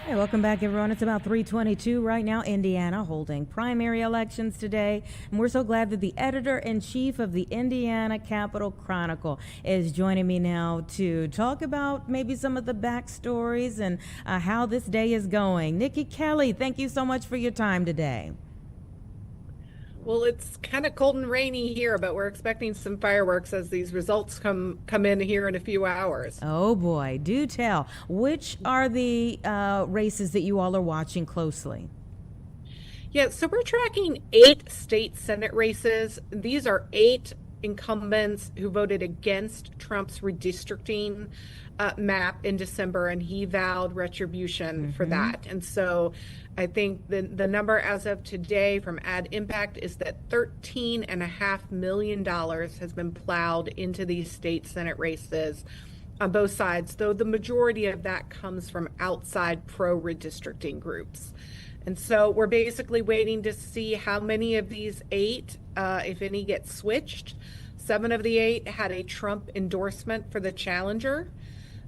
Hey, welcome back, everyone. It's about 3:22 right now. Indiana holding primary elections today, and we're so glad that the editor-in-chief of the Indiana Capitol Chronicle is joining me now to talk about maybe some of the backstories and how this day is going. Nikki Kelly, thank you so much for your time today. Well, it's kind of cold and rainy here, but we're expecting some fireworks as these results come in here in a few hours. Oh boy, do tell. Which are the races that you all are watching closely? Yeah, so we're tracking 8 state Senate races. These are 8 incumbents who voted against Trump's redistricting map in December, and he vowed retribution for that. And so I think the number as of today from Ad Impact is that $13.5 million has been plowed into these state Senate races on both sides, though the majority of that comes from outside pro-redistricting groups. And so we're basically waiting to see how many of these 8, if any, get switched. 7 of the 8 had a Trump endorsement for the challenger.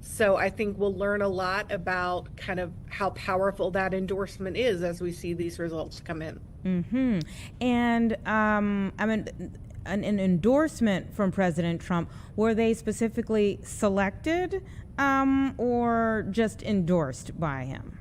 So I think we'll learn a lot about kind of how powerful that endorsement is as we see these results come in. And I mean, an endorsement from President Trump, were they specifically selected or just endorsed by him?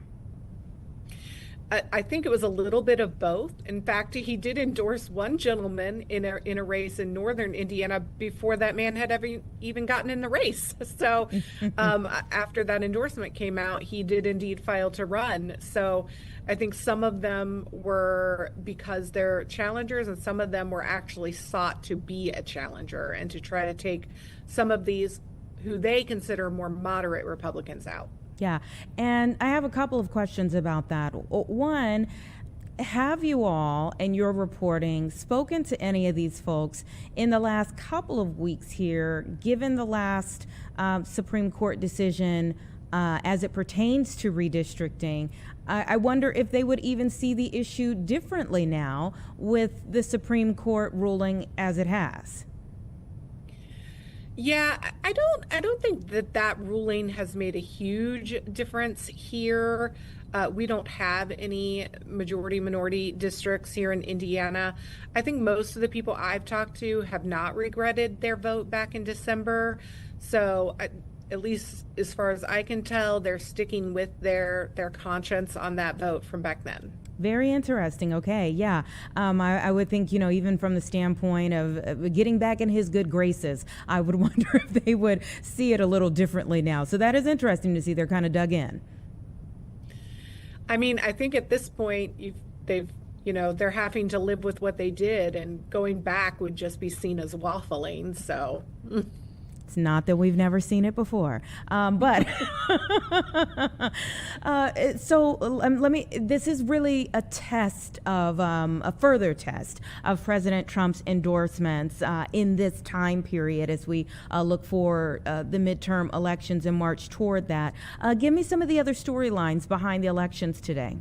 I think it was a little bit of both. In fact, he did endorse one gentleman in a race in northern Indiana before that man had ever even gotten in the race. So after that endorsement came out, he did indeed file to run. So I think some of them were because they're challengers, and some of them were actually sought to be a challenger and to try to take some of these who they consider more moderate Republicans out. Yeah, and I have a couple of questions about that. One, have you all, in your reporting, spoken to any of these folks in the last couple of weeks here, given the last Supreme Court decision as it pertains to redistricting. I wonder if they would even see the issue differently now with the Supreme Court ruling as it has. Yeah, I don't think that ruling has made a huge difference here. We don't have any majority minority districts here in Indiana. I think most of the people I've talked to have not regretted their vote back in December. So at least as far as I can tell, they're sticking with their conscience on that vote from back then. Very interesting. Okay, yeah. I would think, even from the standpoint of getting back in his good graces, I would wonder if they would see it a little differently now. So that is interesting to see. They're kind of dug in. I mean, I think at this point, they're having to live with what they did, and going back would just be seen as waffling. So. It's not that we've never seen it before, but this is really a test of a further test of President Trump's endorsements in this time period as we look for the midterm elections and march toward that. Give me some of the other storylines behind the elections today.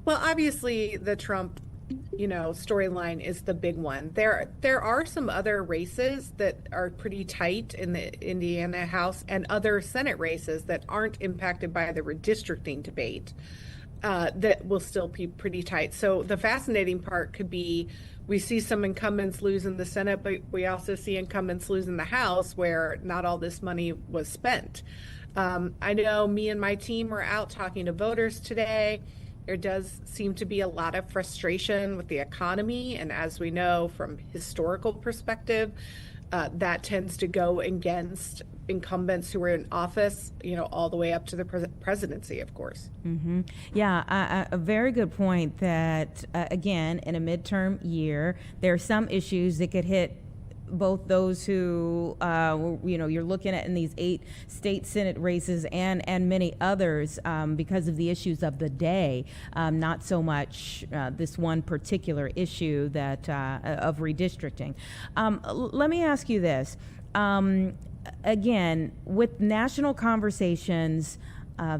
Well, obviously the Trump storyline is the big one. There are some other races that are pretty tight in the Indiana House and other Senate races that aren't impacted by the redistricting debate that will still be pretty tight. So the fascinating part could be we see some incumbents lose in the Senate, but we also see incumbents lose in the House where not all this money was spent. I know me and my team were out talking to voters today. There does seem to be a lot of frustration with the economy. And as we know from historical perspective, that tends to go against incumbents who are in office, all the way up to the presidency, of course. Mm-hmm. Yeah, a very good point that, again, in a midterm year, there are some issues that could hit both those who, you're looking at in these 8 state Senate races and many others because of the issues of the day, not so much this one particular issue that of redistricting. Let me ask you this. Again, with national conversations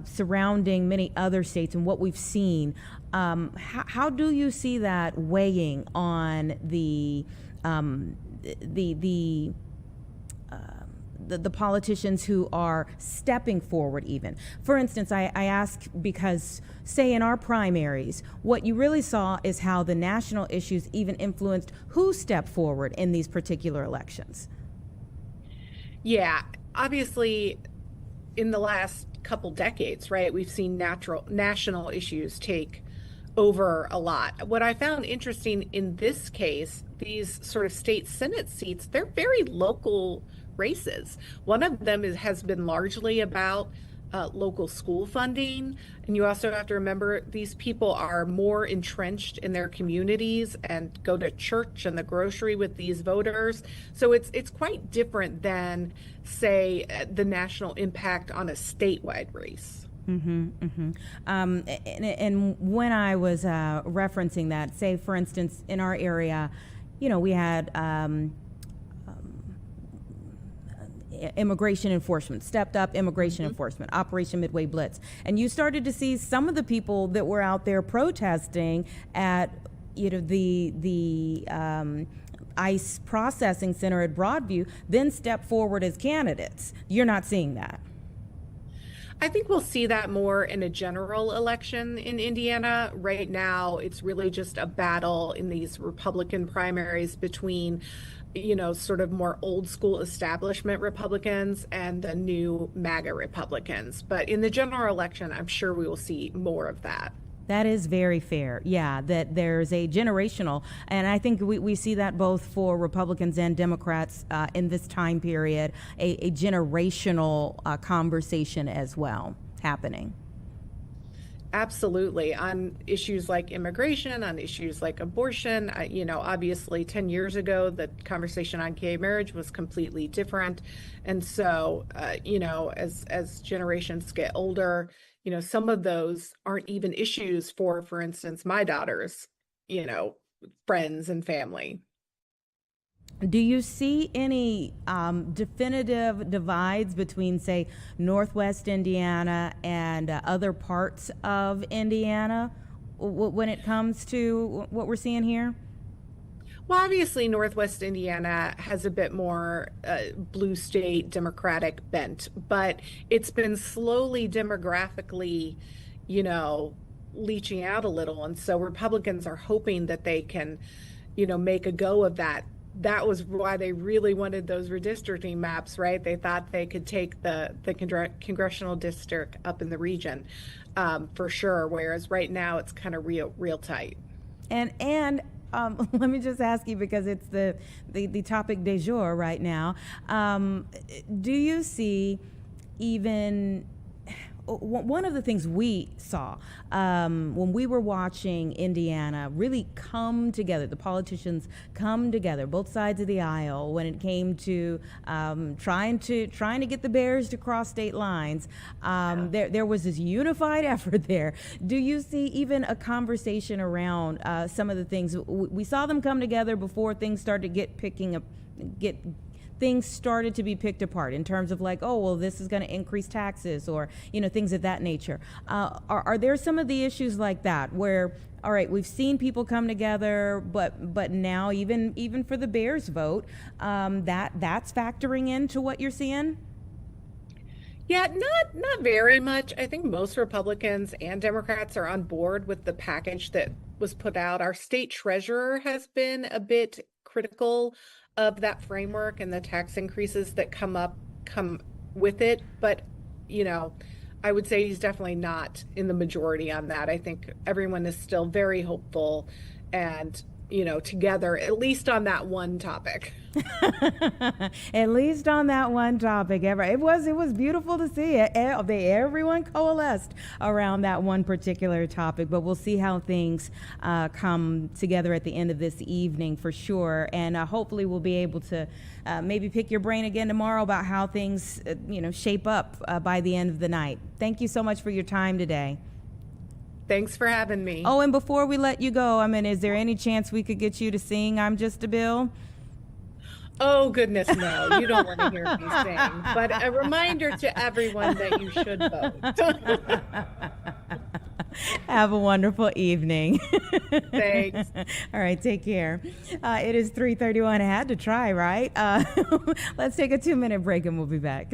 surrounding many other states and what we've seen, how do you see that weighing on the politicians who are stepping forward even? For instance, I ask because, say, in our primaries, what you really saw is how the national issues even influenced who stepped forward in these particular elections. Yeah, obviously, in the last couple decades, right, we've seen national issues take over a lot. What I found interesting in this case, these sort of state Senate seats, they're very local races. One of them has been largely about local school funding. And you also have to remember these people are more entrenched in their communities and go to church and the grocery with these voters. So it's quite different than, say, the national impact on a statewide race. Mm-hmm, mm-hmm. And when I was referencing that, say, for instance, in our area, we had immigration enforcement, stepped up immigration enforcement, Operation Midway Blitz. And you started to see some of the people that were out there protesting at, the ICE processing center at Broadview, then step forward as candidates. You're not seeing that. I think we'll see that more in a general election in Indiana. Right now, it's really just a battle in these Republican primaries between, sort of more old school establishment Republicans and the new MAGA Republicans. But in the general election, I'm sure we will see more of that. That is very fair. Yeah, that there's a generational, and I think we see that both for Republicans and Democrats in this time period, a generational conversation as well happening. Absolutely. On issues like immigration, on issues like abortion, obviously 10 years ago, the conversation on gay marriage was completely different. And so, as generations get older, some of those aren't even issues for instance, my daughter's, friends and family. Do you see any definitive divides between, say, Northwest Indiana and other parts of Indiana when it comes to what we're seeing here? Well, obviously, Northwest Indiana has a bit more blue state Democratic bent, but it's been slowly demographically, leaching out a little. And so Republicans are hoping that they can, make a go of that. That was why they really wanted those redistricting maps, right? They thought they could take the congressional district up in the region for sure, whereas right now it's kind of real tight. And let me just ask you, because it's the topic du jour right now. Do you see even one of the things we saw when we were watching Indiana really come together, the politicians come together, both sides of the aisle, when it came to trying to get the Bears to cross state lines. There was this unified effort there. Do you see even a conversation around some of the things we saw them come together before things started things started to be picked apart in terms of like, oh, well, this is going to increase taxes or, things of that nature. Are there some of the issues like that where, all right, we've seen people come together, but now even for the Bears vote, that's factoring into what you're seeing? Yeah, not very much. I think most Republicans and Democrats are on board with the package that was put out. Our state treasurer has been a bit critical of that framework and the tax increases that come with it. But, I would say he's definitely not in the majority on that. I think everyone is still very hopeful and, together, at least on that one topic. At least on that one topic. It was beautiful to see it. Everyone coalesced around that one particular topic, but we'll see how things come together at the end of this evening for sure. And hopefully we'll be able to maybe pick your brain again tomorrow about how things, shape up by the end of the night. Thank you so much for your time today. Thanks for having me. Oh, and before we let you go, is there any chance we could get you to sing I'm Just a Bill? Oh, goodness, no. You don't want to hear me sing. But a reminder to everyone that you should vote. Have a wonderful evening. Thanks. All right, take care. It is 3:31. I had to try, right? Let's take a 2-minute break and we'll be back.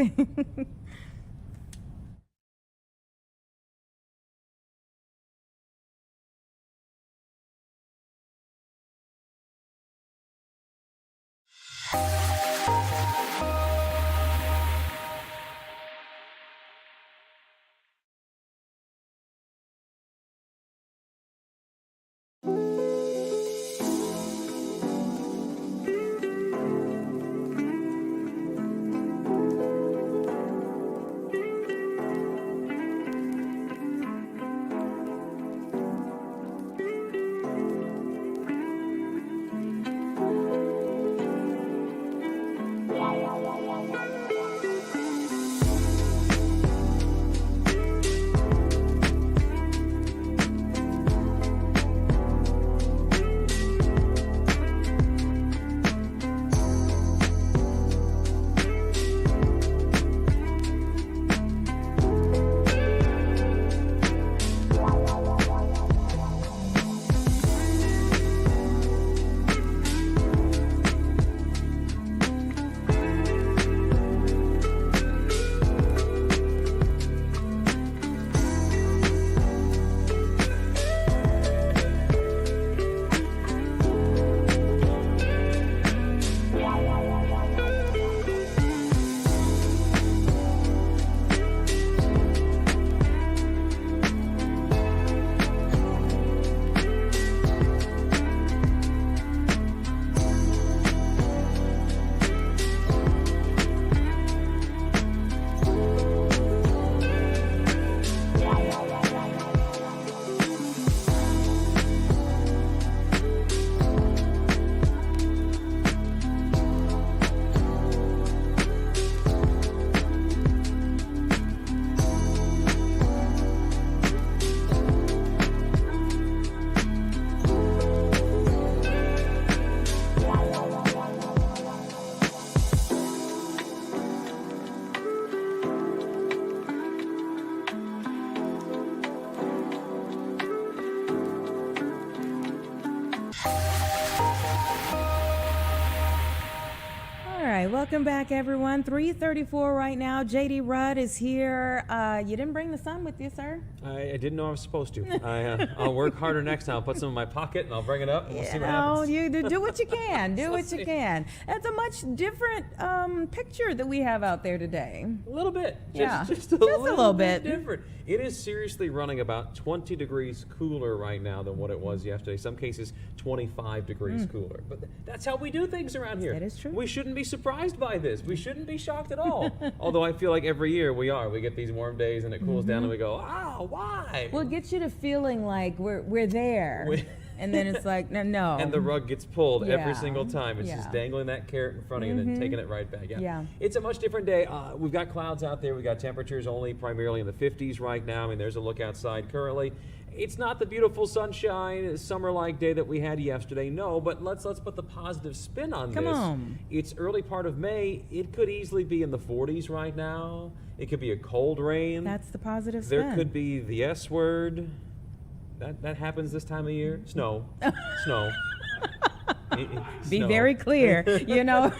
right, welcome back, everyone. 3:34 right now. JD Rudd is here. You didn't bring the sun with you, sir? I didn't know I was supposed to. I'll work harder next time. I'll put some in my pocket and I'll bring it up and we'll see what happens. You do what you can. Do what you can. That's a much different picture that we have out there today. A little bit. Just a little bit different. It is seriously running about 20 degrees cooler right now than what it was yesterday. Some cases 25 degrees cooler. But that's how we do things around here. That is true. We shouldn't be surprised by this. We shouldn't be shocked at all. Although I feel like every year we are. We get these warm days and it cools down and we go, why? Well, it gets you to feeling like we're there. And then it's like, no. And the rug gets pulled every single time. It's just dangling that carrot in front of you and then taking it right back. It's a much different day. We've got clouds out there. We've got temperatures only primarily in the 50s right now. I mean, there's a look outside currently. It's not the beautiful sunshine, summer-like day that we had yesterday, no, but let's put the positive spin on this. Come on. It's early part of May. It could easily be in the 40s right now. It could be a cold rain. That's the positive spin. There could be the S word. That happens this time of year. Snow. Snow. Be very clear, you know.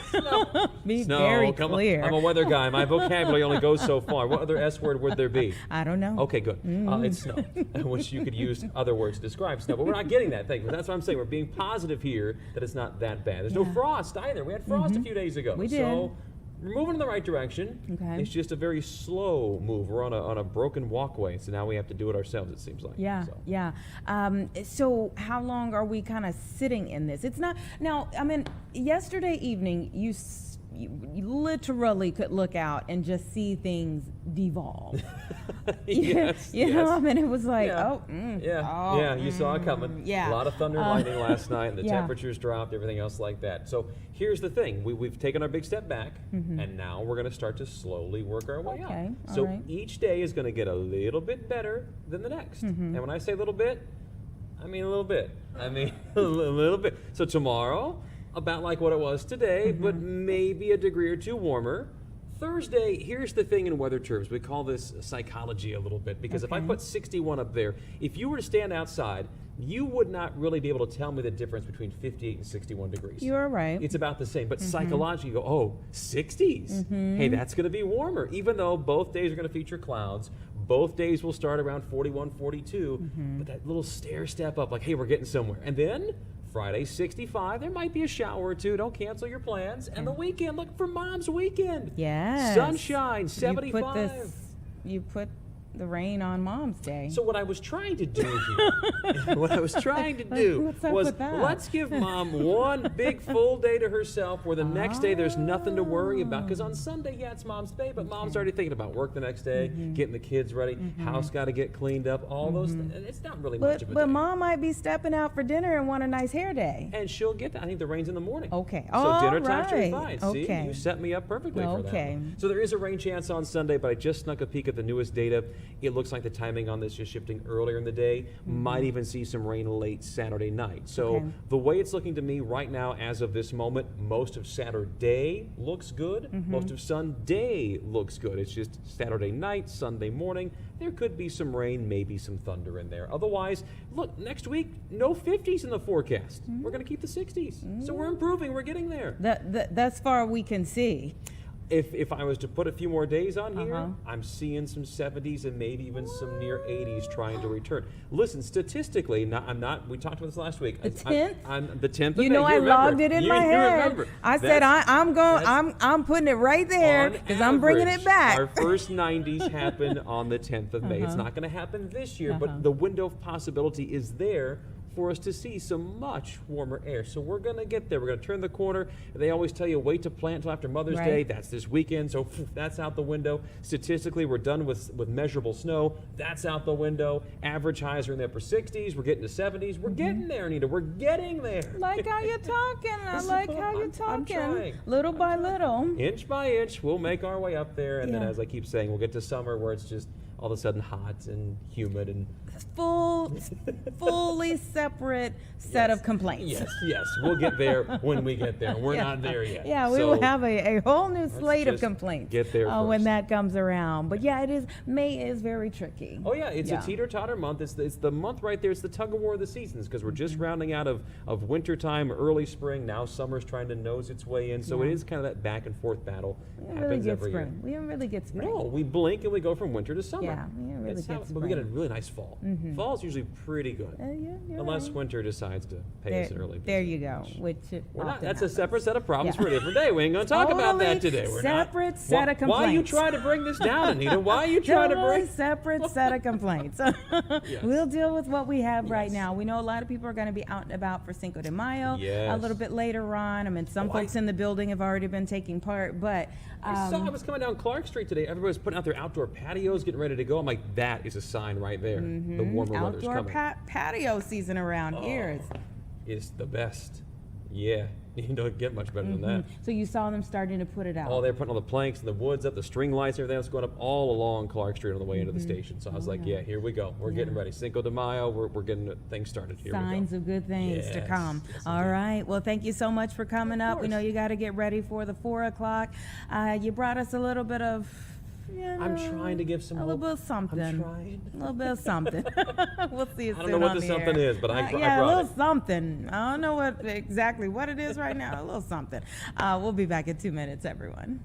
Be very clear. I'm a weather guy. My vocabulary only goes so far. What other S word would there be? I don't know. Okay, good. It's snow, which you could use other words to describe snow, but we're not getting that thing. That's what I'm saying. We're being positive here that it's not that bad. There's no frost either. We had frost a few days ago. We did. So we're moving in the right direction. Okay. It's just a very slow move. We're on a broken walkway, so now we have to do it ourselves, it seems like. So how long are we kind of sitting in this? It's not now. I mean, yesterday evening you literally could look out and just see things devolve. Yes. You know, I mean, it was like, you saw it coming. Yeah. A lot of thunder and lightning last night, and the temperatures dropped, everything else like that. So here's the thing. We've taken our big step back, and now we're going to start to slowly work our way up. So each day is going to get a little bit better than the next. And when I say a little bit, I mean a little bit. I mean a little bit. So tomorrow, about like what it was today, but maybe a degree or two warmer. Thursday, here's the thing in weather terms. We call this psychology a little bit, because if I put 61 up there, if you were to stand outside, you would not really be able to tell me the difference between 58 and 61 degrees. You're right. It's about the same. But psychologically, you go, 60s? Hey, that's going to be warmer. Even though both days are going to feature clouds, both days will start around 41, 42, but that little stair step up, like, hey, we're getting somewhere. And then Friday, 65. There might be a shower or two. Don't cancel your plans. And the weekend, look for Mom's weekend. Yes. Sunshine, 75. You put the rain on Mom's Day. So what I was trying to do here, was let's give Mom one big full day to herself, where the next day there's nothing to worry about. Because on Sunday, it's Mom's Day, but Mom's already thinking about work the next day, getting the kids ready, house got to get cleaned up, all those things. It's not really much of a day. But Mom might be stepping out for dinner and want a nice hair day. And she'll get that. I think the rain's in the morning. Okay. So dinner time should be fine. Okay. See, you set me up perfectly for that one. So there is a rain chance on Sunday, but I just snuck a peek at the newest data. It looks like the timing on this is shifting earlier in the day. Might even see some rain late Saturday night. So the way it's looking to me right now, as of this moment, most of Saturday looks good. Most of Sunday looks good. It's just Saturday night, Sunday morning, there could be some rain, maybe some thunder in there. Otherwise, look, next week, no 50s in the forecast. We're going to keep the 60s. So we're improving. We're getting there. Thus far we can see. If I was to put a few more days on here, I'm seeing some 70s and maybe even some near 80s trying to return. Listen, statistically, we talked about this last week. The 10th? I'm the 10th of May. You know, I logged it in my head. Remember. I said I'm putting it right there because I'm bringing it back. Our first 90s happened on the 10th of May. It's not going to happen this year, but the window of possibility is there for us to see some much warmer air. So we're going to get there. We're going to turn the corner. They always tell you wait to plant until after Mother's Day. That's this weekend, so that's out the window. Statistically, we're done with measurable snow. That's out the window. Average highs are in the upper 60s. We're getting to 70s. We're getting there, Anita. We're getting there. Like how you're talking. I like how you're talking. I'm trying. Little by little. Inch by inch, we'll make our way up there. And then, as I keep saying, we'll get to summer where it's just all of a sudden hot and humid and fully separate set of complaints. Yes, we'll get there when we get there. We're not there yet. Yeah, we will have a whole new slate of complaints. Get there when that comes around. But yeah, it is. May is very tricky. Oh yeah, it's a teeter-totter month. It's the month right there. It's the tug of war of the seasons because we're just rounding out of winter time, early spring. Now summer's trying to nose its way in. So it is kind of that back and forth battle. Happens every year. We don't really get spring. No, we blink and we go from winter to summer. Yeah, we don't really get spring. But we get a really nice fall. Fall's usually pretty good, unless winter decides to pay us an early visit. There you go. Which that's a separate set of problems for a different day. We ain't going to talk about that today. We're separate set of complaints. Why are you trying to bring this down, Anita? Why are you trying to bring separate set of complaints? We'll deal with what we have right now. We know a lot of people are going to be out and about for Cinco de Mayo a little bit later on. I mean, some folks in the building have already been taking part, but I was coming down Clark Street today. Everybody's putting out their outdoor patios, getting ready to go. I'm like, that is a sign right there. The warmer weather's coming. Outdoor patio season around here is the best. Yeah, you don't get much better than that. So you saw them starting to put it out. Oh, they're putting all the planks and the woods up, the string lights, everything else going up all along Clark Street on the way into the station. So I was like, yeah, here we go. We're getting ready. Cinco de Mayo, we're getting things started. Here Signs of good things to come. All right. Well, thank you so much for coming up. We know you got to get ready for the 4 o'clock. You brought us a little bit of... I'm trying to give some a little bit of something. I'm trying. A little bit of something. We'll see you soon. I don't know what the something is, but I brought a little something. I don't know exactly what it is right now. A little something. We'll be back in 2 minutes, everyone.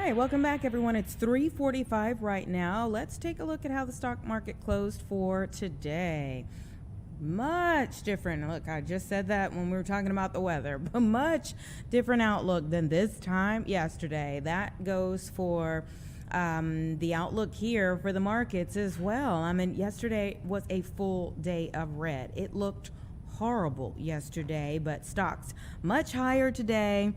right, welcome back, everyone. It's 3:45 right now. Let's take a look at how the stock market closed for today. Much different. Look, I just said that when we were talking about the weather, but much different outlook than this time yesterday. That goes for the outlook here for the markets as well. I mean, yesterday was a full day of red. It looked horrible yesterday, but stocks much higher today.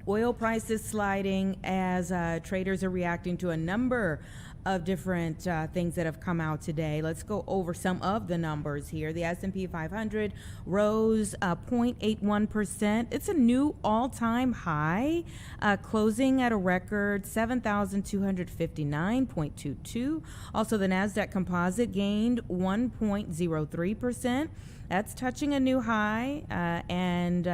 Oil prices sliding as traders are reacting to a number of different things that have come out today. Let's go over some of the numbers here. The S&P 500 rose 0.81%. It's a new all-time high, closing at a record 7,259.22. Also, the NASDAQ Composite gained 1.03%. That's touching a new high and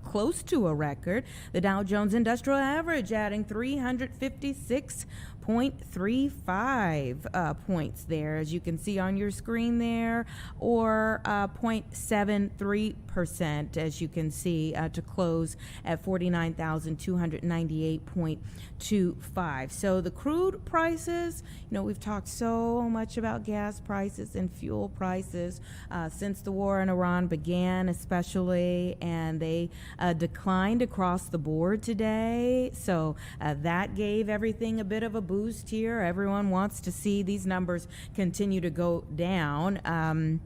close to a record. The Dow Jones Industrial Average adding 356.35 points there, as you can see on your screen there, or 0.73%, as you can see, to close at 49,298.25. So the crude prices, you know, we've talked so much about gas prices and fuel prices since the war in Iran began, especially, and they declined across the board today. So that gave everything a bit of a boost here. Everyone wants to see these numbers continue to go down.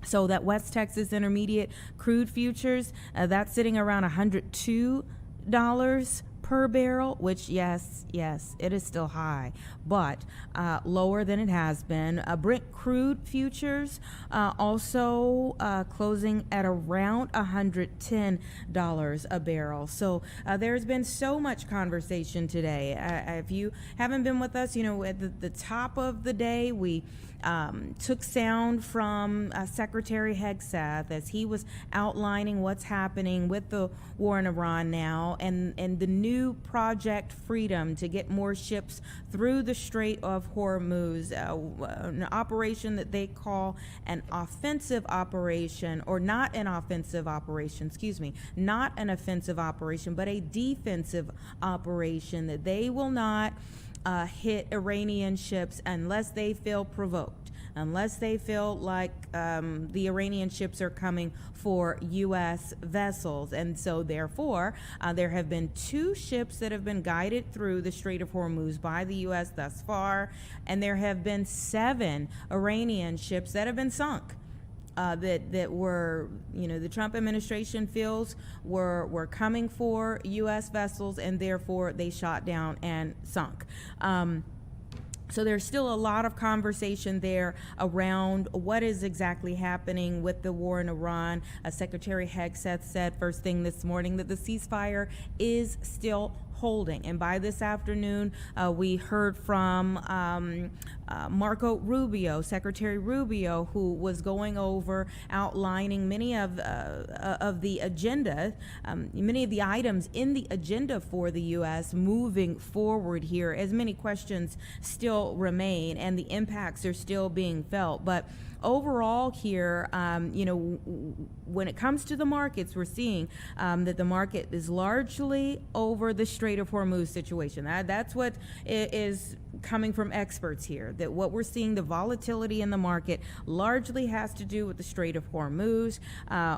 So that West Texas Intermediate crude futures, that's sitting around $102 per barrel, which yes, it is still high, but lower than it has been. Brent crude futures also closing at around $110 a barrel. So there's been so much conversation today. If you haven't been with us, you know, at the top of the day, we took sound from Secretary Hegseth as he was outlining what's happening with the war in Iran now and the new Project Freedom to get more ships through the Strait of Hormuz, an operation that they call an offensive operation, or not an offensive operation, not an offensive operation, but a defensive operation, that they will not hit Iranian ships unless they feel provoked, unless they feel like the Iranian ships are coming for U.S. vessels. And so therefore, there have been 2 ships that have been guided through the Strait of Hormuz by the U.S. thus far, and there have been 7 Iranian ships that have been sunk. That were, you know, the Trump administration feels were coming for U.S. vessels, and therefore they shot down and sunk. So there's still a lot of conversation there around what is exactly happening with the war in Iran. Secretary Hegseth said first thing this morning that the ceasefire is still holding. And by this afternoon, we heard from Marco Rubio, Secretary Rubio, who was going over, outlining many of the agenda, many of the items in the agenda for the U.S. moving forward here, as many questions still remain and the impacts are still being felt. But overall here, you know, when it comes to the markets, we're seeing that the market is largely over the Strait of Hormuz situation. That's what is coming from experts here, that what we're seeing, the volatility in the market, largely has to do with the Strait of Hormuz.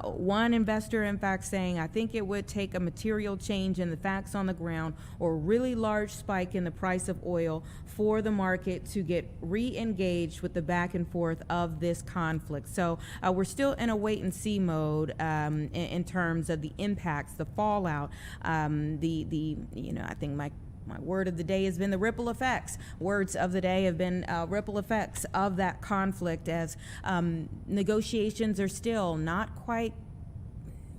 One investor, in fact, saying, I think it would take a material change in the facts on the ground or a really large spike in the price of oil for the market to get re-engaged with the back and forth of this conflict. So we're still in a wait and see mode in terms of the impacts, the fallout, you know, I think my word of the day has been the ripple effects. Words of the day have been ripple effects of that conflict, as negotiations are still not quite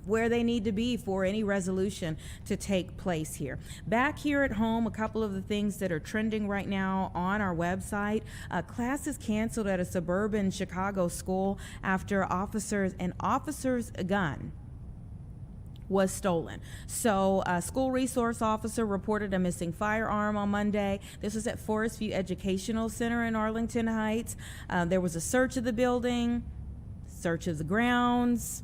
where they need to be for any resolution to take place here. Back here at home, a couple of the things that are trending right now on our website. Classes canceled at a suburban Chicago school after an officer's gun was stolen. So a school resource officer reported a missing firearm on Monday. This was at Forest View Educational Center in Arlington Heights. There was a search of the building, search of the grounds.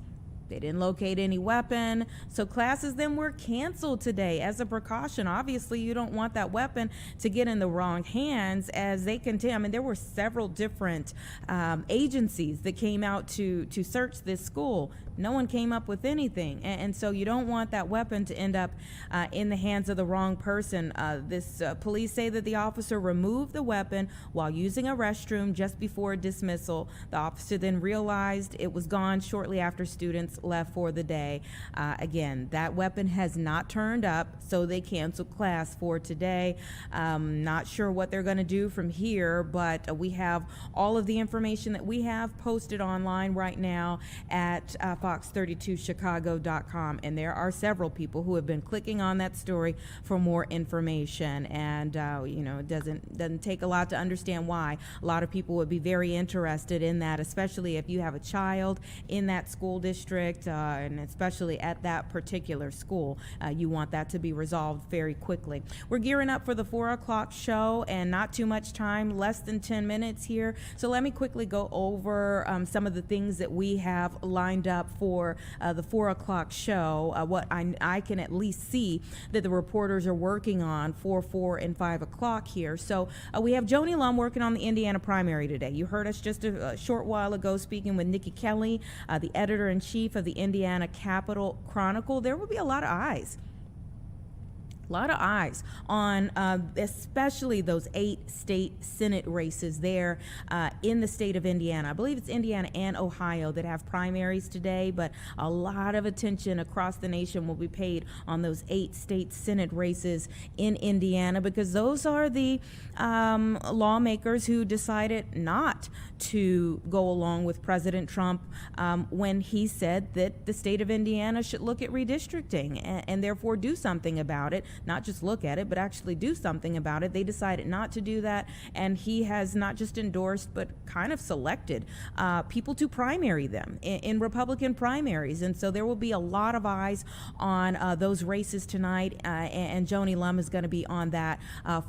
They didn't locate any weapon, so classes then were canceled today as a precaution. Obviously, you don't want that weapon to get in the wrong hands as they continue. I mean, there were several different agencies that came out to search this school. No one came up with anything, and so you don't want that weapon to end up in the hands of the wrong person. Police say that the officer removed the weapon while using a restroom just before dismissal. The officer then realized it was gone shortly after students left for the day. Again, that weapon has not turned up, so they canceled class for today. Not sure what they're going to do from here, but we have all of the information that we have posted online right now at fox32chicago.com, and there are several people who have been clicking on that story for more information. And it doesn't take a lot to understand why a lot of people would be very interested in that, especially if you have a child in that school district, and especially at that particular school. You want that to be resolved very quickly. We're gearing up for the 4 o'clock show, and not too much time, less than 10 minutes here. So let me quickly go over some of the things that we have lined up for the 4 o'clock show, what I can at least see that the reporters are working on for 4 and 5 o'clock here. So we have Joni Lum working on the Indiana primary today. You heard us just a short while ago speaking with Nikki Kelly, the editor-in-chief of the Indiana Capital Chronicle. There will be a lot of eyes on especially those 8 state Senate races there in the state of Indiana. I believe it's Indiana and Ohio that have primaries today, but a lot of attention across the nation will be paid on those 8 state Senate races in Indiana, because those are the lawmakers who decided not to go along with President Trump when he said that the state of Indiana should look at redistricting and therefore do something about it. Not just look at it, but actually do something about it. They decided not to do that, and he has not just endorsed, but kind of selected people to primary them in Republican primaries. And so there will be a lot of eyes on those races tonight, and Joni Lum is going to be on that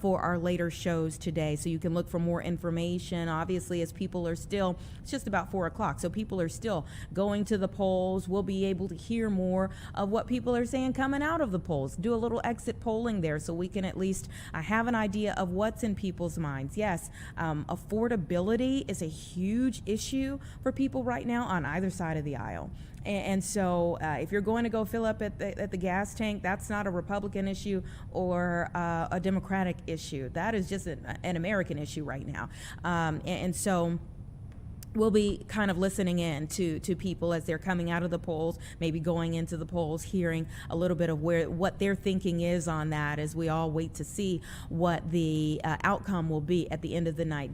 for our later shows today. So you can look for more information. Obviously, as people are still, it's just about 4 o'clock, so people are still going to the polls. We'll be able to hear more of what people are saying coming out of the polls. Do a little exit polling there so we can at least have an idea of what's in people's minds. Yes, affordability is a huge issue for people right now on either side of the aisle. And so if you're going to go fill up at the gas tank, that's not a Republican issue or a Democratic issue. That is just an American issue right now. And so we'll be kind of listening in to people as they're coming out of the polls, maybe going into the polls, hearing a little bit of what their thinking is on that as we all wait to see what the outcome will be at the end of the night.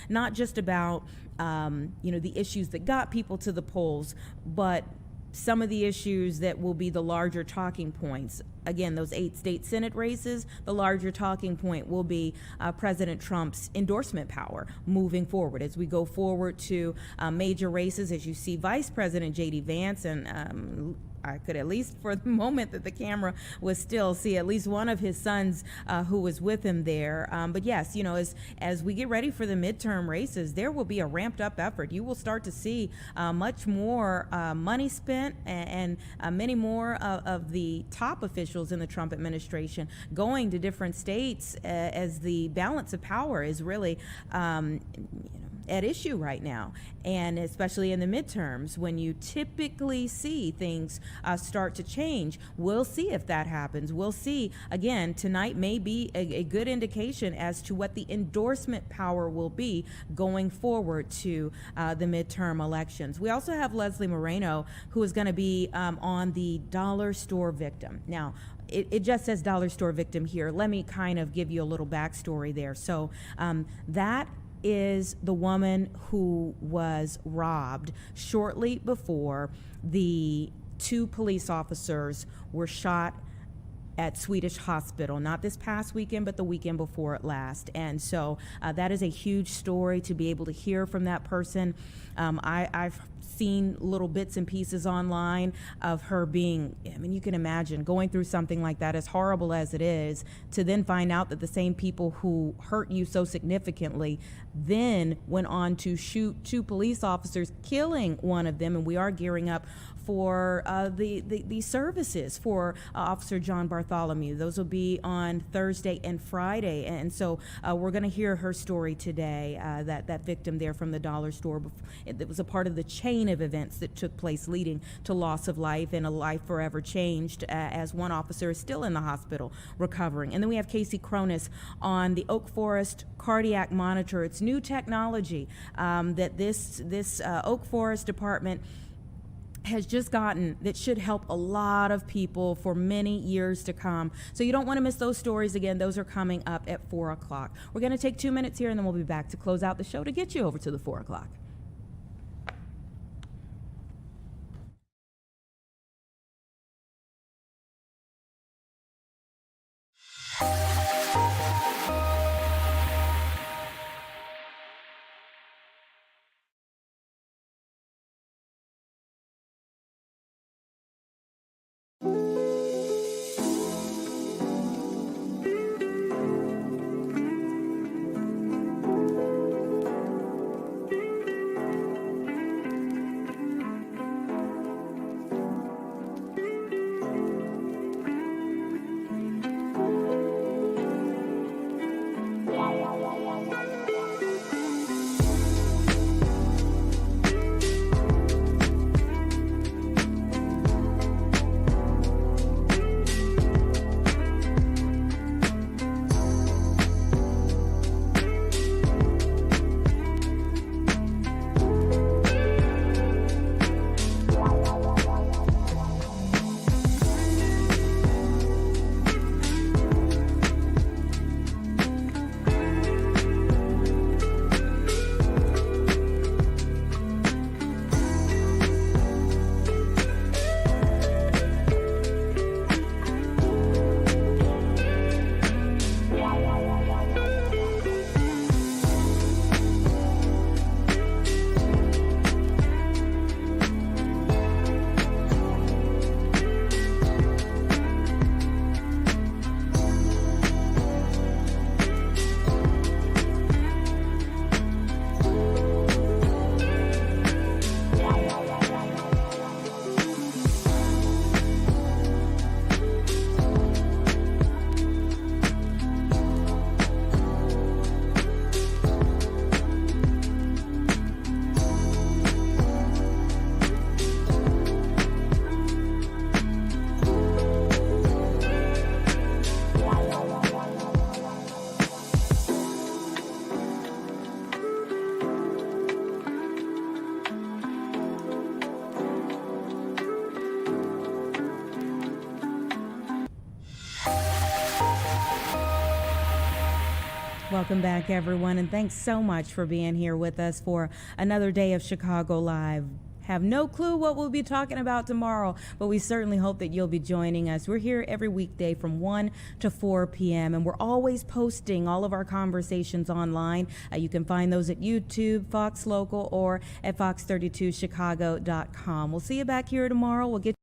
Not just about the issues that got people to the polls, but some of the issues that will be the larger talking points. Again, those 8 state Senate races, the larger talking point will be President Trump's endorsement power moving forward. As we go forward to major races, as you see Vice President J.D. Vance, and I could, at least for the moment that the camera was still, see at least one of his sons who was with him there. But yes, as we get ready for the midterm races, there will be a ramped up effort. You will start to see much more money spent and many more of the top officials in the Trump administration going to different states as the balance of power is really at issue right now, and especially in the midterms when you typically see things start to change. We'll see if that happens. We'll see. Again, tonight may be a good indication as to what the endorsement power will be going forward to the midterm elections. We also have Leslie Moreno, who is going to be on the dollar store victim. Now, it just says dollar store victim here. Let me kind of give you a little backstory there. So that is the woman who was robbed shortly before the 2 police officers were shot at Swedish Hospital, not this past weekend, but the weekend before it last. And so that is a huge story to be able to hear from that person. I've seen little bits and pieces online of her being, I mean, you can imagine going through something like that, as horrible as it is, to then find out that the same people who hurt you so significantly then went on to shoot 2 police officers, killing one of them. And we are gearing up for the services for Officer John Bartholomew. Those will be on Thursday and Friday. And so we're going to hear her story today, that victim there from the dollar store. It was a part of the chain of events that took place leading to loss of life and a life forever changed, as one officer is still in the hospital recovering. And then we have Casey Cronus on the Oak Forest cardiac monitor. It's new technology that this Oak Forest department has just gotten that should help a lot of people for many years to come. So you don't want to miss those stories. Again, those are coming up at 4 o'clock. We're going to take 2 minutes here, and then we'll be back to close out the show to get you over to the 4 o'clock. Welcome back, everyone, and thanks so much for being here with us for another day of Chicago Live. Have no clue what we'll be talking about tomorrow, but we certainly hope that you'll be joining us. We're here every weekday from 1 to 4 p.m., and we're always posting all of our conversations online. You can find those at YouTube, Fox Local, or at fox32chicago.com. We'll see you back here tomorrow. We'll get.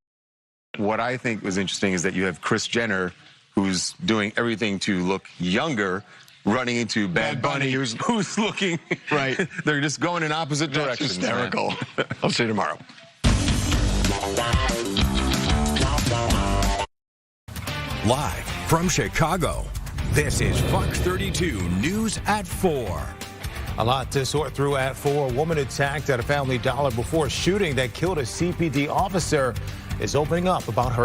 What I think was interesting is that you have Kris Jenner, who's doing everything to look younger, running into Bad Bunny, who's looking right. They're just going in opposite directions. Hysterical. I'll see you tomorrow. Live from Chicago, this is Fox 32 News at 4. A lot to sort through at 4. A woman attacked at a Family Dollar before a shooting that killed a CPD officer is opening up about her